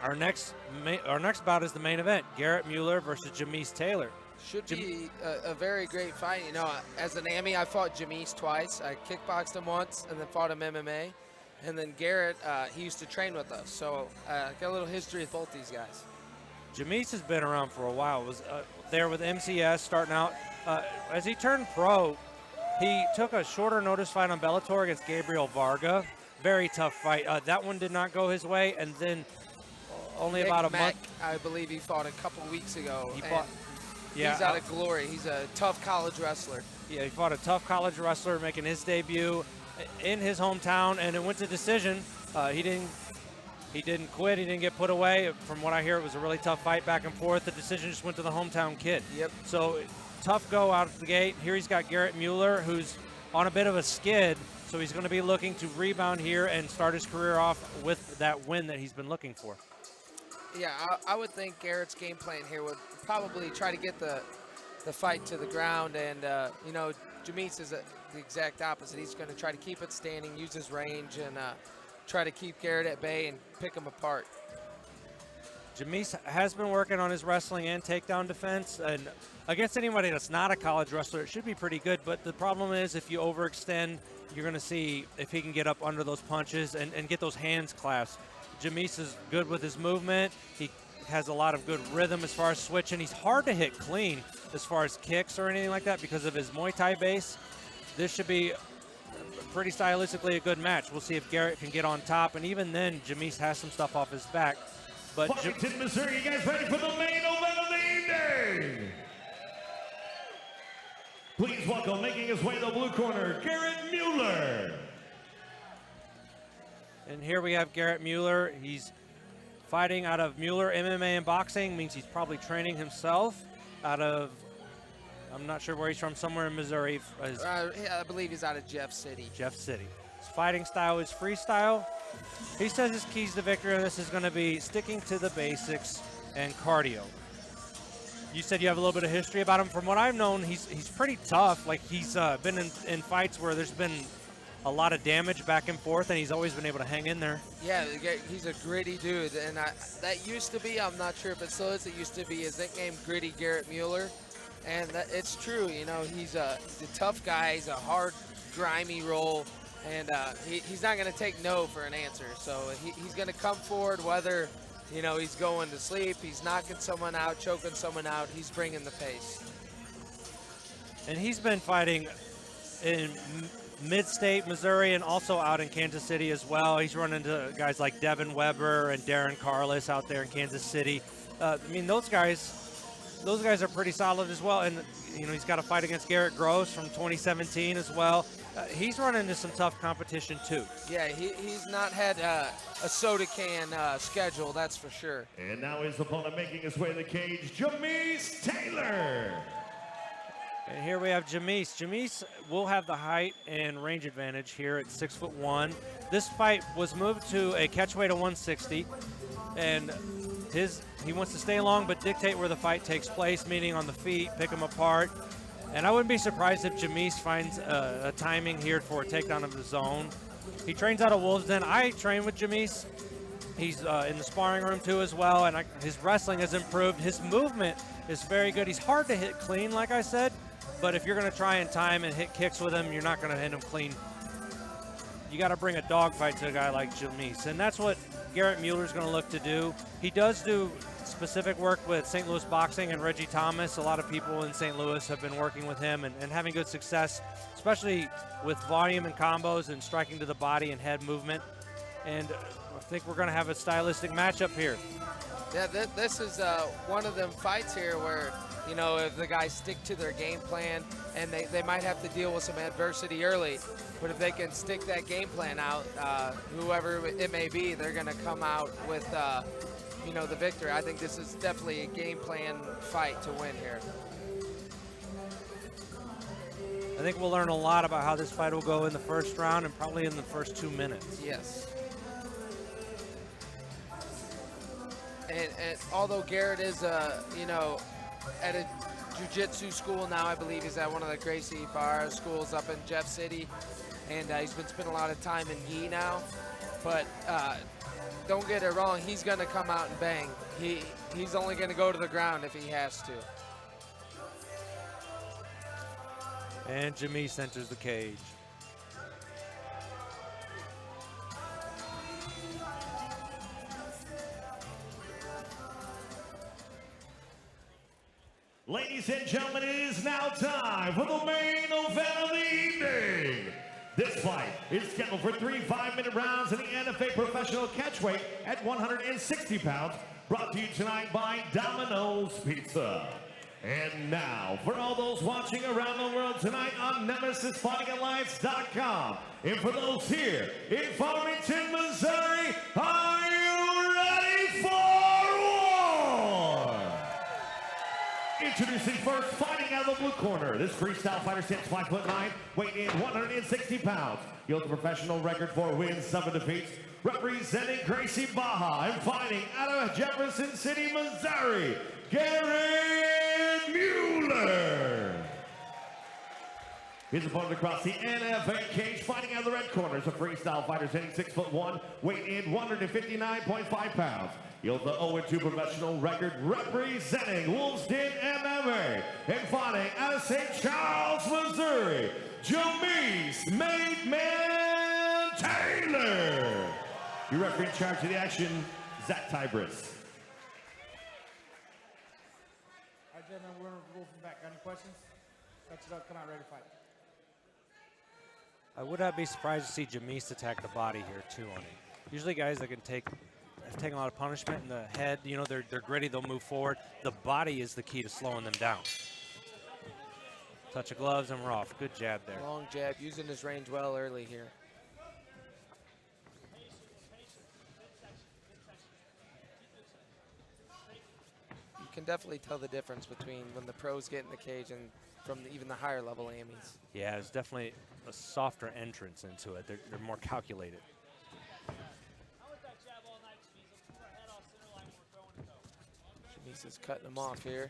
Our next bout is the main event: Garrett Mueller versus Jamise Taylor. Should be a very great fight. As an AMI, I fought Jamise twice. I kickboxed him once and then fought him MMA. And then Garrett, he used to train with us. So got a little history with both these guys. Jamise has been around for a while. Was there with MCS starting out. As he turned pro, he took a shorter notice fight on Bellator against Gabriel Varga. Very tough fight. That one did not go his way. And then only Nick about a Mack, month. I believe he fought a couple weeks ago. Yeah, he's out of glory. He's a tough college wrestler. Yeah, he fought a tough college wrestler making his debut in his hometown, and it went to decision. He didn't quit. He didn't get put away. From what I hear, it was a really tough fight back and forth. The decision just went to the hometown kid. Yep. So tough go out of the gate. Here he's got Garrett Mueller, who's on a bit of a skid. So he's going to be looking to rebound here and start his career off with that win that he's been looking for. Yeah, I would think Garrett's game plan here would probably try to get the fight to the ground, and you know, Jameis is the exact opposite. He's going to try to keep it standing, use his range, and try to keep Garrett at bay and pick him apart. Jameis has been working on his wrestling and takedown defense, and against anybody that's not a college wrestler, it should be pretty good. But the problem is, if you overextend, you're going to see if he can get up under those punches and get those hands clasped. Jameis is good with his movement. He has a lot of good rhythm as far as switching. He's hard to hit clean as far as kicks or anything like that because of his Muay Thai base. This should be pretty stylistically a good match. We'll see if Garrett can get on top, and even then, Jameis has some stuff off his back. But Farmington, Missouri, you guys ready for the main event of the evening? Please welcome, making his way to the blue corner, Garrett Mueller. And here we have Garrett Mueller. He's fighting out of Mueller MMA and boxing, means he's probably training himself out of, I'm not sure where he's from, somewhere in Missouri. I believe he's out of Jeff City. Jeff City. His fighting style is freestyle. He says his keys to victory in this is going to be sticking to the basics and cardio. You said you have a little bit of history about him. From what I've known, he's pretty tough. Like, he's been in fights where there's been a lot of damage back and forth, and he's always been able to hang in there. Yeah, he's a gritty dude, and that used to be, I'm not sure if it still is, it used to be his nickname, Gritty Garrett Mueller, and it's true. You know, he's a tough guy. He's a hard, grimy roll, and he's not going to take no for an answer. So he's going to come forward whether, you know, he's going to sleep, he's knocking someone out, choking someone out, he's bringing the pace. And he's been fighting in mid-state Missouri and also out in Kansas City as well. He's run into guys like Devin Weber and Darren Carlis out there in Kansas City. I mean, those guys are pretty solid as well. And, you know, he's got a fight against Garrett Gross from 2017 as well. He's run into some tough competition too. Yeah, he's not had a soda can schedule, that's for sure. And now his opponent making his way to the cage, Jameis Taylor. And here we have Jameis. Jameis will have the height and range advantage here at 6'1". This fight was moved to a catchweight of 160, and he wants to stay long but dictate where the fight takes place, meaning on the feet, pick them apart. And I wouldn't be surprised if Jameis finds a timing here for a takedown of his own. He trains out of Wolves Den. I train with Jameis. He's in the sparring room too as well, and his wrestling has improved. His movement is very good. He's hard to hit clean, like I said. But if you're going to try and time and hit kicks with him, you're not going to hit him clean. You got to bring a dogfight to a guy like Jameis, and that's what Garrett Mueller's going to look to do. He does do specific work with St. Louis Boxing and Reggie Thomas. A lot of people in St. Louis have been working with him and having good success, especially with volume and combos and striking to the body and head movement. And I think we're going to have a stylistic matchup here. Yeah, this is one of them fights here where, you know, if the guys stick to their game plan, and they might have to deal with some adversity early, but if they can stick that game plan out, whoever it may be, they're going to come out with, you know, the victory. I think this is definitely a game plan fight to win here. I think we'll learn a lot about how this fight will go in the first round and probably in the first 2 minutes. Yes. And although Garrett is, you know, at a jiu-jitsu school now, I believe he's at one of the Gracie Barra schools up in Jeff City, and he's been spending a lot of time in Yee now. But don't get it wrong, he's going to come out and bang. He's only going to go to the ground if he has to. And Jameis enters the cage. Ladies and gentlemen, it is now time for the main event of the evening. This fight is scheduled for 3 5-minute rounds in the NFA professional catchweight at 160 pounds, brought to you tonight by Domino's Pizza. And now, for all those watching around the world tonight on NemesisFightingAlliance.com, and for those here in Farmington, Missouri, are you ready for war? Introducing first, fighting out of the blue corner. This freestyle fighter stands 5'9", weighing in 160 pounds. He holds a professional record for wins, 7 defeats. Representing Gracie Baja and fighting out of Jefferson City, Missouri, Garrett Mueller. His opponent across the NFA cage, fighting out of the red corner, is a freestyle fighter standing 6'1", weighing in 159.5 pounds. He holds the 0-2 professional record representing Wolfsden MMA and fighting out of St. Charles, Missouri, Jamise "Made Man" Taylor. Your referee in charge of the action, Zach Tybris. All right, gentlemen, we're going to roll from back. Got any questions? Touch it up. Come on, ready to fight. I would not be surprised to see Jamise attack the body here too on him. Usually guys that have taken a lot of punishment in the head, you know, they're gritty, they'll move forward. The body is the key to slowing them down. Touch of gloves and we're off. Good jab there. Long jab, using his range well early here. You can definitely tell the difference between when the pros get in the cage and from even the higher level Amies. Yeah, it's definitely a softer entrance into it. They're more calculated. Jamise is cutting him off here.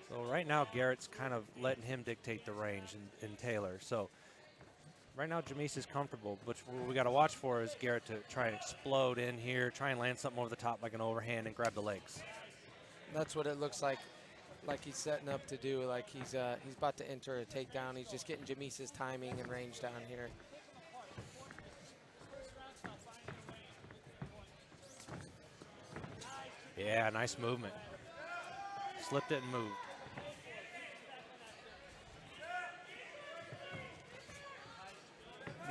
So right now, Garrett's kind of letting him dictate the range in Taylor. So right now, Jamise is comfortable, but what we got to watch for is Garrett to try and explode in here, try and land something over the top like an overhand and grab the legs. That's what it looks like he's setting up to do. Like he's about to enter a takedown. He's just getting Jamise's timing and range down here. Yeah, nice movement. Slipped it and moved.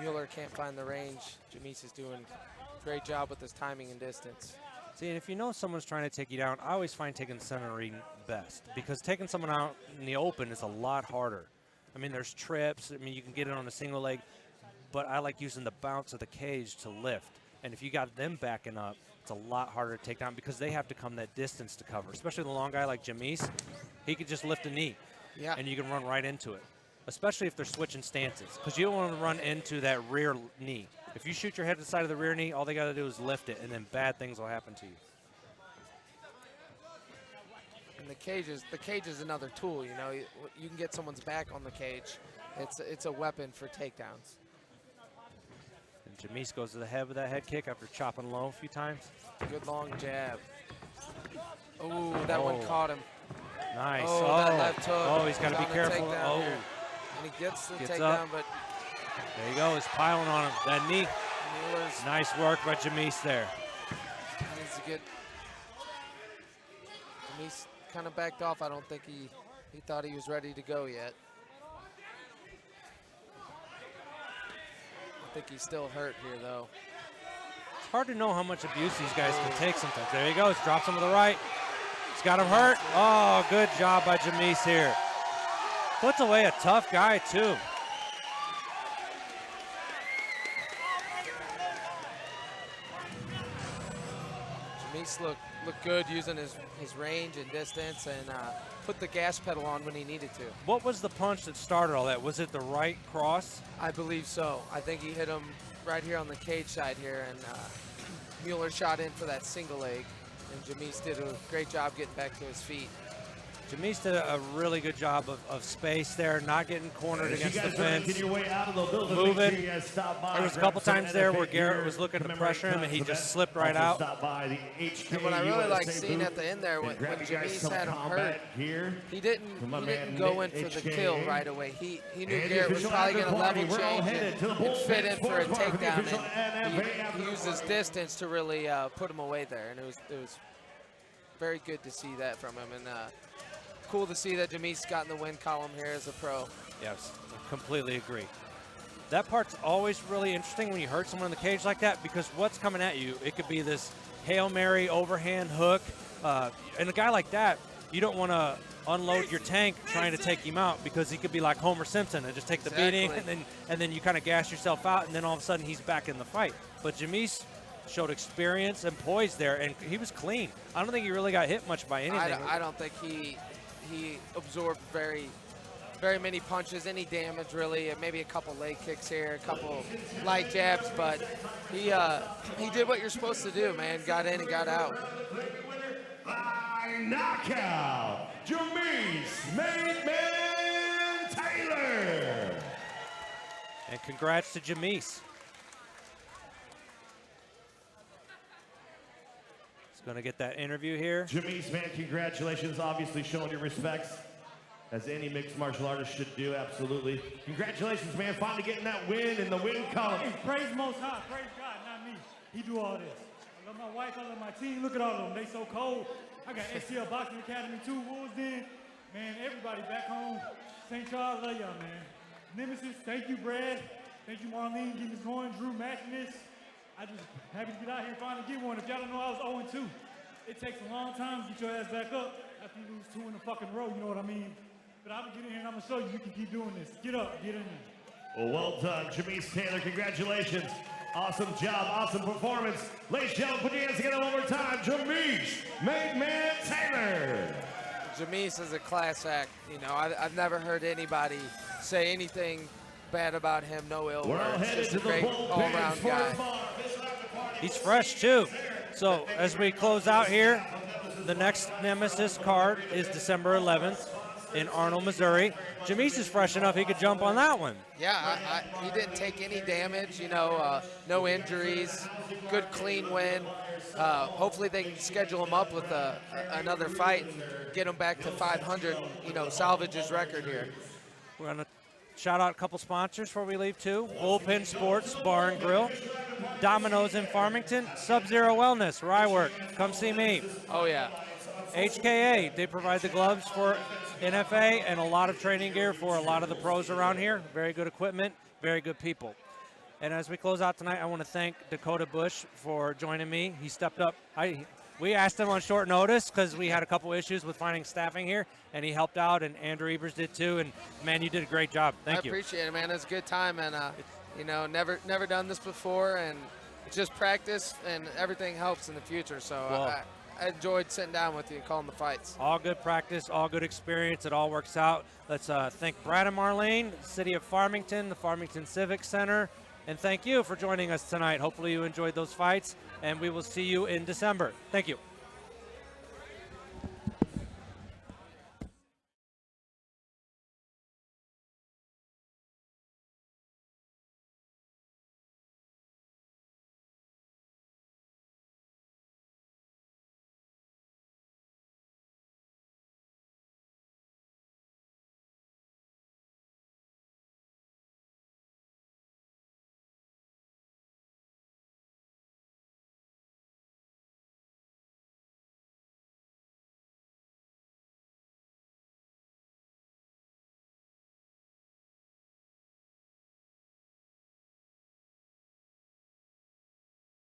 Mueller can't find the range. Jamise is doing a great job with his timing and distance. See, and if you know someone's trying to take you down, I always find taking centering best because taking someone out in the open is a lot harder. I mean, there's trips. I mean, you can get it on a single leg, but I like using the bounce of the cage to lift. And if you got them backing up, it's a lot harder to take down because they have to come that distance to cover, especially the long guy like Jamise. He could just lift a knee, yeah, and you can run right into it, especially if they're switching stances because you don't want to run into that rear knee. If you shoot your head to the side of the rear knee, all they got to do is lift it, and then bad things will happen to you. And the cage is another tool. You know, you can get someone's back on the cage. It's a weapon for takedowns. And Jamise goes to the head with that head kick after chopping low a few times. Good long jab. Oh, that one caught him. Nice. Oh, that left hook. Oh, he's got to be careful. Oh, here. And he gets the Gets takedown, up. but there you go. He's piling on him. That knee. Mueller's Nice work by Jamise there. needs to get. Jamise kind of backed off. I don't think he thought he was ready to go yet. I think he's still hurt here, though. It's hard to know how much abuse these guys can take sometimes. There he goes. Drops him to the right. He's got him hurt. Oh, good job by Jamise here. Puts away a tough guy, too. Jamise looked good using his range and distance and put the gas pedal on when he needed to. What was the punch that started all that? Was it the right cross? I believe so. I think he hit him right here on the cage side here, and Mueller shot in for that single leg, and Jamise did a great job getting back to his feet. Jamise did a really good job of space there, not getting cornered against the fence. Your way out of the building, Moving. make sure you guys stop by, There was a grab couple some times there where NFA Garrett gear, was looking to commemorate pressure him, and he cuts just event. slipped right Also out. stop by the HK And what I really like USA seeing booth at the end there, and when grab you guys Jamise some had him combat hurt, gear. he From didn't my man, go in Nick for the HK. kill right away. He knew And the Garrett was official probably going to after level party, we're all change headed to the and Bull fit in Sports for a Bar for the takedown, official and NFA after he used his party. distance to really put him away there, and it was very good to see that from him, and cool to see that Jamise got in the win column here as a pro. Yes, I completely agree. that part's always really interesting when you hurt someone in the cage like that, because what's coming at you, it could be this Hail Mary overhand hook. And a guy like that, you don't want to unload your tank trying to take him out, because he could be like Homer Simpson and just take the beating, and then you kind of gas yourself out, and then all of a sudden he's back in the fight. But Jamise showed experience and poise there, and he was clean. I don't think he really got hit much by anything. I don't think he absorbed very many punches, any damage really, and maybe a couple leg kicks here, a couple light jabs, but he did what you're supposed to do, man. Got in and got out. By knockout, Jamise "Main Man" Taylor. And congrats to Jamise. He's going to get that interview here. Jamise, man, congratulations. Obviously showing your respects, as any mixed martial artist should do, absolutely. Congratulations, man, finally getting that win in the win column. Hey, praise Most High, praise God, not me. He do all this. I love my wife, I love my team. Look at all of them, they so cold. I got STL Boxing Academy too, Wolves Den. Man, everybody back home. St. Charles, love y'all, man. Nemesis, thank you, Brad. Thank you, Marlene, getting this going. Drew, matching this. I just happy to get out here and finally get one. If y'all don't know, I was 0-2. It takes a long time to get your ass back up after you lose 2 in a fucking row, you know what I mean? But I'm gonna get in here and I'm gonna show you can keep doing this. Get up, get in there. Well done, Jamise Taylor, congratulations. Awesome job, awesome performance. Ladies and gentlemen, put your hands together one more time. Jamise "Main Man" Taylor. Jamise is a class act. You know, I've never heard anybody say anything bad about him, no ill We're all words. headed Just to a the great Bullpen all-around Sports guy. Bar. He's fresh too. So as we close out here, the next Nemesis card is December 11th in Arnold, Missouri. Jamise is fresh enough he could jump on that one. Yeah, he didn't take any damage, you know, no injuries, good clean win. Hopefully they can schedule him up with another fight and get him back to 500, you know, salvage his record here. We're going to shout out a couple sponsors before we leave too. Bullpen Sports Bar and Grill, Domino's in Farmington, Sub-Zero Wellness, where I work. Come see me. Oh, yeah. HKA, they provide the gloves for NFA and a lot of training gear for a lot of the pros around here. Very good equipment, very good people. And as we close out tonight, I want to thank Dakota Bush for joining me. He stepped up. We asked him on short notice because we had a couple issues with finding staffing here, and he helped out, and Andrew Ebers did too. And man, you did a great job. Thank you. I appreciate it, man. It's a good time, and you know, never done this before, and it's just practice, and everything helps in the future. So I enjoyed sitting down with you and calling the fights. All good practice, all good experience. It all works out. Let's thank Brad and Marlene, City of Farmington, the Farmington Civic Center, and thank you for joining us tonight. Hopefully you enjoyed those fights, and we will see you in December. Thank you.